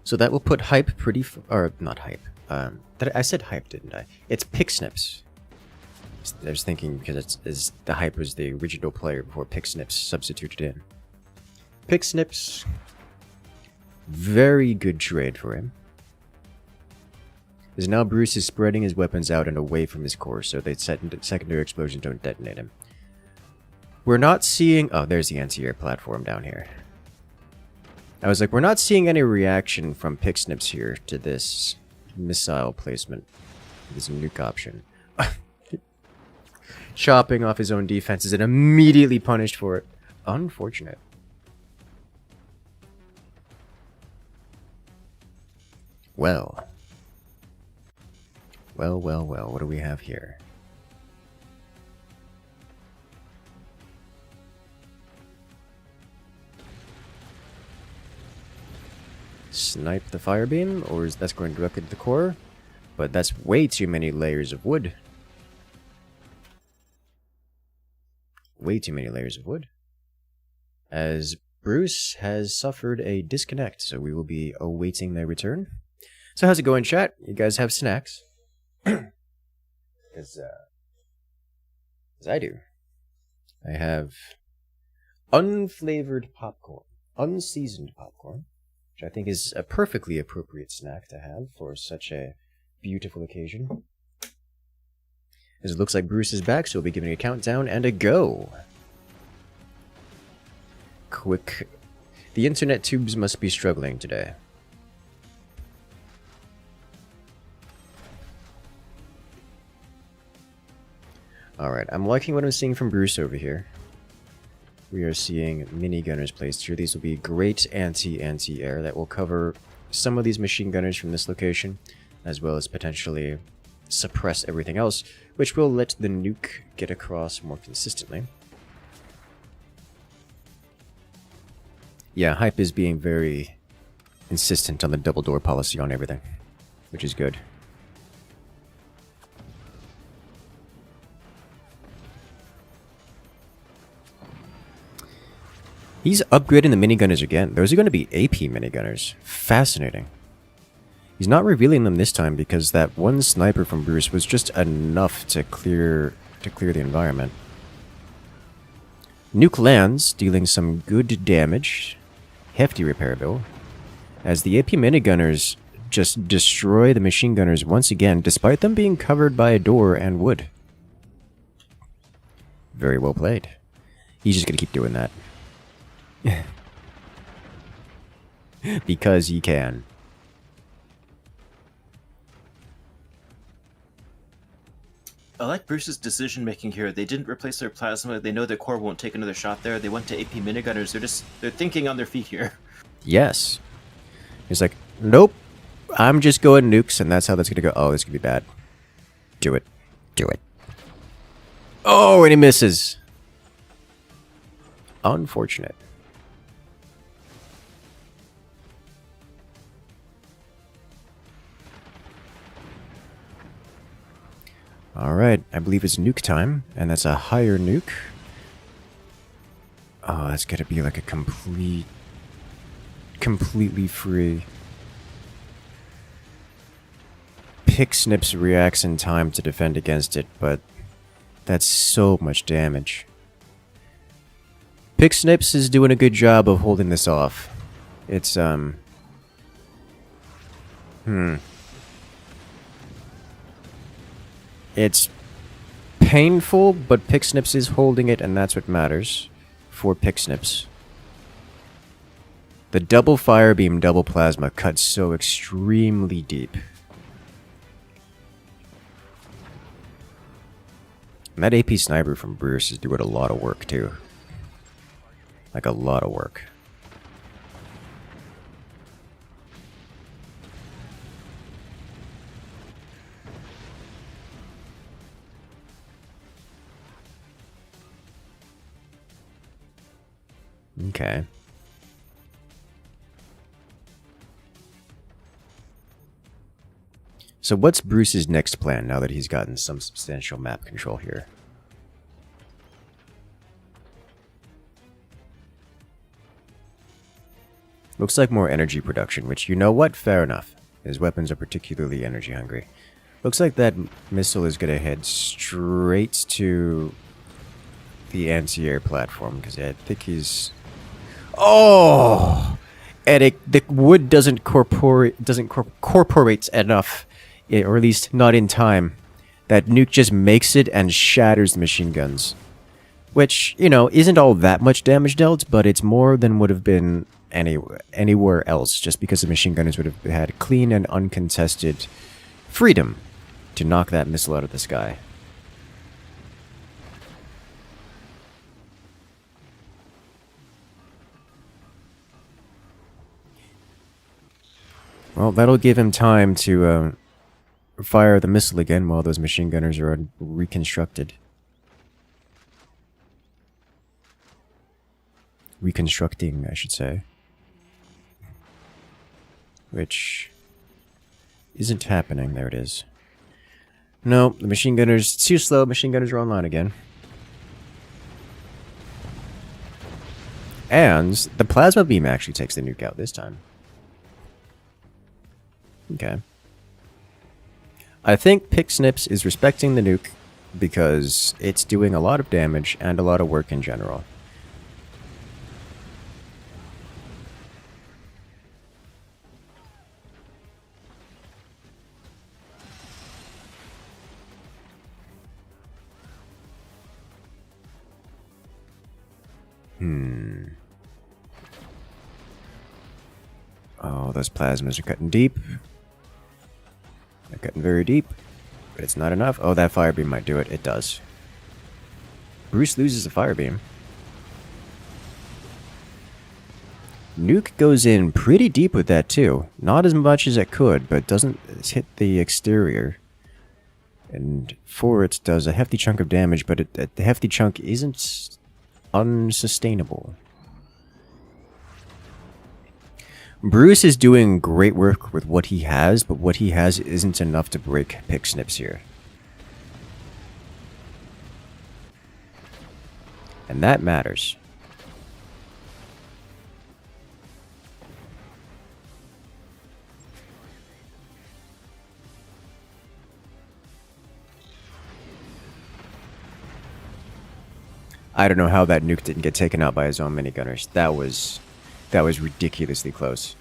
So that will put Hype pretty... or, not Hype. I said Hype, didn't I? It's Pixnips. I was thinking because the Hype was the original player before Pixnips substituted in. Pixnips... very good trade for him. Because now Bruce is spreading his weapons out and away from his core, so the secondary explosions don't detonate him. We're not seeing... oh, there's the anti-air platform down here. I was like, we're not seeing any reaction from Pixnips here to this missile placement. This nuke option. Chopping off his own defenses and immediately punished for it. Unfortunate. Well. Well, well, well. What do we have here? Snipe the fire beam, or is that going directly to the core? But that's way too many layers of wood. Way too many layers of wood. As Bruce has suffered a disconnect, so we will be awaiting their return. So how's it going, chat? You guys have snacks? As I do. I have unflavored popcorn. Unseasoned popcorn. Which I think is a perfectly appropriate snack to have for such a beautiful occasion. As it looks like Bruce is back, so we'll be giving a countdown and a go. Quick. The internet tubes must be struggling today. Alright, I'm liking what I'm seeing from Bruce over here. We are seeing minigunners placed here. These will be great anti-air that will cover some of these machine gunners from this location, as well as potentially suppress everything else, which will let the nuke get across more consistently. Yeah, Hype is being very insistent on the double door policy on everything, which is good. He's upgrading the minigunners again. Those are going to be AP minigunners. Fascinating. He's not revealing them this time because that one sniper from Bruce was just enough to clear the environment. Nuke lands, dealing some good damage. Hefty repair bill. As the AP minigunners just destroy the machine gunners once again, despite them being covered by a door and wood. Very well played. He's just going to keep doing that. Because he can. I like Bruce's decision making here. They didn't replace their plasma. They know their core won't take another shot there. They went to AP minigunners. They're thinking on their feet here. Yes. He's like, nope, I'm just going nukes, and that's how that's gonna go. Oh, this could be bad. Do it. Do it. Oh, and he misses. Unfortunate. Alright, I believe it's nuke time, and that's a higher nuke. Oh, that's gonna be like a completely free. Pixnips reacts in time to defend against it, but that's so much damage. Pixnips is doing a good job of holding this off. It's, It's painful, but Pixnips is holding it, and that's what matters for Pixnips. The double fire beam, double plasma cuts so extremely deep. And that AP sniper from Bruce is doing a lot of work too. Like a lot of work. Okay. So what's Bruce's next plan now that he's gotten some substantial map control here? Looks like more energy production, which, you know what? Fair enough. His weapons are particularly energy hungry. Looks like that missile is going to head straight to the anti-air platform, because I think he's... Oh! And the wood doesn't corporate enough, or at least not in time. That nuke just makes it and shatters the machine guns. Which, you know, isn't all that much damage dealt, but it's more than would have been anywhere else, just because the machine gunners would have had clean and uncontested freedom to knock that missile out of the sky. Well, that'll give him time to fire the missile again while those machine gunners are reconstructed. Reconstructing, I should say. Which isn't happening. There it is. No, the machine gunners, it's too slow. Machine gunners are online again. And the plasma beam actually takes the nuke out this time. Okay. I think Pixnips is respecting the nuke because it's doing a lot of damage and a lot of work in general. Oh, those plasmas are cutting deep. They're cutting very deep, but it's not enough. Oh, that fire beam might do it. It does. Bruce loses a fire beam. Nuke goes in pretty deep with that too. Not as much as it could, but doesn't hit the exterior. And for it does a hefty chunk of damage, but the hefty chunk isn't unsustainable. Bruce is doing great work with what he has, but what he has isn't enough to break Pixnips here. And that matters. I don't know how that nuke didn't get taken out by his own minigunners. That was ridiculously close.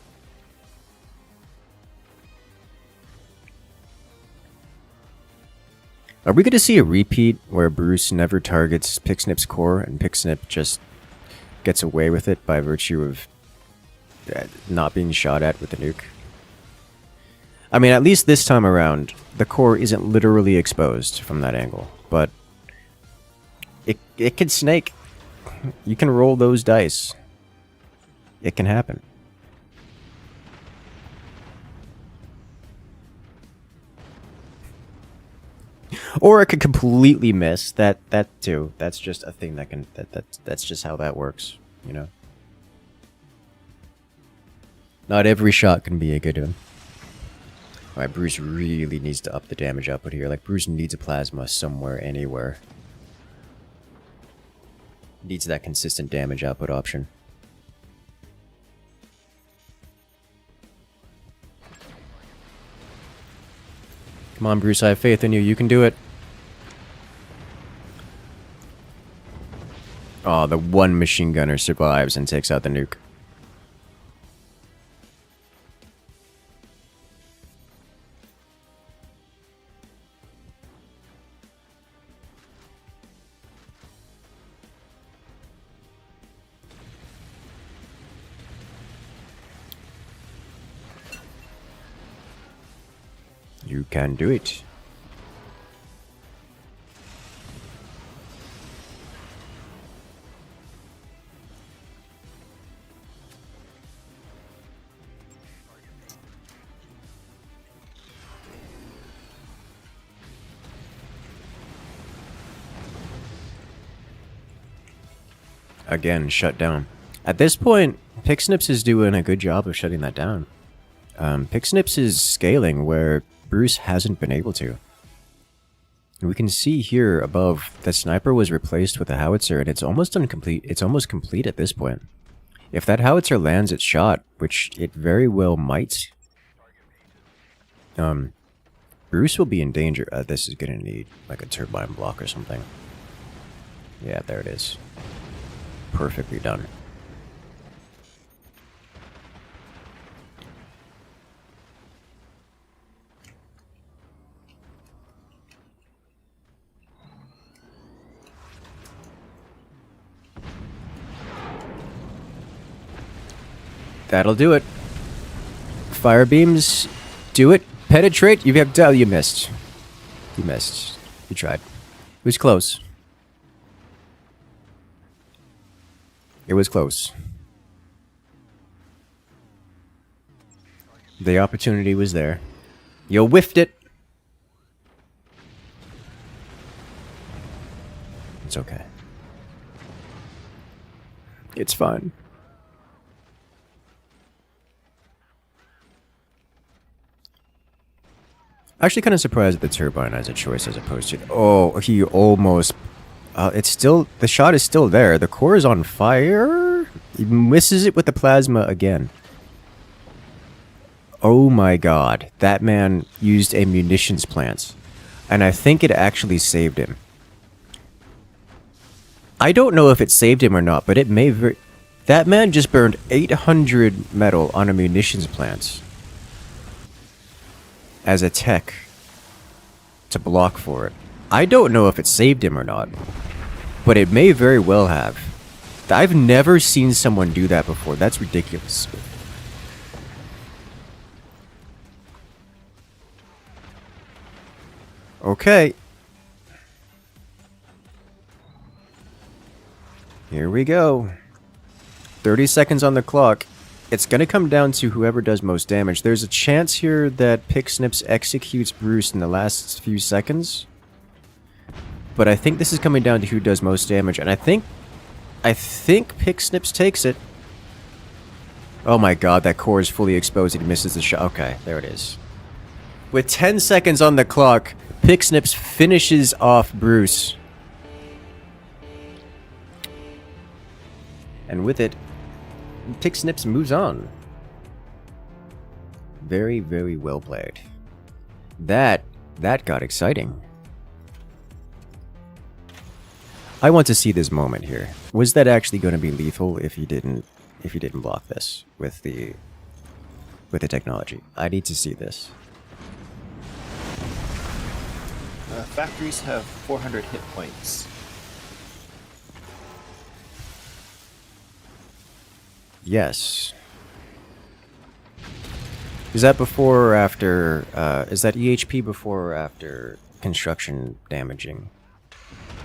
Are we going to see a repeat where Bruce never targets Pixnip's core and Pixnip just gets away with it by virtue of not being shot at with the nuke? I mean, at least this time around, the core isn't literally exposed from that angle, but it can snake. You can roll those dice. It can happen. Or it could completely miss. That too. That's just a thing that can. That's just how that works. You know. Not every shot can be a good one. Alright, Bruce really needs to up the damage output here. Like, Bruce needs a plasma somewhere, anywhere. Needs that consistent damage output option. Come on, Bruce, I have faith in you. You can do it. Oh, the one machine gunner survives and takes out the nuke. You can do it. Again, shut down. At this point, Pixnips is doing a good job of shutting that down. Pixnips is scaling where Bruce hasn't been able to. We can see here above the sniper was replaced with a howitzer, and it's almost incomplete. It's almost complete at this point. If that howitzer lands its shot, which it very well might, Bruce will be in danger. This is gonna need like a turbine block or something. Yeah, there it is. Perfectly done. That'll do it. Fire beams, do it. Penetrate. You have you missed. You missed. You tried. It was close. It was close. The opportunity was there. You whiffed it. It's okay. It's fine. Actually, kind of surprised at the turbine as a choice as opposed to. Oh, he almost. It's still. The shot is still there. The core is on fire. He misses it with the plasma again. Oh my god. That man used a munitions plant. And I think it actually saved him. I don't know if it saved him or not, but it may. That man just burned 800 metal on a munitions plant. As a tech to block for it. I don't know if it saved him or not, but it may very well have. I've never seen someone do that before. That's ridiculous. Okay. Here we go. 30 seconds on the clock. It's going to come down to whoever does most damage. There's a chance here that Pixnips executes Bruce in the last few seconds. But I think this is coming down to who does most damage. And I think Pixnips takes it. Oh my god, that core is fully exposed and he misses the shot. Okay, there it is. With 10 seconds on the clock, Pixnips finishes off Bruce. And with it, Pixnips moves on. Very, very well played. That got exciting. I want to see this moment here. Was that actually going to be lethal if he didn't block this with the technology? I need to see this. Factories have 400 hit points. Yes. Is that before or after, is that EHP before or after construction damage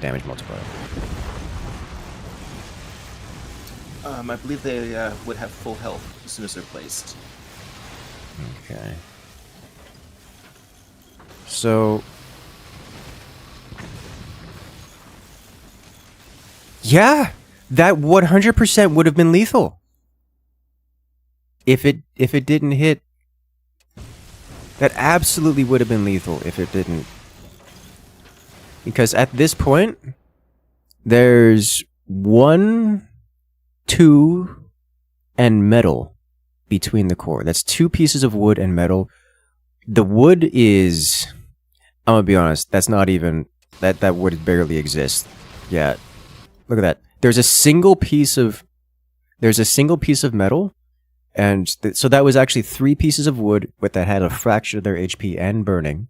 multiplier? I believe they would have full health as soon as they're placed. Okay. So, Yeah, that 100% would have been lethal. If it didn't hit, that absolutely would have been lethal if it didn't. Because at this point, there's 1, 2, and metal between the core. That's 2 pieces of wood and metal. The wood is, I'm gonna be honest, that's not even, that wood barely exists. Yeah, look at that. There's a single piece of metal, and so that was actually 3 pieces of wood, but that had a fraction of their HP and burning.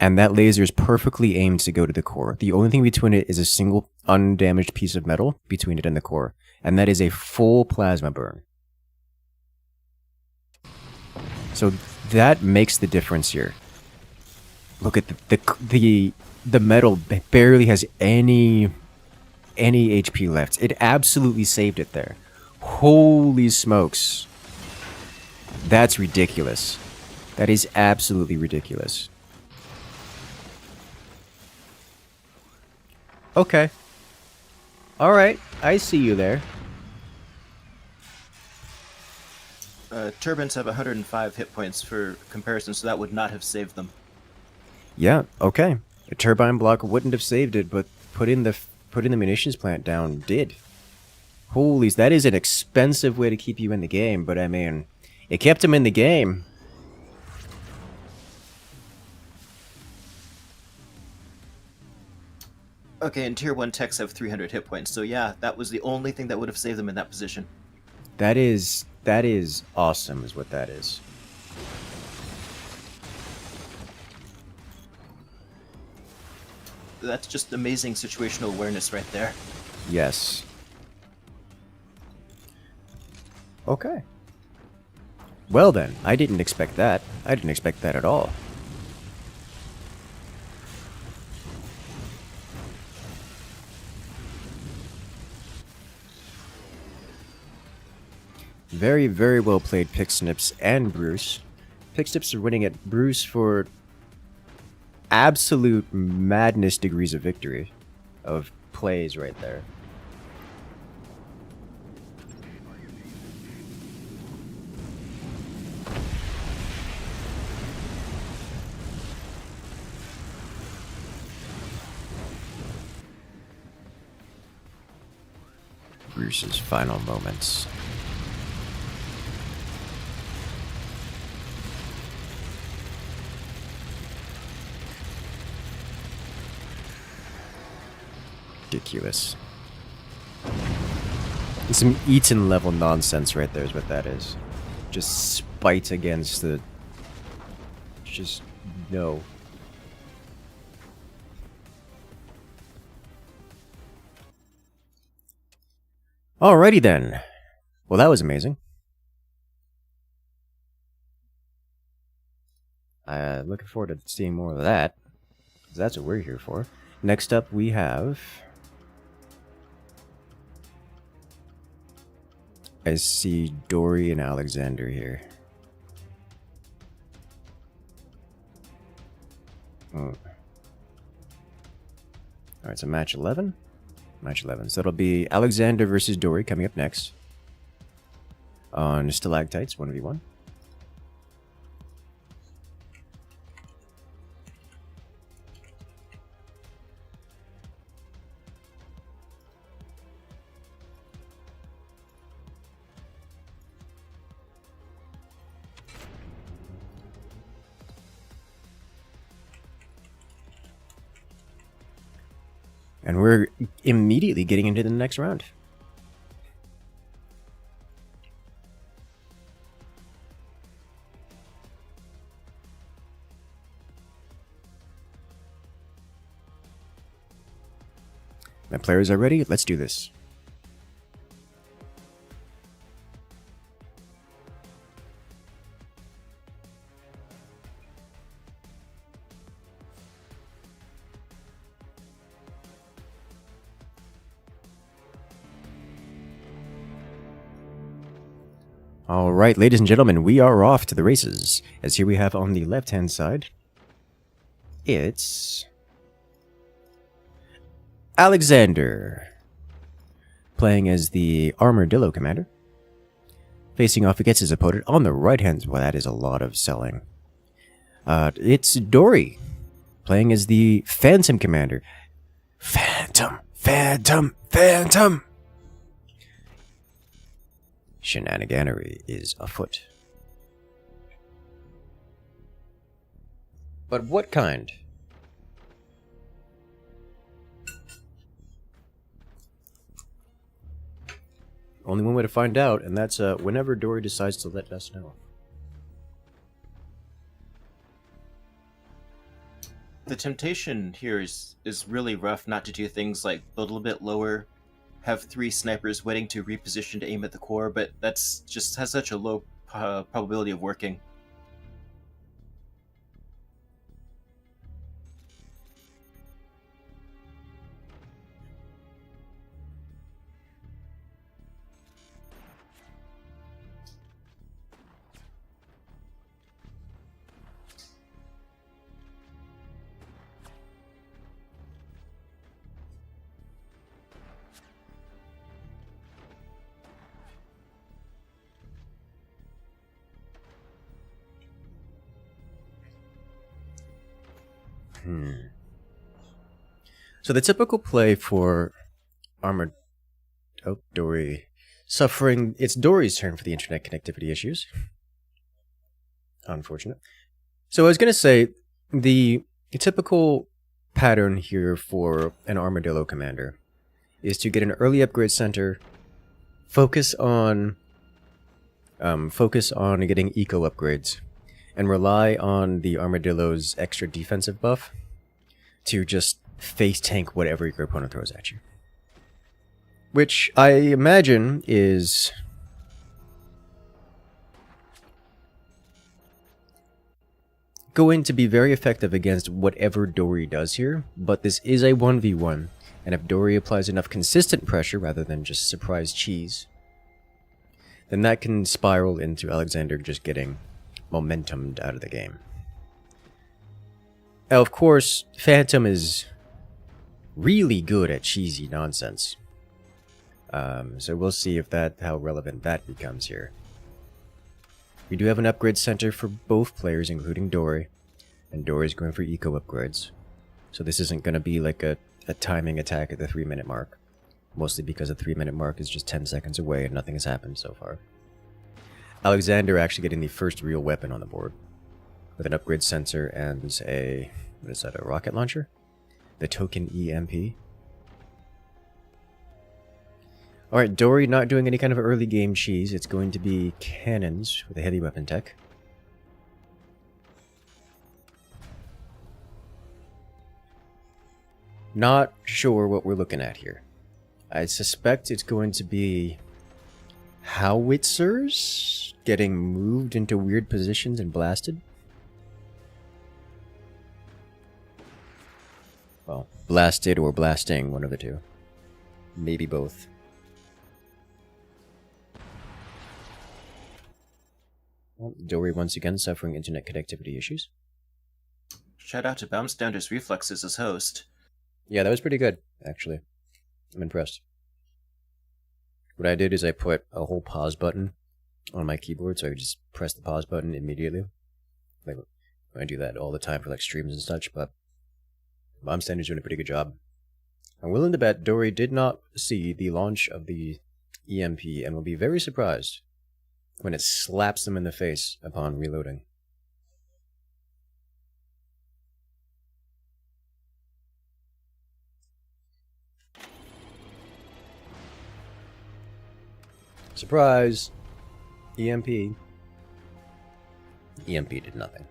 And that laser is perfectly aimed to go to the core. The only thing between it is a single undamaged piece of metal between it and the core. And that is a full plasma burn. So that makes the difference here. Look at the metal barely has any HP left. It absolutely saved it there. Holy smokes. That's ridiculous. That is absolutely ridiculous. Okay. Alright, I see you there. Turbines have 105 hit points for comparison, so that would not have saved them. Yeah, okay. A turbine block wouldn't have saved it, but putting the munitions plant down did. Holy, that is an expensive way to keep you in the game, but I mean, it kept him in the game. Okay, and Tier 1 techs have 300 hit points, so yeah, that was the only thing that would have saved them in that position. That is awesome, is what that is. That's just amazing situational awareness right there. Yes. Okay. Well then, I didn't expect that. I didn't expect that at all. Very, very well played, Pixnips and Bruce. Pixnips are winning at Bruce for absolute madness degrees of victory. Of plays right there. Bruce's final moments. Ridiculous. It's some Eaton level nonsense right there is what that is. Just spite against the... Just... no. Alrighty then. Well, that was amazing. Looking forward to seeing more of that. 'Cause that's what we're here for. Next up we have... I see Dory and Alexander here. Alright, so match 11? Match 11. So it'll be Alexander versus Dory coming up next. On Stalactites, 1v1. And we're immediately getting into the next round. My players are ready. Let's do this. Alright, ladies and gentlemen, we are off to the races. As here we have on the left-hand side, it's Alexander, playing as the armadillo commander. Facing off against his opponent on the right hand. Well, that is a lot of selling. It's Dory, playing as the phantom commander. Phantom. Shenaniganery is afoot. But what kind? Only one way to find out, and that's whenever Dory decides to let us know. The temptation here is really rough not to do things like build a little bit lower, have 3 snipers waiting to reposition to aim at the core, but that's just has such a low probability of working. So the typical play for armored... Oh, Dory. Suffering... It's Dory's turn for the internet connectivity issues. Unfortunate. So I was going to say, the typical pattern here for an armadillo commander is to get an early upgrade center, focus on getting eco upgrades, and rely on the armadillo's extra defensive buff to just face tank whatever your opponent throws at you. Which I imagine is going to be very effective against whatever Dory does here, but this is a 1v1, and if Dory applies enough consistent pressure rather than just surprise cheese, then that can spiral into Alexander just getting momentumed out of the game. Now, of course, Phantom is really good at cheesy nonsense. So we'll see if how relevant that becomes here. We do have an upgrade center for both players, including Dory, and Dory's going for eco upgrades. So this isn't going to be like a timing attack at the 3-minute mark, mostly because the 3-minute mark is just 10 seconds away and nothing has happened so far. Alexander actually getting the first real weapon on the board, with an upgrade sensor and a, what is that, a rocket launcher? The token EMP. Alright, Dory not doing any kind of early game cheese. It's going to be cannons with a heavy weapon tech. Not sure what we're looking at here. I suspect it's going to be howitzers getting moved into weird positions and blasted. Well, blasted or blasting, one of the two. Maybe both. Well, Dory once again suffering internet connectivity issues. Shout out to Bounce Downder's reflexes as host. Yeah, that was pretty good, actually. I'm impressed. What I did is I put a whole pause button on my keyboard, so I could just press the pause button immediately. Like, I do that all the time for like streams and such, but Bounce Downder's doing a pretty good job. I'm willing to bet Dory did not see the launch of the EMP and will be very surprised when it slaps them in the face upon reloading. Surprise! EMP. EMP did nothing.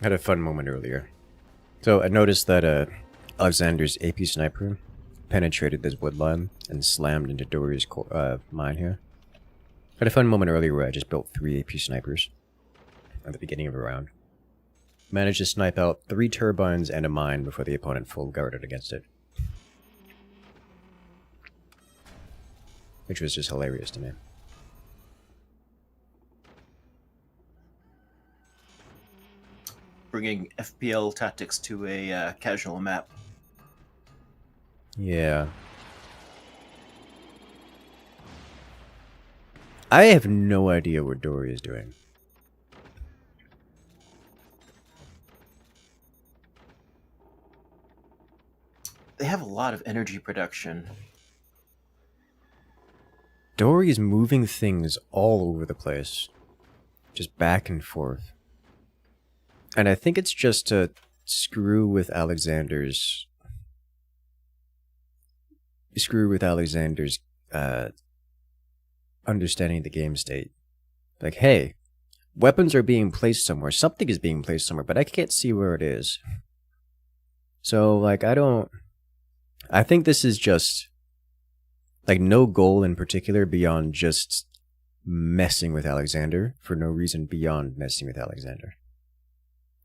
I had a fun moment earlier. So I noticed that Alexander's AP sniper penetrated this wood line and slammed into Dory's mine here. I had a fun moment earlier where I just built 3 AP snipers at the beginning of a round. managed to snipe out 3 turbines and a mine before the opponent full guarded against it. Which was just hilarious to me. Bringing FPL tactics to a casual map. Yeah. I have no idea what Dory is doing. They have a lot of energy production. Dory is moving things all over the place. Just back and forth. And I think it's just to screw with Alexander's understanding the game state. Like, hey, weapons are being placed somewhere. Something is being placed somewhere, but I can't see where it is. So, like, I think this is just, like, no goal in particular beyond just messing with Alexander for no reason beyond messing with Alexander.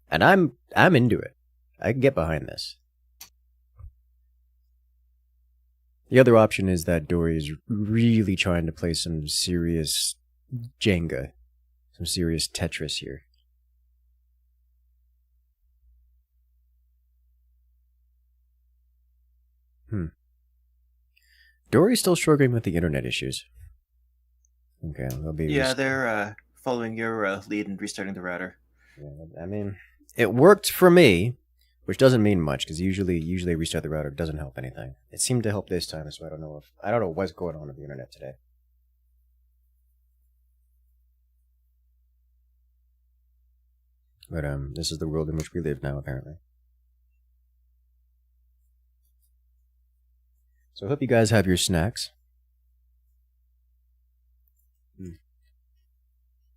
And I'm into it. I can get behind this. The other option is that Dory is really trying to play some serious Jenga, some serious Tetris here. Dory's still struggling with the internet issues. Okay, they'll be... Yeah, they're following your lead and restarting the router. Yeah, I mean, it worked for me, which doesn't mean much, because usually restart the router doesn't help anything. It seemed to help this time, so I don't know what's going on with the internet today. But this is the world in which we live now, apparently. So I hope you guys have your snacks.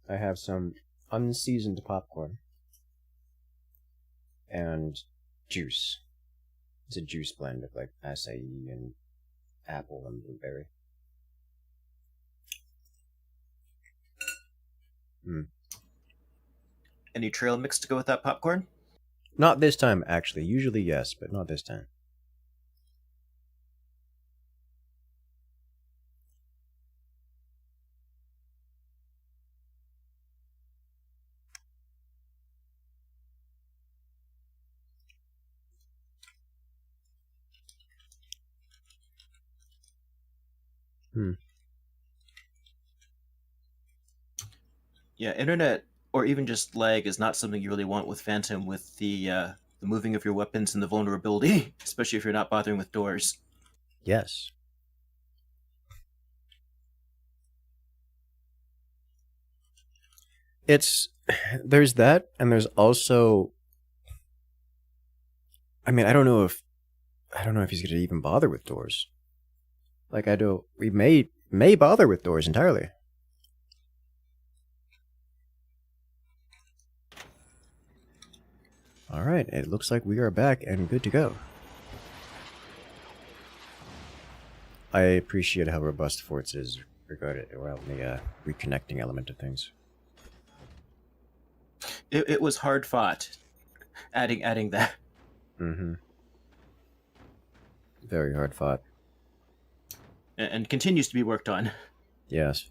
I have some unseasoned popcorn. And juice. It's a juice blend of like acai and apple and blueberry. Any trail mix to go with that popcorn? Not this time, actually. Usually yes, but not this time. Yeah, internet or even just lag is not something you really want with Phantom, with the moving of your weapons and the vulnerability, especially if you're not bothering with doors. Yes. There's that, and there's also, I mean, I don't know if he's gonna even bother with doors. Like, we may bother with doors entirely. Alright, it looks like we are back and good to go. I appreciate how robust Forts is regarding the reconnecting element of things. It was hard fought, adding that. Mm-hmm. Very hard fought. And continues to be worked on. Yes.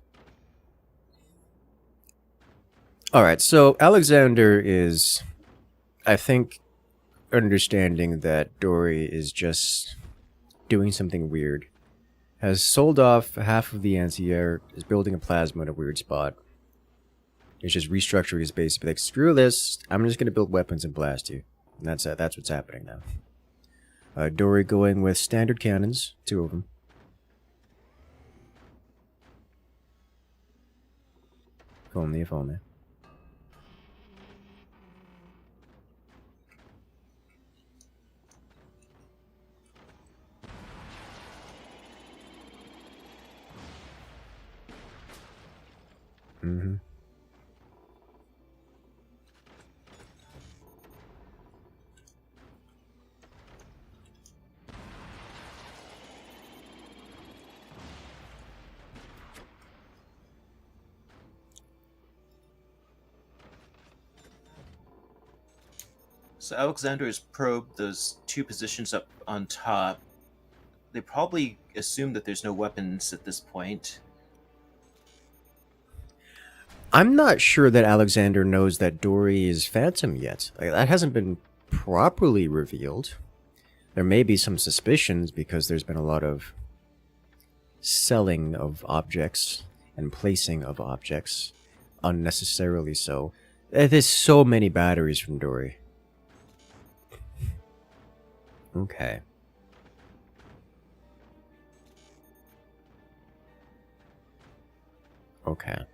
Alright, so Alexander is, I think, understanding that Dory is just doing something weird. Has sold off half of the anti-air, is building a plasma in a weird spot. He's just restructuring his base to be like, screw this, I'm just going to build weapons and blast you. And that's what's happening now. Dory going with standard cannons, 2 of them. If only. Mm-hmm. So Alexander has probed those two positions up on top. They probably assume that there's no weapons at this point. I'm not sure that Alexander knows that Dory is Phantom yet. Like, that hasn't been properly revealed. There may be some suspicions because there's been a lot of selling of objects and placing of objects, unnecessarily so. There's so many batteries from Dory. Okay. Okay.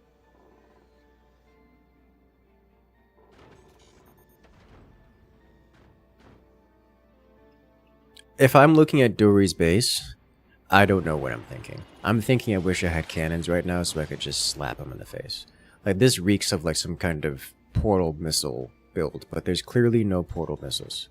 If I'm looking at Dory's base, I don't know what I'm thinking. I'm thinking I wish I had cannons right now so I could just slap him in the face. Like, this reeks of like some kind of portal missile build, but there's clearly no portal missiles.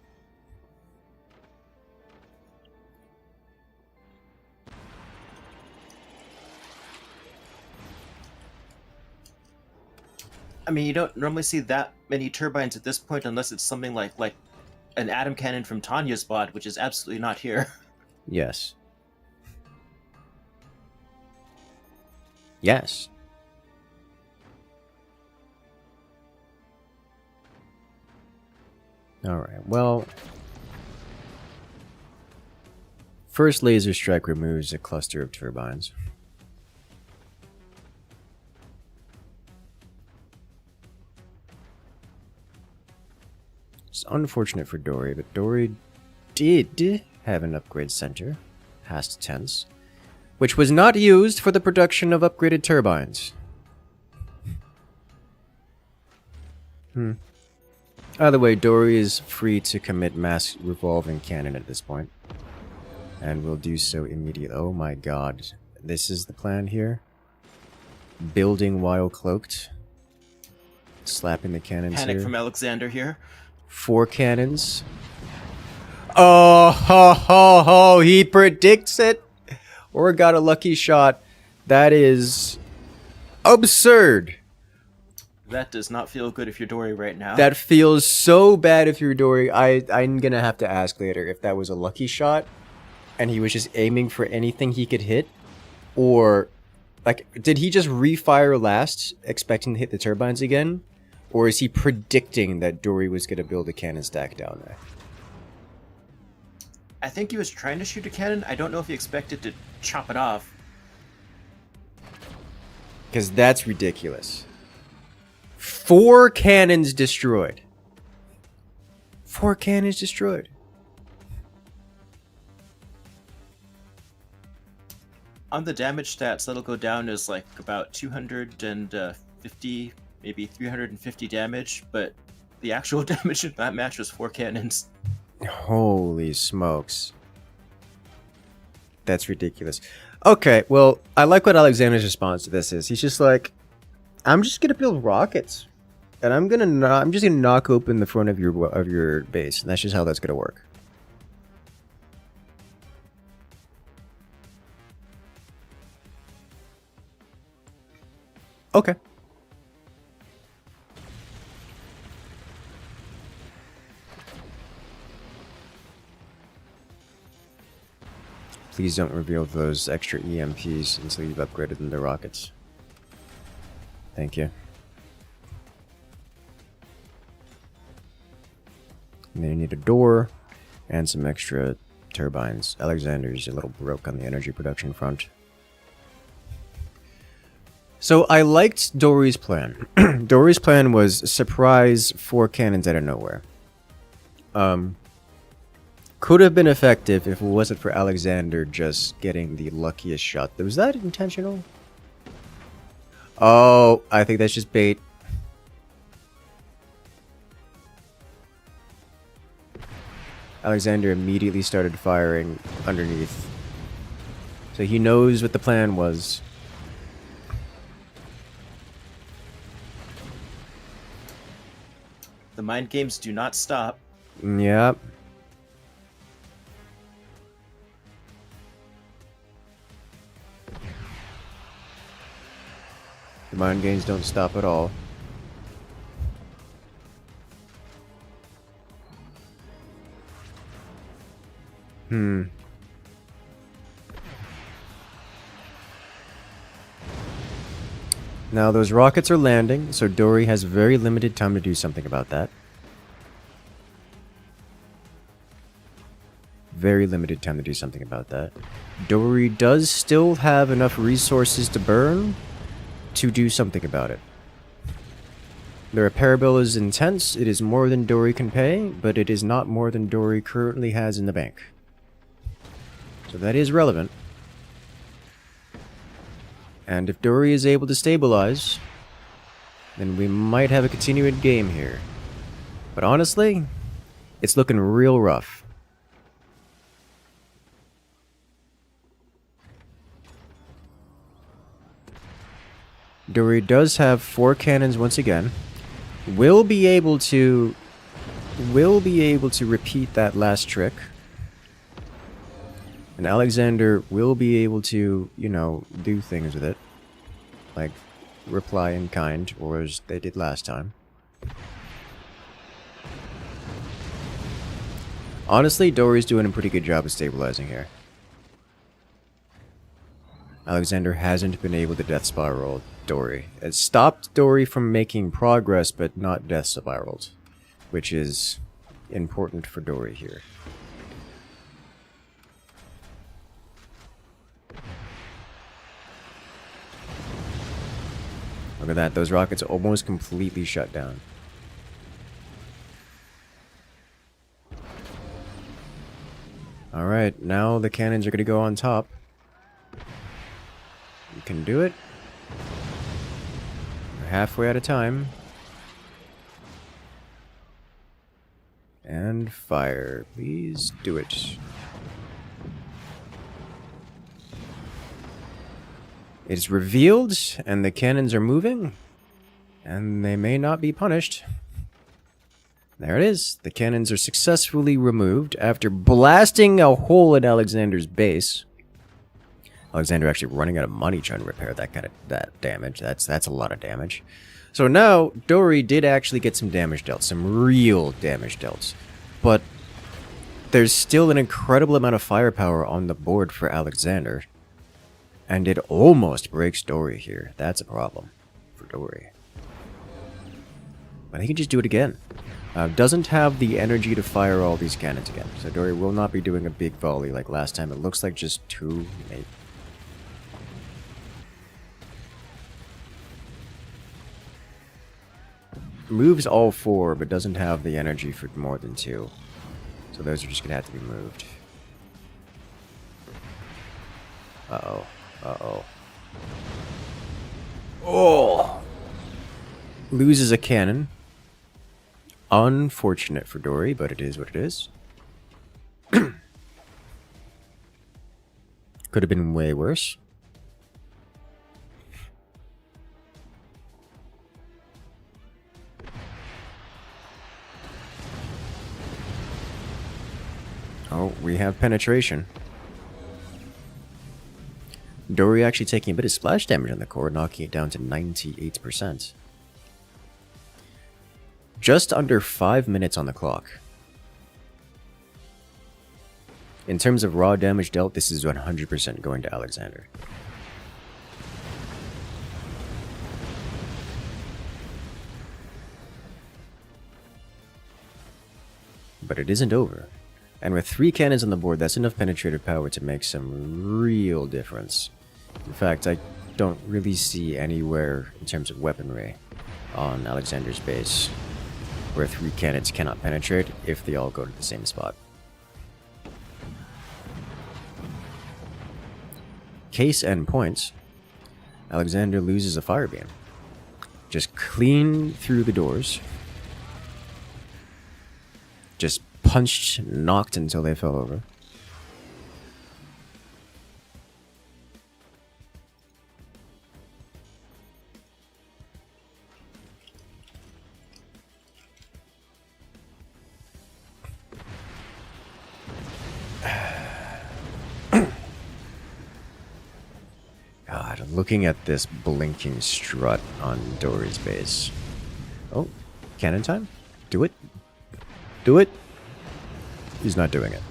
I mean, you don't normally see that many turbines at this point unless it's something like an atom cannon from Tanya's bod, which is absolutely not here. Yes. Yes. Alright, well... First laser strike removes a cluster of turbines. It's unfortunate for Dory, but Dory did have an upgrade center, past tense, which was not used for the production of upgraded turbines. Either way, Dory is free to commit mass revolving cannon at this point. And will do so immediately. Oh my god. This is the plan here. Building while cloaked. Slapping the cannons Panic here. from Alexander here. 4 cannons. Oh, ho, ho, ho, he predicts it. Or got a lucky shot. That is absurd. That does not feel good if you're Dory right now. That feels so bad if you're Dory. I'm gonna have to ask later if that was a lucky shot and he was just aiming for anything he could hit, or like, did he just refire last expecting to hit the turbines again, or is he predicting that Dory was gonna build a cannon stack down there? I think he was trying to shoot a cannon. I don't know if he expected to chop it off. Because that's ridiculous. 4 cannons destroyed. 4 cannons destroyed. On the damage stats, that'll go down as like about 250, maybe 350 damage, but the actual damage in that match was 4 cannons. Holy smokes. That's ridiculous. Okay, well, I like what Alexander's response to this is. He's just like, I'm just gonna build rockets, and I'm just gonna knock open the front of your base, and that's just how that's gonna work. Okay. Please don't reveal those extra EMPs until you've upgraded them to rockets. Thank you. And then you need a door and some extra turbines. Alexander's a little broke on the energy production front. So I liked Dory's plan. Dory's plan was surprise 4 cannons out of nowhere. Could have been effective if it wasn't for Alexander just getting the luckiest shot. Was that intentional? Oh, I think that's just bait. Alexander immediately started firing underneath. So he knows what the plan was. The mind games do not stop. Yep. The mind games don't stop at all. Now those rockets are landing, so Dory has very limited time to do something about that. Very limited time to do something about that. Dory does still have enough resources to burn to do something about it. The repair bill is intense. It is more than Dory can pay, but it is not more than Dory currently has in the bank. So that is relevant. And if Dory is able to stabilize, then we might have a continuing game here. But honestly, it's looking real rough. Dory does have 4 cannons once again. Will be able to repeat that last trick. And Alexander will be able to, you know, do things with it. Like, reply in kind, or as they did last time. Honestly, Dory's doing a pretty good job of stabilizing here. Alexander hasn't been able to death spiral Dory. It stopped Dory from making progress, but not death spiraled. Which is important for Dory here. Look at that, those rockets are almost completely shut down. Alright, now the cannons are going to go on top. You can do it. We're halfway out of time. And fire. Please do it. It's revealed, and the cannons are moving, and they may not be punished. There it is. The cannons are successfully removed after blasting a hole in Alexander's base. Alexander actually running out of money trying to repair that damage. That's a lot of damage. So now Dory did actually get some damage dealt, some real damage dealt, but there's still an incredible amount of firepower on the board for Alexander. And it almost breaks Dory here. That's a problem for Dory. But he can just do it again. Doesn't have the energy to fire all these cannons again. So Dory will not be doing a big volley like last time. It looks like just 2, maybe. Moves all 4, but doesn't have the energy for more than 2. So those are just going to have to be moved. Uh-oh. Uh-oh. Oh! Loses a cannon. Unfortunate for Dory, but it is what it is. Could have been way worse. Oh, we have penetration. Dory actually taking a bit of splash damage on the core, knocking it down to 98%. Just under 5 minutes on the clock. In terms of raw damage dealt, this is 100% going to Alexander. But it isn't over. And with 3 cannons on the board, that's enough penetrative power to make some real difference. In fact, I don't really see anywhere in terms of weaponry on Alexander's base where 3 cannons cannot penetrate if they all go to the same spot. Case and points. Alexander loses a fire beam. Just clean through the doors. Just punched, knocked until they fell over. God, looking at this blinking strut on Dory's base. Oh, cannon time? Do it. Do it. He's not doing it.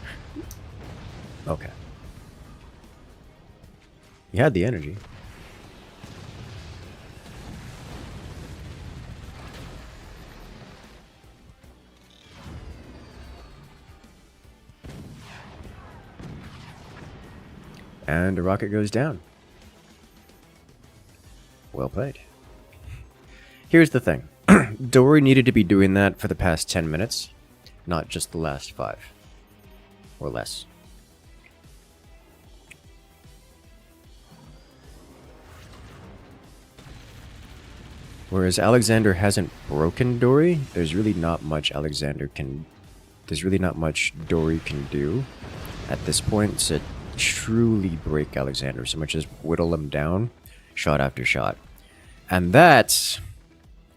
Okay. You had the energy. And a rocket goes down. Well played. Here's the thing. Dory needed to be doing that for the past 10 minutes, not just the last 5. Or less. Whereas Alexander hasn't broken Dory, there's really not much Dory can do at this point to truly break Alexander, so much as whittle him down shot after shot. And that,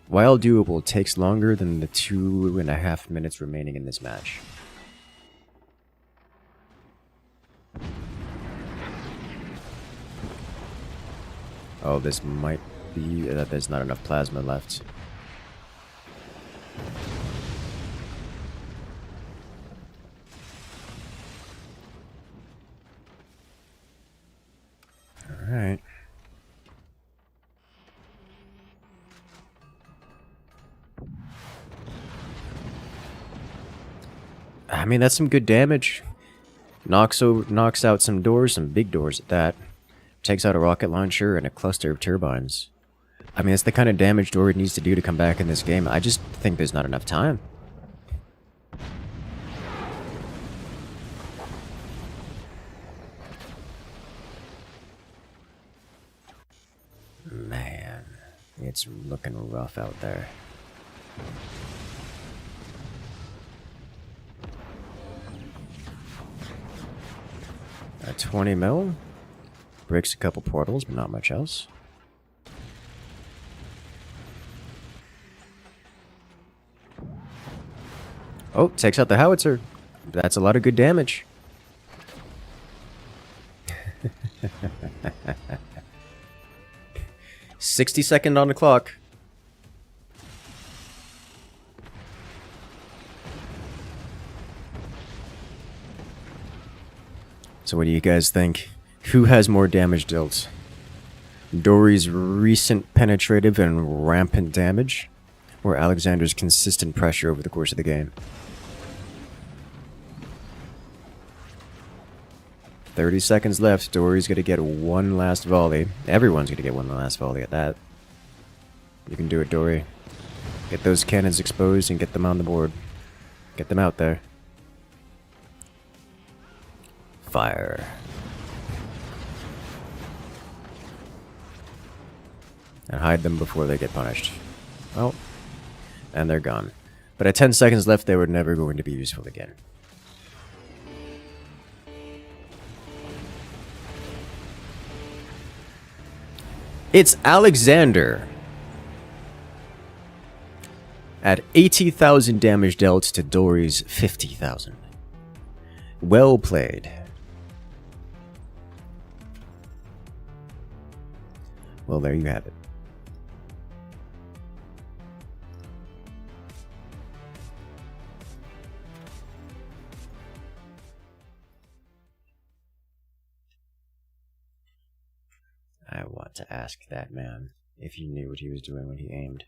while doable, takes longer than the 2.5 minutes remaining in this match. Oh, this might be that there's not enough plasma left. Alright. I mean, that's some good damage. Knocks out some doors, some big doors at that. Takes out a rocket launcher and a cluster of turbines. I mean, it's the kind of damage Dory needs to do to come back in this game. I just think there's not enough time. Man, it's looking rough out there. At 20 mil. Breaks a couple portals, but not much else. Oh, takes out the howitzer. That's a lot of good damage. 60-second on the clock. So what do you guys think? Who has more damage dealt? Dory's recent penetrative and rampant damage, or Alexander's consistent pressure over the course of the game? 30 seconds left. Dory's gonna get one last volley. Everyone's gonna get one last volley at that. You can do it, Dory. Get those cannons exposed and get them on the board. Get them out there. Fire. And hide them before they get punished. Well, and they're gone. But at 10 seconds left, they were never going to be useful again. It's Alexander at 80,000 damage dealt to Dory's 50,000. Well played. Well, there you have it. I want to ask that man if he knew what he was doing when he aimed.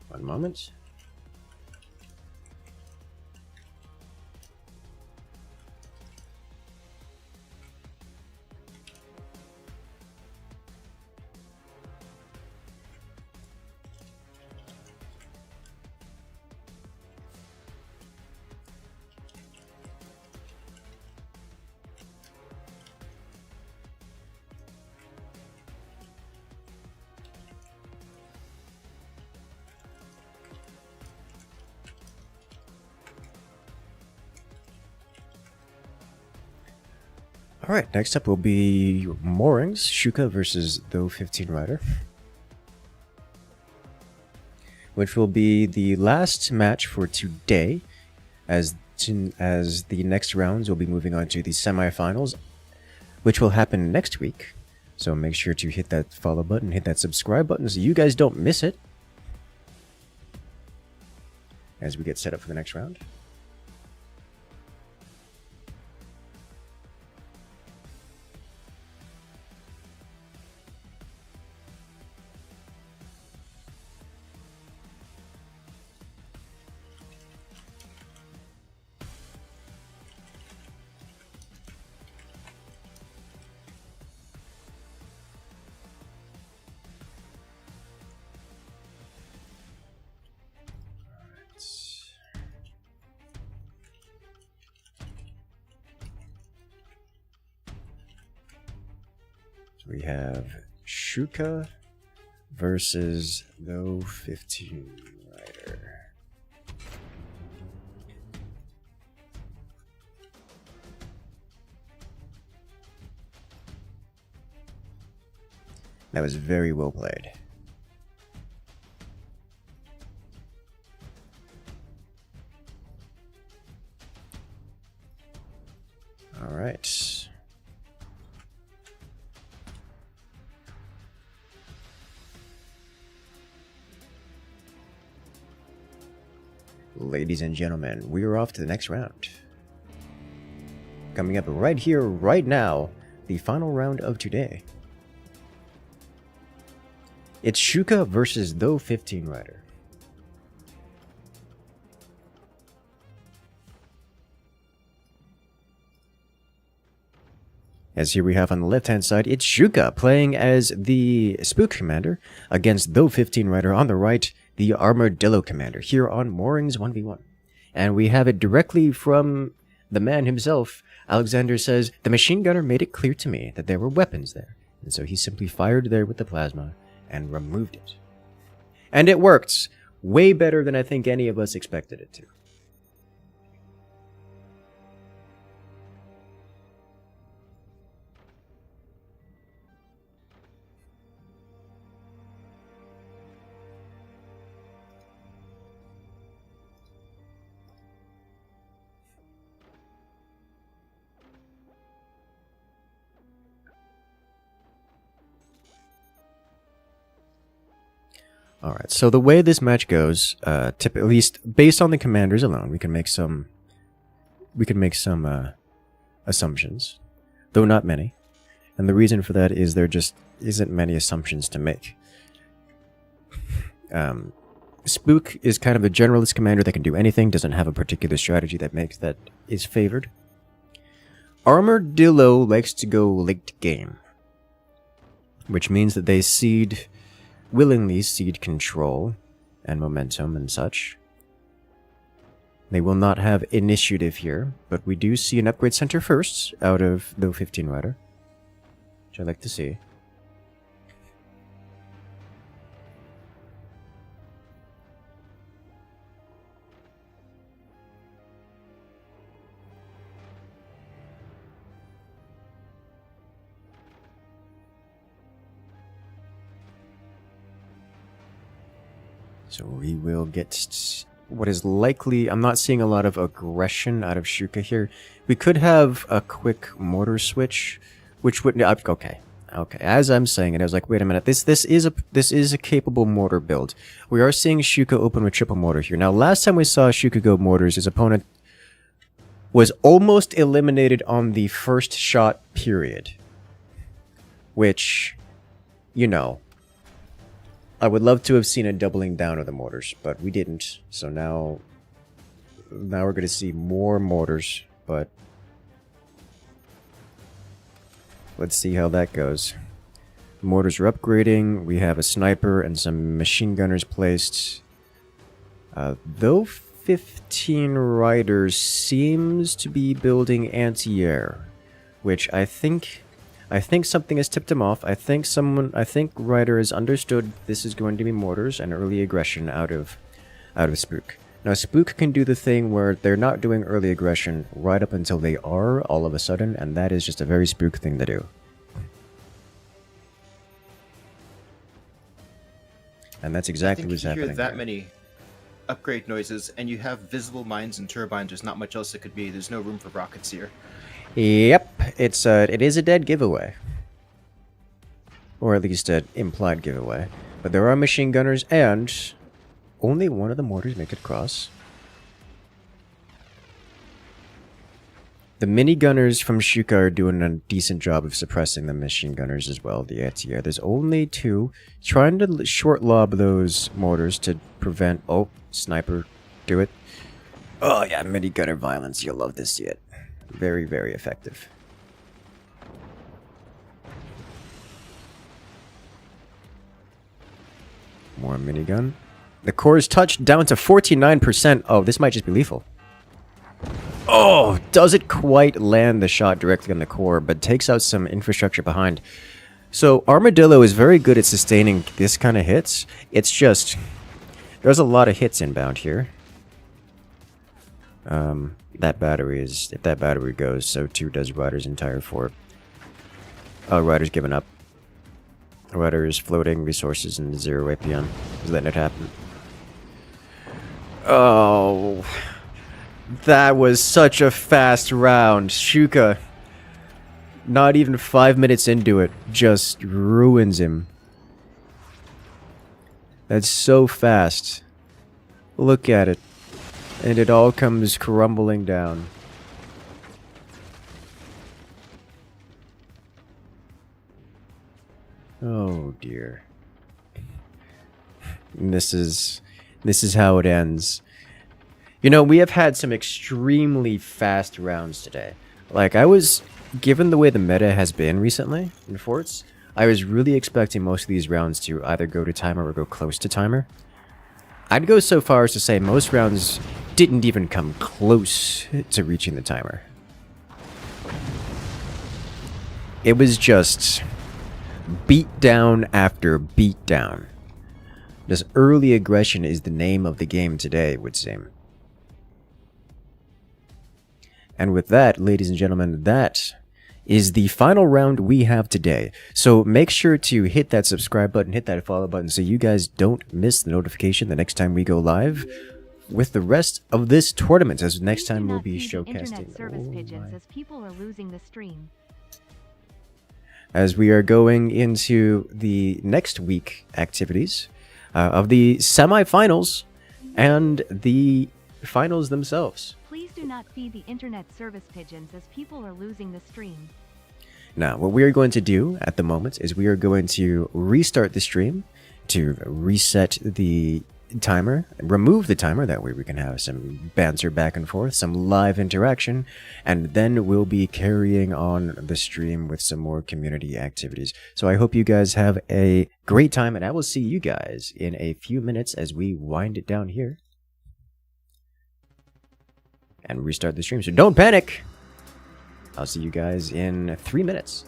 One moment. Alright, next up will be Moorings, Shuka versus the 15 Rider. Which will be the last match for today, as the next rounds will be moving on to the semifinals, which will happen next week. So make sure to hit that follow button, hit that subscribe button so you guys don't miss it as we get set up for the next round. We have Shuka versus the 15 Rider. That was very well played. All right. Ladies and gentlemen, we are off to the next round. Coming up right here, right now, the final round of today. It's Shuka versus the 15 Rider. As here we have on the left-hand side, it's Shuka playing as the Spook Commander against the 15 Rider on the right, the Armadillo Commander, here on Moorings 1v1. And we have it directly from the man himself. Alexander says, "The machine gunner made it clear to me that there were weapons there." And so he simply fired there with the plasma and removed it. And it worked way better than I think any of us expected it to. Alright, so the way this match goes, at least based on the commanders alone, we can make some assumptions, though not many. And the reason for that is there just isn't many assumptions to make. Spook is kind of a generalist commander that can do anything, doesn't have a particular strategy that is favored. Armadillo likes to go late game, which means that they willingly cede control and momentum and such. They will not have initiative here, but we do see an upgrade center first out of the 15 Rider, which I like to see. So we will get what is likely... I'm not seeing a lot of aggression out of Shuka here. We could have a quick mortar switch, which would... Okay. As I'm saying it, I was like, wait a minute. This is a capable mortar build. We are seeing Shuka open with triple mortar here. Now, last time we saw Shuka go mortars, his opponent was almost eliminated on the first shot period. Which, you know... I would love to have seen a doubling down of the mortars, but we didn't. So now we're going to see more mortars, but let's see how that goes. Mortars are upgrading. We have a sniper and some machine gunners placed. Though 15 Riders seems to be building anti-air, which I think something has tipped him off. I think Ryder has understood this is going to be mortars and early aggression out of Spook. Now, Spook can do the thing where they're not doing early aggression right up until they are all of a sudden, and that is just a very Spook thing to do. And that's exactly what's happening. If you hear that many upgrade noises, and you have visible mines and turbines, there's not much else it could be. There's no room for rockets here. Yep, it is a dead giveaway. Or at least an implied giveaway. But there are machine gunners, and only one of the mortars make it across. The mini gunners from Shuka are doing a decent job of suppressing the machine gunners as well. Yeah, there's only two. Trying to short lob those mortars to prevent... Oh, sniper, do it. Oh yeah, mini gunner violence. You'll love to see it. Very, very effective. More minigun. The core is touched down to 49%. Oh, this might just be lethal. Oh, doesn't quite land the shot directly on the core, but takes out some infrastructure behind. So Armadillo is very good at sustaining this kind of hits. It's just... there's a lot of hits inbound here. That battery is... if that battery goes, so too does Ryder's entire fort. Oh, Ryder's given up. Ryder is floating resources in 0 APM. He's letting it happen. Oh... that was such a fast round. Shuka, not even 5 minutes into it, just ruins him. That's so fast. Look at it. And it all comes crumbling down. Oh dear. And this is how it ends. You know, we have had some extremely fast rounds today. Like, I was, given the way the meta has been recently in forts, I was really expecting most of these rounds to either go to timer or go close to timer. I'd go so far as to say most rounds didn't even come close to reaching the timer. It was just beatdown after beatdown. This early aggression is the name of the game today, it would seem. And with that, ladies and gentlemen, that is the final round we have today. So make sure to hit that subscribe button, hit that follow button, so you guys don't miss the notification the next time we go live with the rest of this tournament, as next time we'll be showcasing. As we are going into the next week activities of the semifinals and the finals themselves. Please do not feed the internet service pigeons as people are losing the stream. Now, what we are going to do at the moment is we are going to restart the stream to reset the timer, remove the timer, that way we can have some banter back and forth, some live interaction, and then we'll be carrying on the stream with some more community activities. So I hope you guys have a great time, and I will see you guys in a few minutes as we wind it down here and restart the stream. So don't panic! I'll see you guys in 3 minutes.